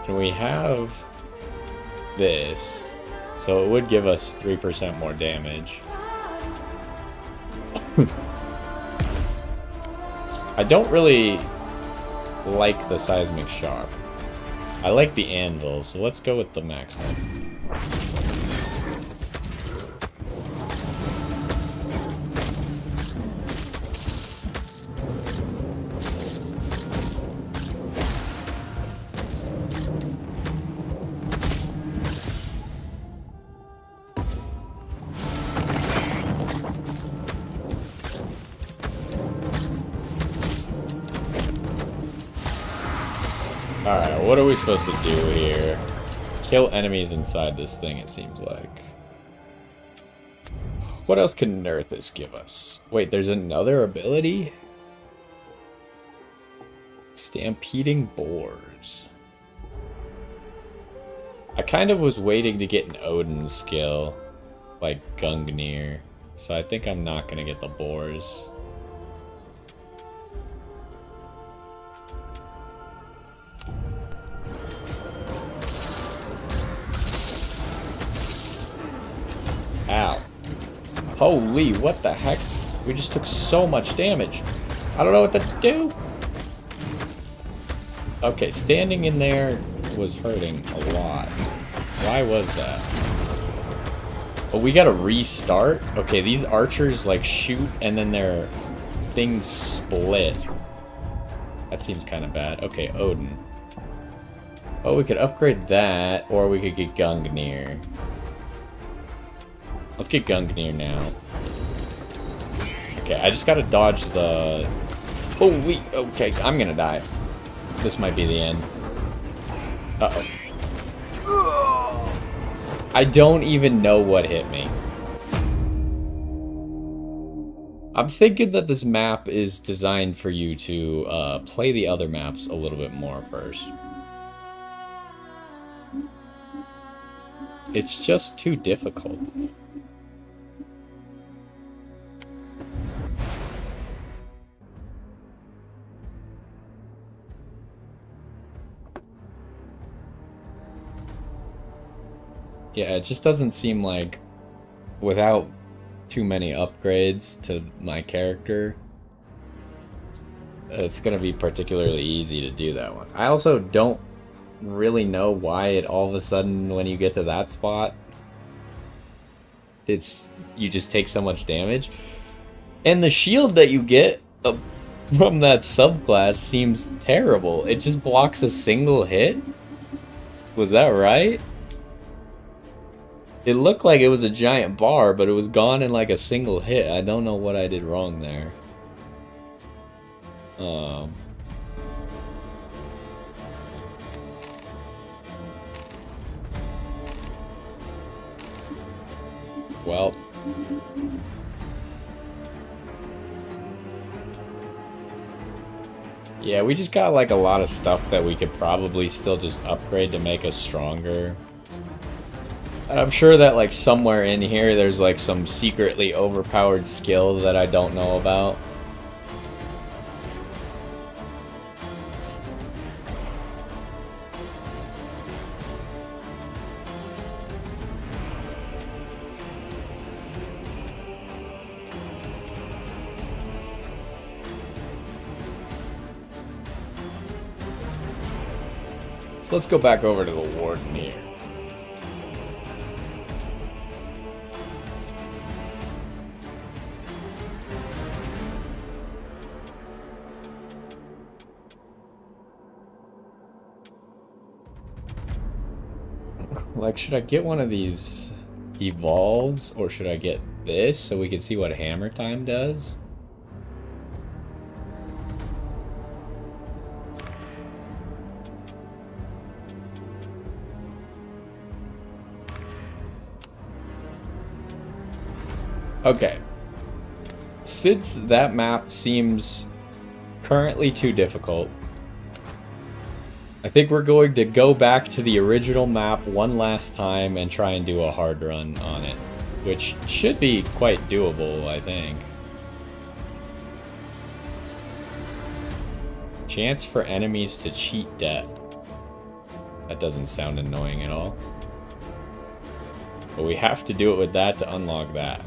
Speaker 1: And we have this, so it would give us 3% more damage. I don't really like the seismic shock. I like the anvil, so let's go with the max health. Alright, what are we supposed to do here? Kill enemies inside this thing, it seems like. What else can Nerthus give us? Wait, there's another ability? Stampeding boars. I kind of was waiting to get an Odin skill, like Gungnir, so I think I'm not gonna get the boars. Ow. Holy, what the heck? We just took so much damage. I don't know what to do. Okay, standing in there was hurting a lot. Why was that? Oh, we gotta restart? Okay, these archers like shoot and then their things split. That seems kind of bad. Okay, Odin. Oh, we could upgrade that, or we could get Gungnir. Let's get Gungnir now. Okay, I just gotta dodge the... Holy... Okay, I'm gonna die. This might be the end. Uh-oh. I don't even know what hit me. I'm thinking that this map is designed for you to play the other maps a little bit more first. It's just too difficult. Yeah, it just doesn't seem like, without too many upgrades to my character, it's going to be particularly easy to do that one. I also don't really know why it all of a sudden, when you get to that spot, you just take so much damage. And the shield that you get from that subclass seems terrible. It just blocks a single hit? Was that right? It looked like it was a giant bar, but it was gone in like a single hit. I don't know what I did wrong there. Well. Yeah, we just got like a lot of stuff that we could probably still just upgrade to make us stronger. And I'm sure that like somewhere in here there's like some secretly overpowered skill that I don't know about. So let's go back over to the warden here. Like, should I get one of these evolves, or should I get this so we can see what hammer time does? Okay. Since that map seems currently too difficult, I think we're going to go back to the original map one last time and try and do a hard run on it, which should be quite doable, I think. Chance for enemies to cheat death. That doesn't sound annoying at all. But we have to do it with that to unlock that.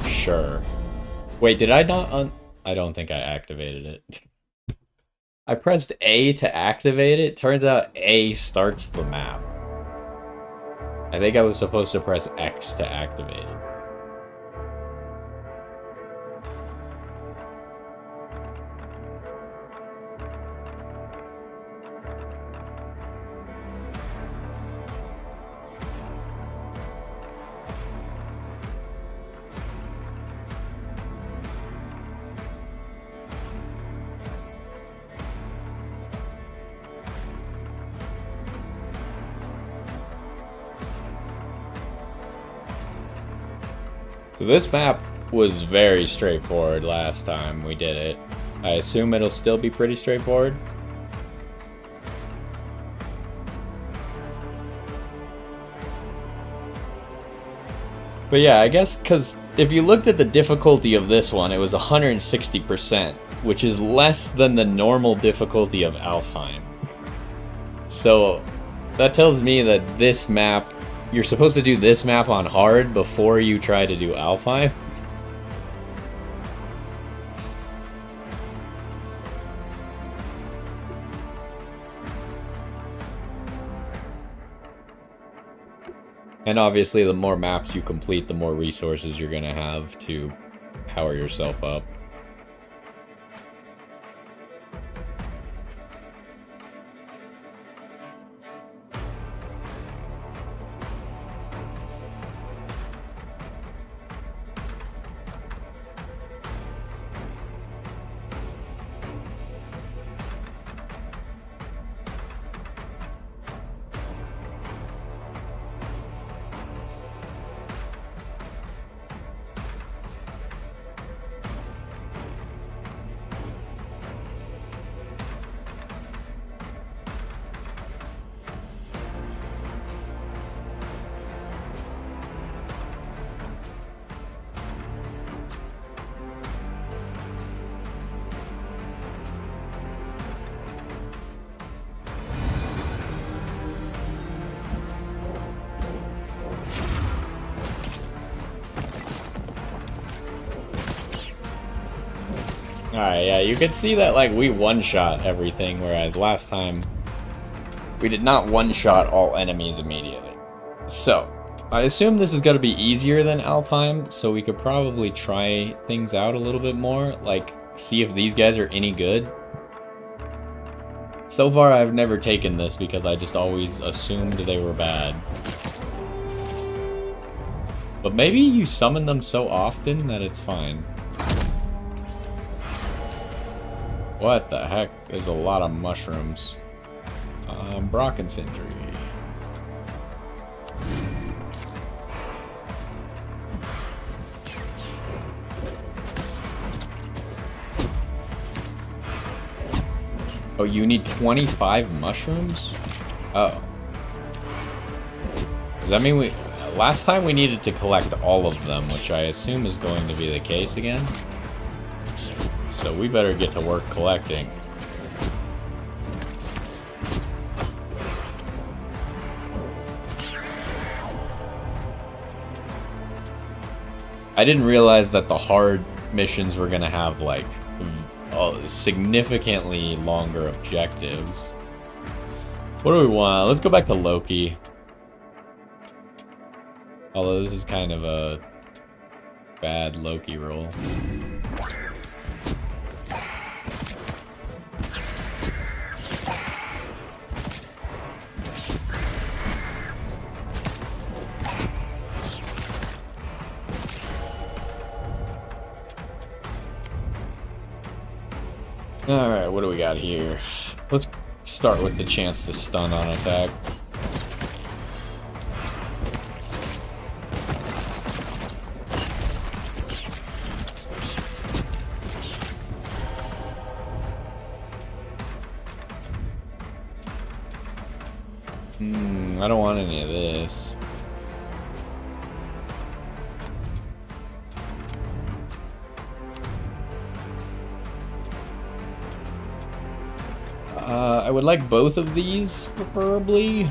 Speaker 1: Sure. Wait, did I not I don't think I activated it. I pressed A to activate it. Turns out A starts the map. I think I was supposed to press X to activate it. So this map was very straightforward last time we did it. I assume it'll still be pretty straightforward. But yeah, I guess because if you looked at the difficulty of this one, it was 160%, which is less than the normal difficulty of Alfheim. So that tells me that this map, you're supposed to do this map on hard before you try to do Alfheim. And obviously the more maps you complete, the more resources you're going to have to power yourself up. Alright, yeah, you can see that, like, we one-shot everything, whereas last time we did not one-shot all enemies immediately. So, I assume this is going to be easier than Alfheim, so we could probably try things out a little bit more, like, see if these guys are any good. So far, I've never taken this because I just always assumed they were bad. But maybe you summon them so often that it's fine. What the heck? There's a lot of mushrooms. Brocken Sindri. Oh, you need 25 mushrooms? Oh. Does that mean we... Last time we needed to collect all of them, which I assume is going to be the case again. So we better get to work collecting. I didn't realize that the hard missions were gonna have, like, significantly longer objectives. What do we want? Let's go back to Loki. Although this is kind of a bad Loki roll. Alright, what do we got here? Let's start with the chance to stun on attack. I don't want any of this. I would like both of these, preferably.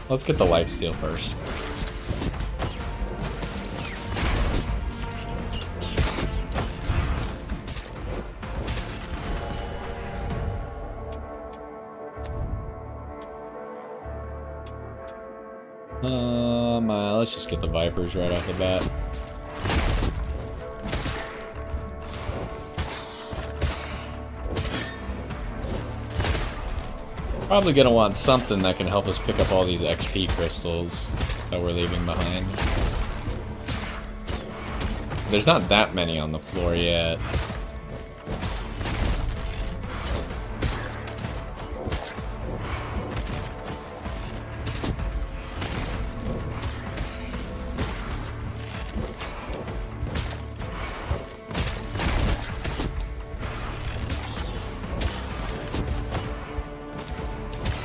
Speaker 1: Let's get the lifesteal first. Let's just get the Vipers right off the bat. Probably gonna want something that can help us pick up all these XP crystals that we're leaving behind. There's not that many on the floor yet.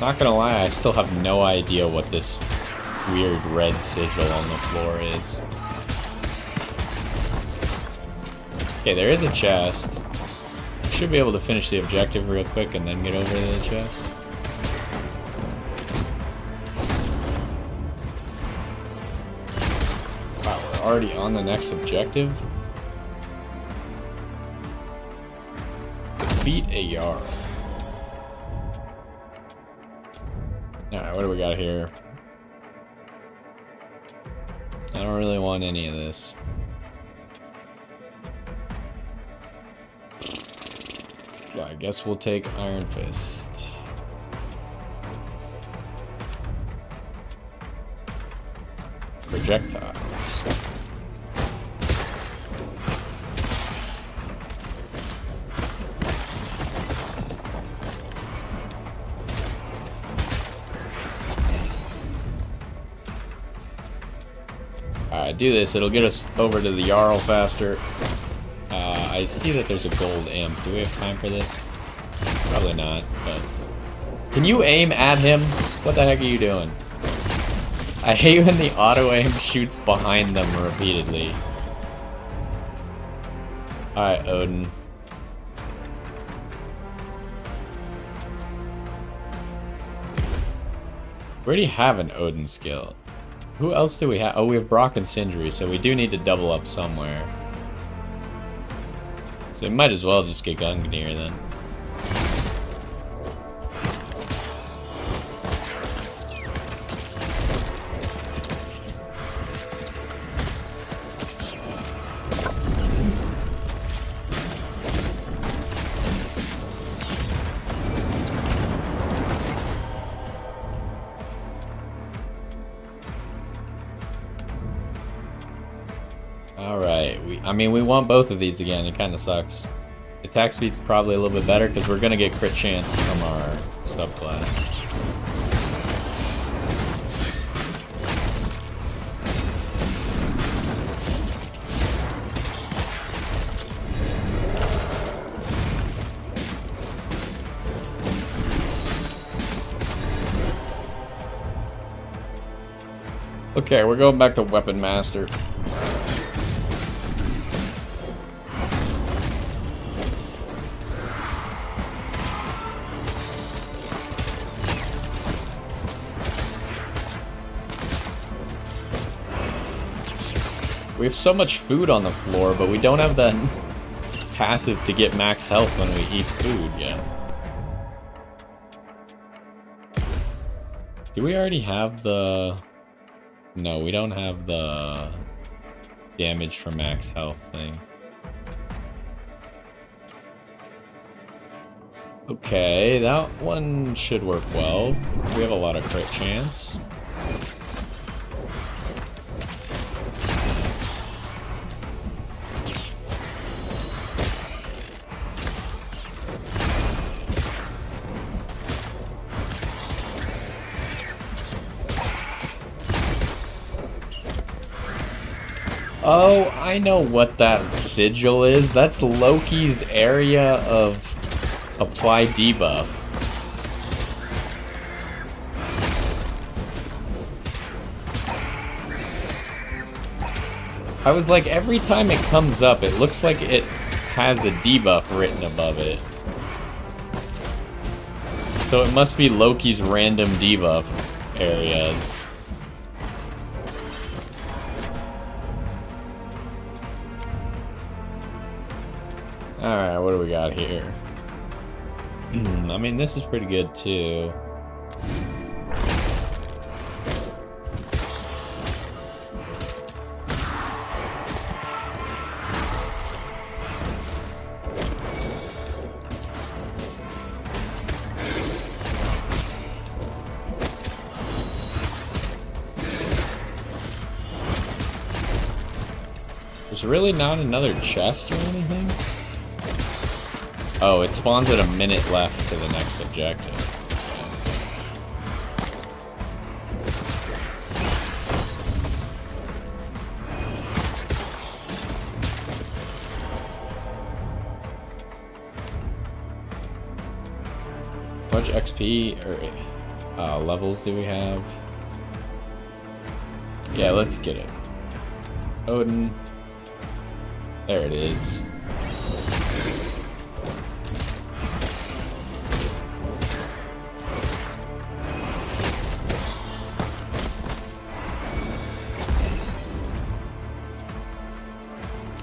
Speaker 1: Not gonna lie, I still have no idea what this weird red sigil on the floor is. Okay, there is a chest. Should be able to finish the objective real quick and then get over to the chest. Wow, we're already on the next objective? Defeat a Jarl. Alright, what do we got here? I don't really want any of this. Yeah, I guess we'll take Iron Fist. Projectiles. Alright, do this. It'll get us over to the Jarl faster. I see that there's a gold imp. Do we have time for this? Probably not, but... Can you aim at him? What the heck are you doing? I hate when the auto-aim shoots behind them repeatedly. Alright, Odin. We already have an Odin skill. Who else do we have? Oh, we have Brock and Sindri, so we do need to double up somewhere. So we might as well just get Gungnir then. I mean, we want both of these again. It kind of sucks. Attack speed's probably a little bit better because we're going to get crit chance from our subclass. Okay, we're going back to Weapon Master. We have so much food on the floor, but we don't have the passive to get max health when we eat food yet. Do we already have the... No, we don't have the damage for max health thing. Okay, that one should work well. We have a lot of crit chance. Oh, I know what that sigil is. That's Loki's area of Apply debuff. I was like, every time it comes up, it looks like it has a debuff written above it. So it must be Loki's random debuff areas. Alright, what do we got here? I mean, this is pretty good too. There's really not another chest or anything? Oh, it spawns at a minute left to the next objective. How much XP or levels do we have? Yeah, let's get it. Odin. There it is.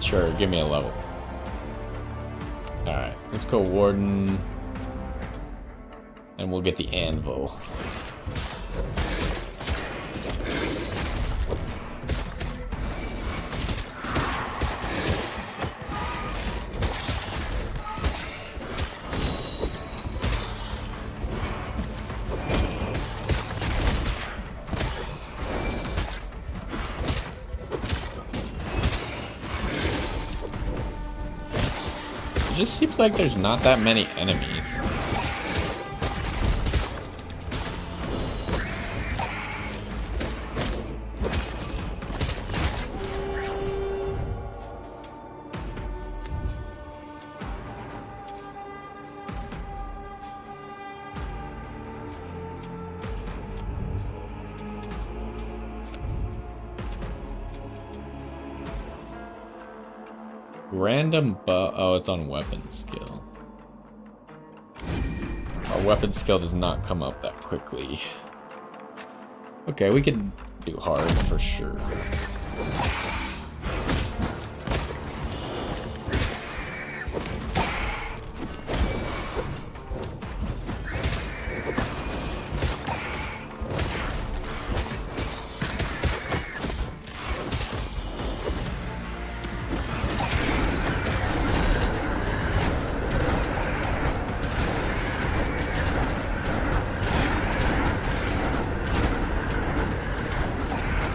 Speaker 1: Sure, give me a level. Alright, let's go Warden. And we'll get the anvil. It just seems like there's not that many enemies. Random oh, it's on weapon skill. Our weapon skill does not come up that quickly. Okay, we can do hard for sure.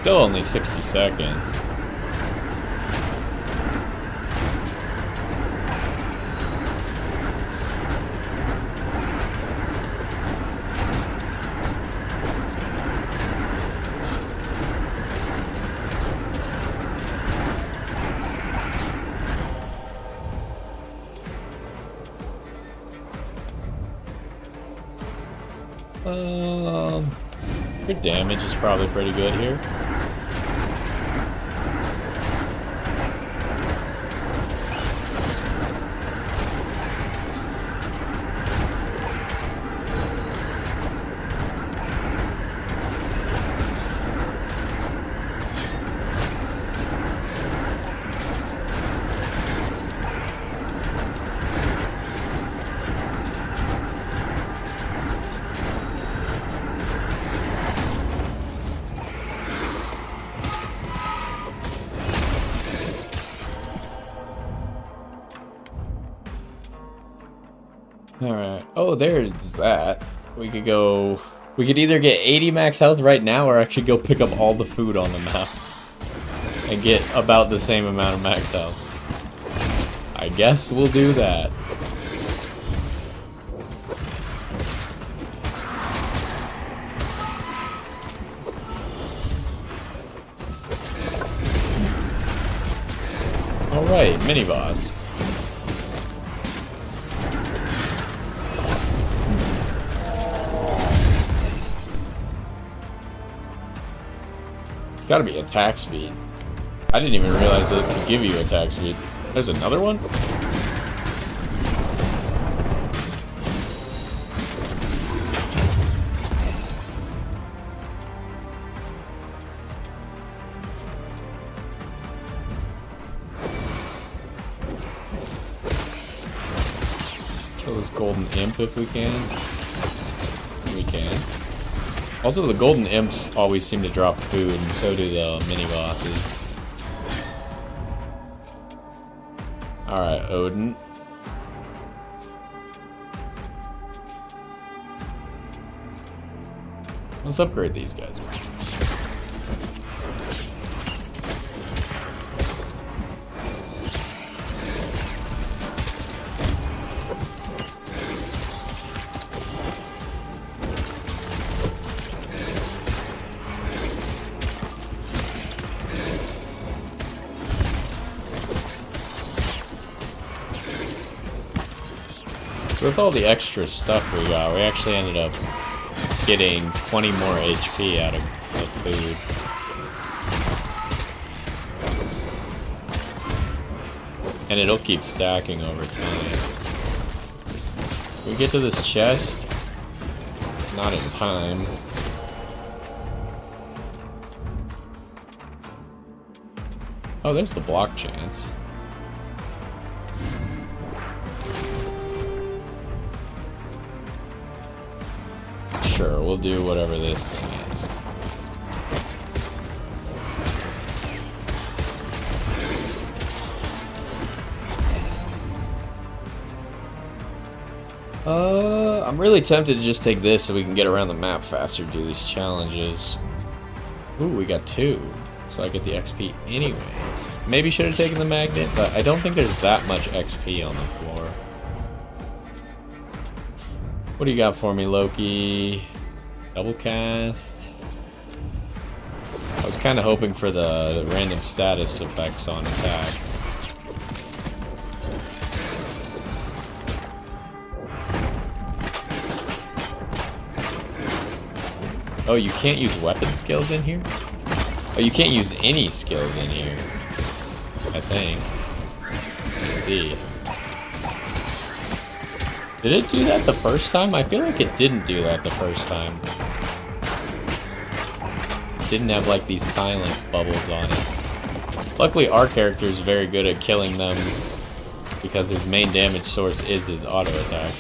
Speaker 1: Still only 60 seconds. Your damage is probably pretty good here. Alright. Oh, there's that. We could go... We could either get 80 max health right now or actually go pick up all the food on the map. And get about the same amount of max health. I guess we'll do that. Alright, mini-boss. gotta be attack speed. I didn't even realize that it could give you attack speed. There's another one? Kill this golden imp if we can. We can. Also, the golden imps always seem to drop food, and so do the mini-bosses. Alright, Odin. Let's upgrade these guys. With all the extra stuff we got, we actually ended up getting 20 more HP out of the food. And it'll keep stacking over time. We get to this chest, not in time. Oh, there's the block chance. Sure, we'll do whatever this thing is. I'm really tempted to just take this so we can get around the map faster, do these challenges. Ooh, we got 2, so I get the XP anyways. Maybe should have taken the magnet, but I don't think there's that much XP on the floor. What do you got for me, Loki? Double cast. I was kind of hoping for the random status effects on attack. Oh, you can't use weapon skills in here? Oh, you can't use any skills in here, I think. Let's see. Did it do that the first time? I feel like it didn't do that the first time. It didn't have like these silence bubbles on it. Luckily our character is very good at killing them because his main damage source is his auto attack.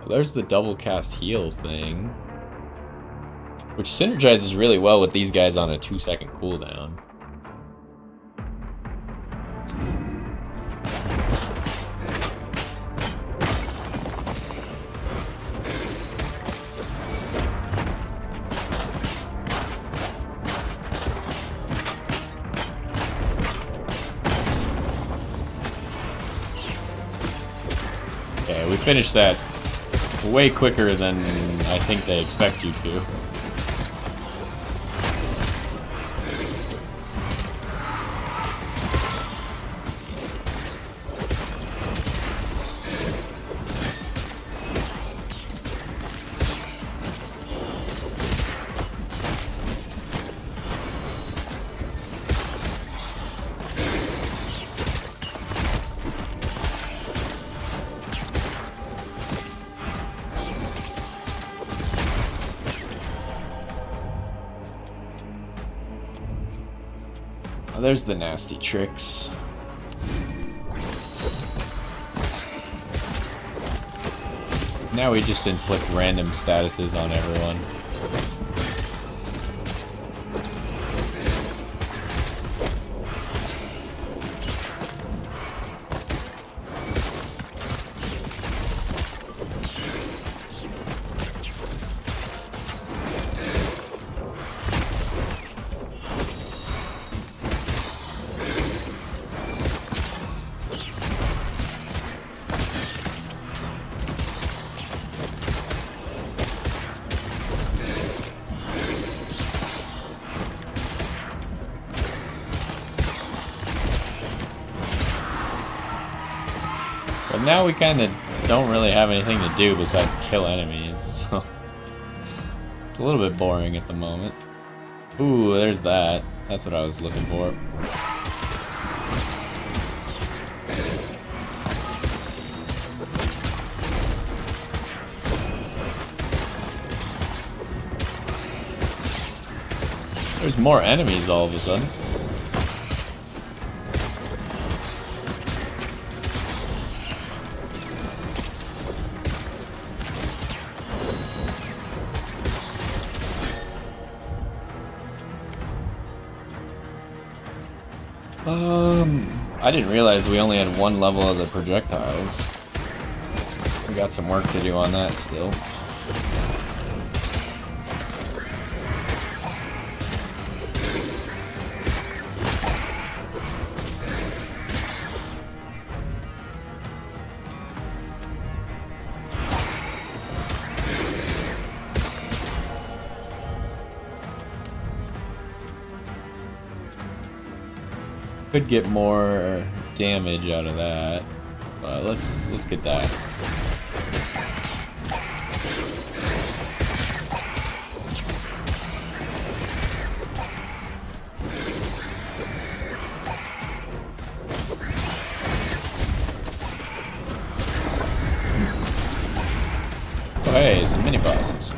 Speaker 1: There's the double cast heal thing, which synergizes really well with these guys on a 2-second cooldown. Okay, we finished that way quicker than I think they expect you to. Oh, there's the nasty tricks. Now we just inflict random statuses on everyone. But now we kind of don't really have anything to do besides kill enemies, so it's a little bit boring at the moment. Ooh, there's that. That's what I was looking for. There's more enemies all of a sudden. I didn't realize we only had one level of the projectiles. We got some work to do on that still. Could get more damage out of that, but let's get that. Oh, hey, some mini bosses.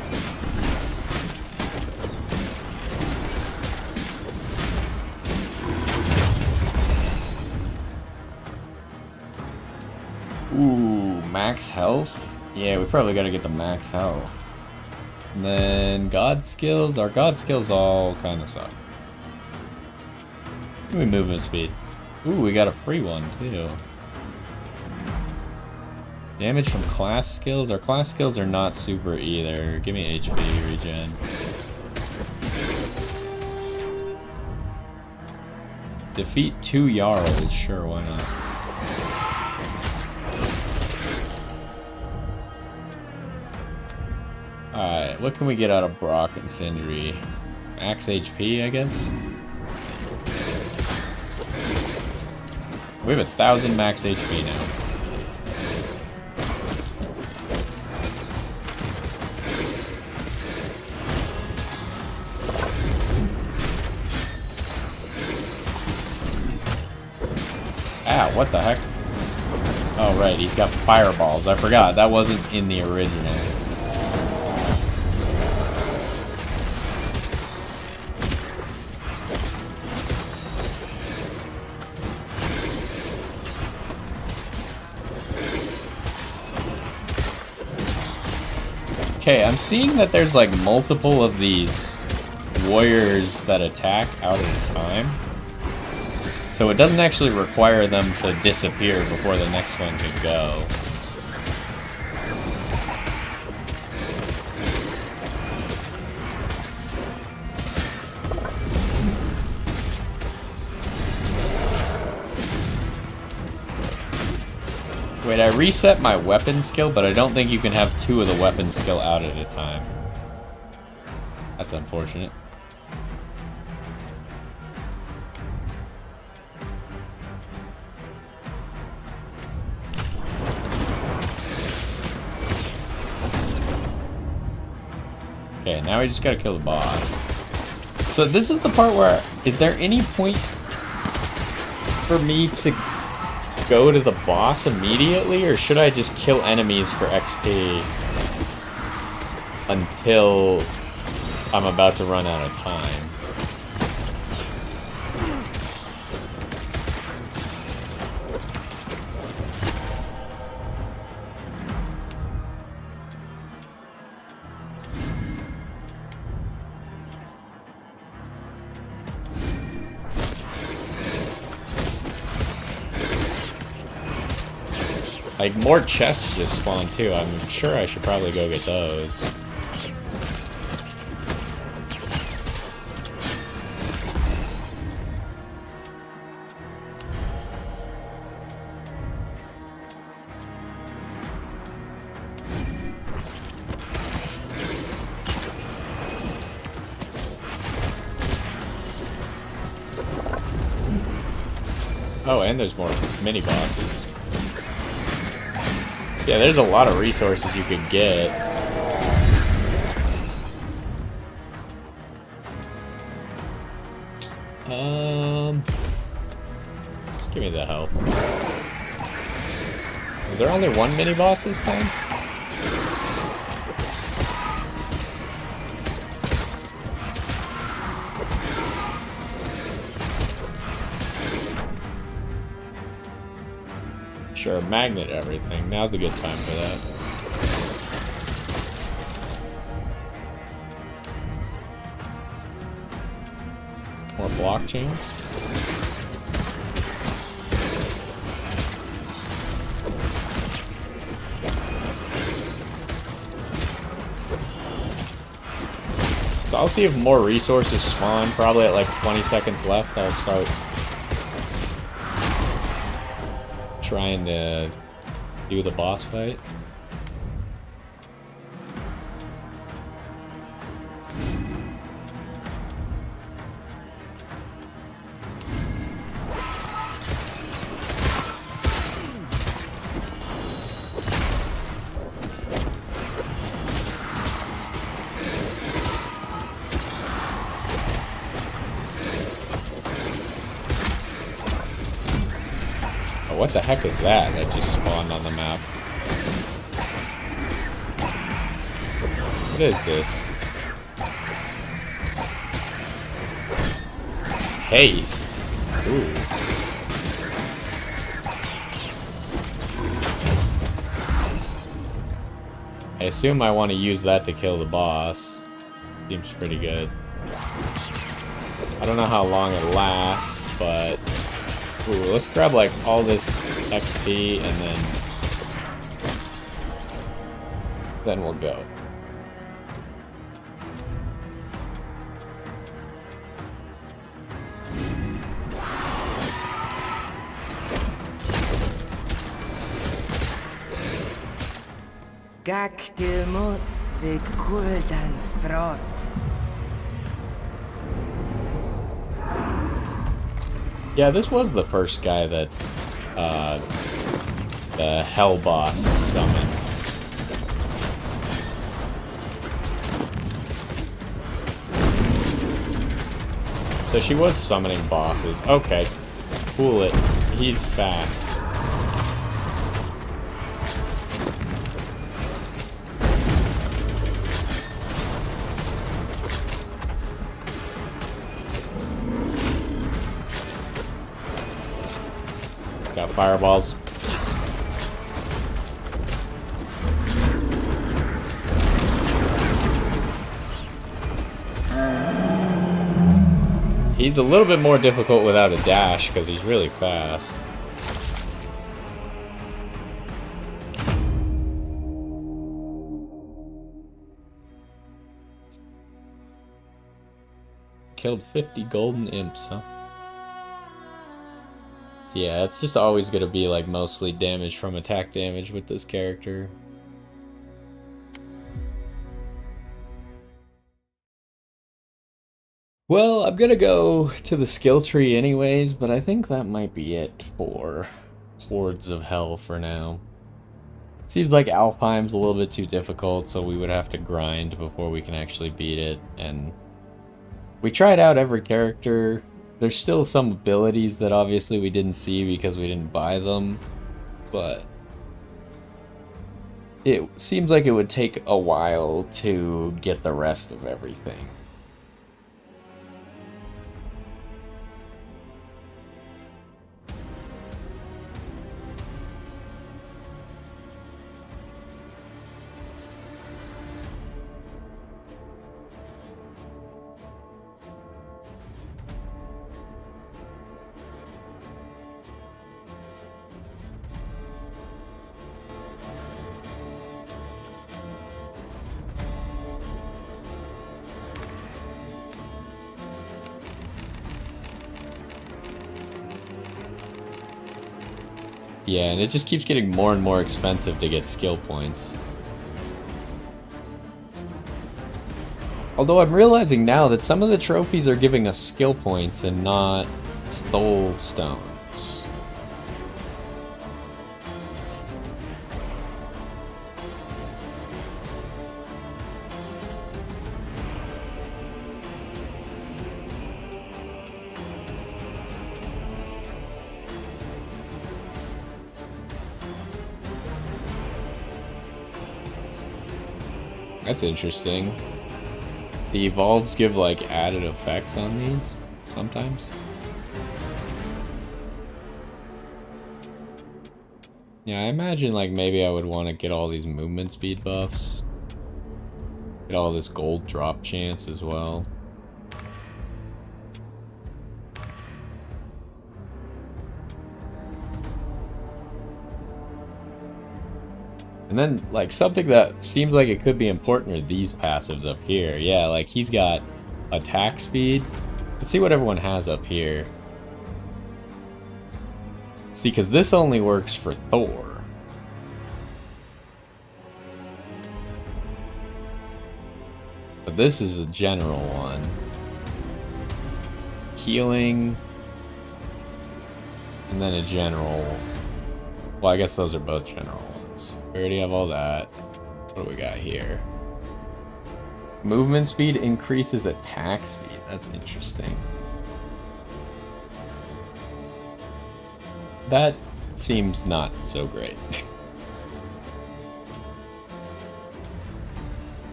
Speaker 1: Ooh, max health? Yeah, we probably gotta get the max health. And then god skills. Our god skills all kind of suck. Give me movement speed. Ooh, we got a free one too. Damage from class skills. Our class skills are not super either. Give me HP regen. Defeat 2 Jarls. Sure, why not? Alright, what can we get out of Brock and Sindri? Max HP, I guess? We have 1,000 max HP now. Ah, what the heck? Oh, right, he's got fireballs. I forgot, that wasn't in the original. Okay, I'm seeing that there's like multiple of these warriors that attack out at a time. So it doesn't actually require them to disappear before the next one can go. Wait, I reset my weapon skill, but I don't think you can have 2 of the weapon skill out at a time. That's unfortunate. Okay, now we just gotta kill the boss. So this is the part where, is there any point for me to go to the boss immediately, or should I just kill enemies for XP until I'm about to run out of time? Like, more chests just spawned too. I'm sure I should probably go get those. Oh, and there's more mini bosses. Yeah, there's a lot of resources you could get. Just give me the health. Is there only one mini boss this time? Sure, magnet everything. Now's a good time for that. More blockchains. So I'll see if more resources spawn. Probably at like 20 seconds left, I'll start trying to do the boss fight. What the heck is that just spawned on the map? What is this? Haste. Ooh. I assume I want to use that to kill the boss. Seems pretty good. I don't know how long it lasts, but... Ooh, let's grab like all this XP and then we'll go.
Speaker 2: Gak de mots vid kuldans brott.
Speaker 1: Yeah, this was the first guy that the Hell boss summoned. So she was summoning bosses. Okay, fool it. He's fast. Got fireballs. He's a little bit more difficult without a dash because he's really fast. Killed 50 golden imps, huh? Yeah, it's just always going to be like mostly damage from attack damage with this character. Well, I'm going to go to the skill tree anyways, but I think that might be it for Hordes of Hel for now. Seems like Alfheim's a little bit too difficult, so we would have to grind before we can actually beat it, and we tried out every character. There's still some abilities that obviously we didn't see because we didn't buy them, but it seems like it would take a while to get the rest of everything. Yeah, and it just keeps getting more and more expensive to get skill points. Although I'm realizing now that some of the trophies are giving us skill points and not soul stones. That's interesting. The evolves give like added effects on these sometimes. Yeah, I imagine like maybe I would want to get all these movement speed buffs. Get all this gold drop chance as well. And then, like, something that seems like it could be important are these passives up here. Yeah, like, he's got attack speed. Let's see what everyone has up here. See, because this only works for Thor. But this is a general one. Healing. And then a general. Well, I guess those are both general ones. We already have all that. What do we got here? Movement speed increases attack speed. That's interesting. That seems not so great.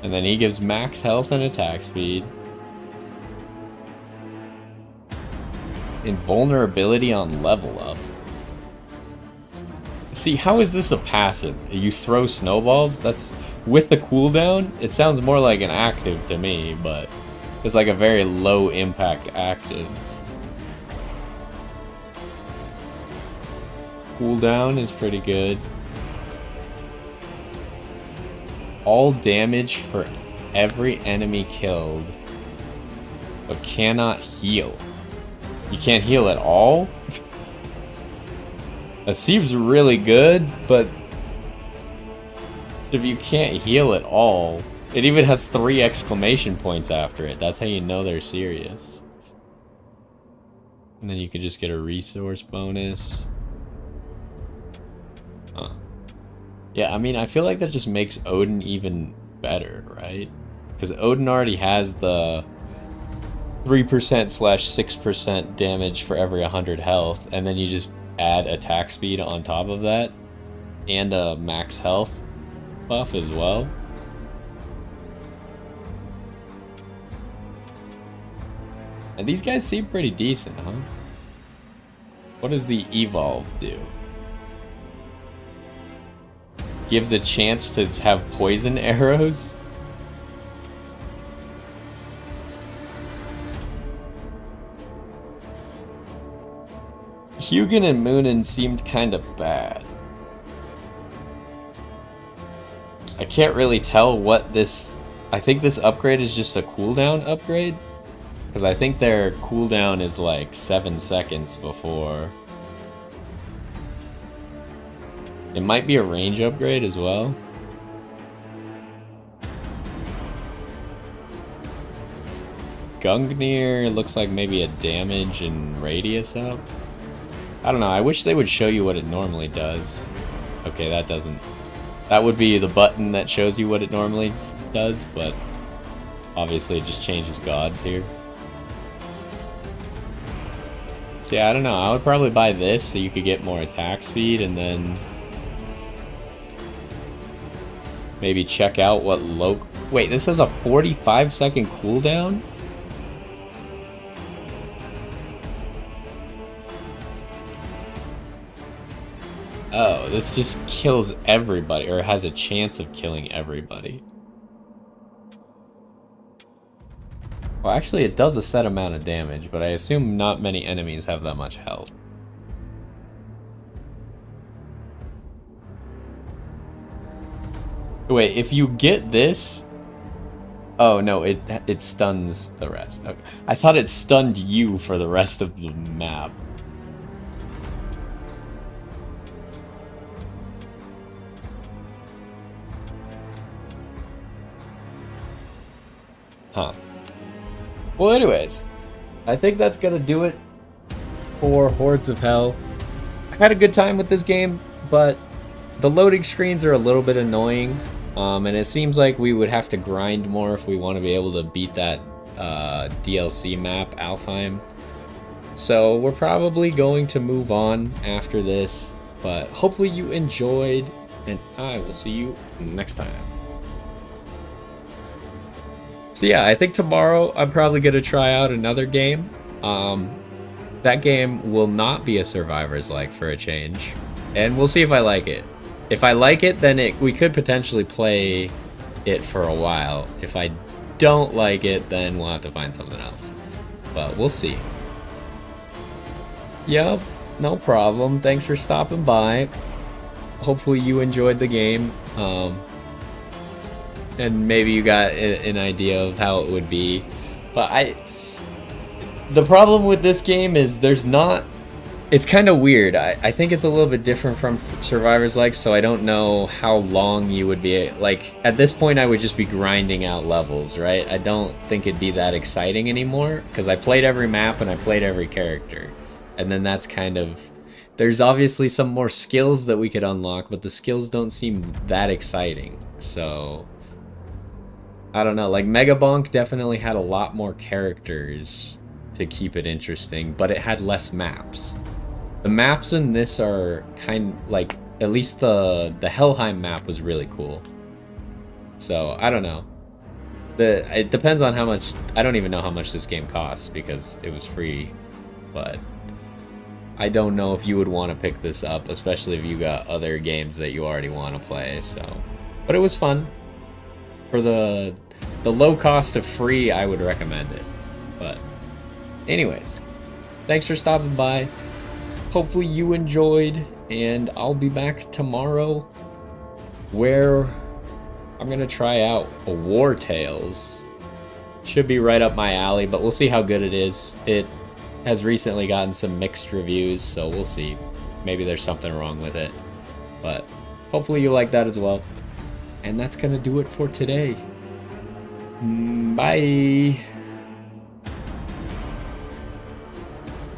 Speaker 1: And then he gives max health and attack speed. Invulnerability on level up. See, how is this a passive? You throw snowballs? That's with the cooldown? It sounds more like an active to me, but it's like a very low impact active. Cooldown is pretty good. All damage for every enemy killed, but cannot heal. You can't heal at all? That seems really good, but if you can't heal at all, it even has 3 exclamation points after it. That's how you know they're serious. And then you could just get a resource bonus. Huh. Yeah, I mean, I feel like that just makes Odin even better, right? Because Odin already has the 3%/6% damage for every 100 health, and then you just add attack speed on top of that, and a max health buff as well. And these guys seem pretty decent, huh? What does the evolve do? Gives a chance to have poison arrows? Hugin and Moonin seemed kind of bad. I can't really tell what this... I think this upgrade is just a cooldown upgrade. Because I think their cooldown is like 7 seconds before. It might be a range upgrade as well. Gungnir looks like maybe a damage and radius up. I don't know, I wish they would show you what it normally does. Okay, that doesn't... That would be the button that shows you what it normally does, but obviously it just changes gods here. So yeah, I don't know, I would probably buy this so you could get more attack speed, and then maybe check out what Wait, this has a 45-second cooldown? Oh, this just kills everybody, or has a chance of killing everybody. Well, actually, it does a set amount of damage, but I assume not many enemies have that much health. Wait, if you get this... Oh, no, it stuns the rest. Okay. I thought it stunned you for the rest of the map. Huh. Well, anyways, I think that's gonna do it for Hordes of Hel. I had a good time with this game, but the loading screens are a little bit annoying, and it seems like we would have to grind more if we want to be able to beat that DLC map, Alfheim. So we're probably going to move on after this, but hopefully you enjoyed, and I will see you next time. So yeah, I think tomorrow I'm probably gonna try out another game. That game will not be a Survivor's like for a change, and we'll see if I like it. If I like it, then we could potentially play it for a while. If I don't like it, then we'll have to find something else. But we'll see. Yep, no problem. Thanks for stopping by. Hopefully you enjoyed the game. And maybe you got an idea of how it would be. But the problem with this game is it's kind of weird. I think it's a little bit different from Survivor's like, so I don't know how long you would be, like, at this point I would just be grinding out levels, right? I don't think it'd be that exciting anymore, because I played every map and I played every character. And then that's kind of, there's obviously some more skills that we could unlock, but the skills don't seem that exciting. So I don't know, like Mega Bonk definitely had a lot more characters to keep it interesting, but it had less maps. The maps in this are like, at least the Helheim map was really cool. So I don't know. It depends on how much. I don't even know how much this game costs because it was free, but I don't know if you would want to pick this up, especially if you got other games that you already want to play. So, but it was fun. For the low cost of free, I would recommend it. But anyways, thanks for stopping by. Hopefully you enjoyed, and I'll be back tomorrow where I'm gonna try out a War Tales. Should be right up my alley, but we'll see how good it is. It has recently gotten some mixed reviews, so we'll see. Maybe there's something wrong with it, but hopefully you like that as well. And that's gonna do it for today. Bye.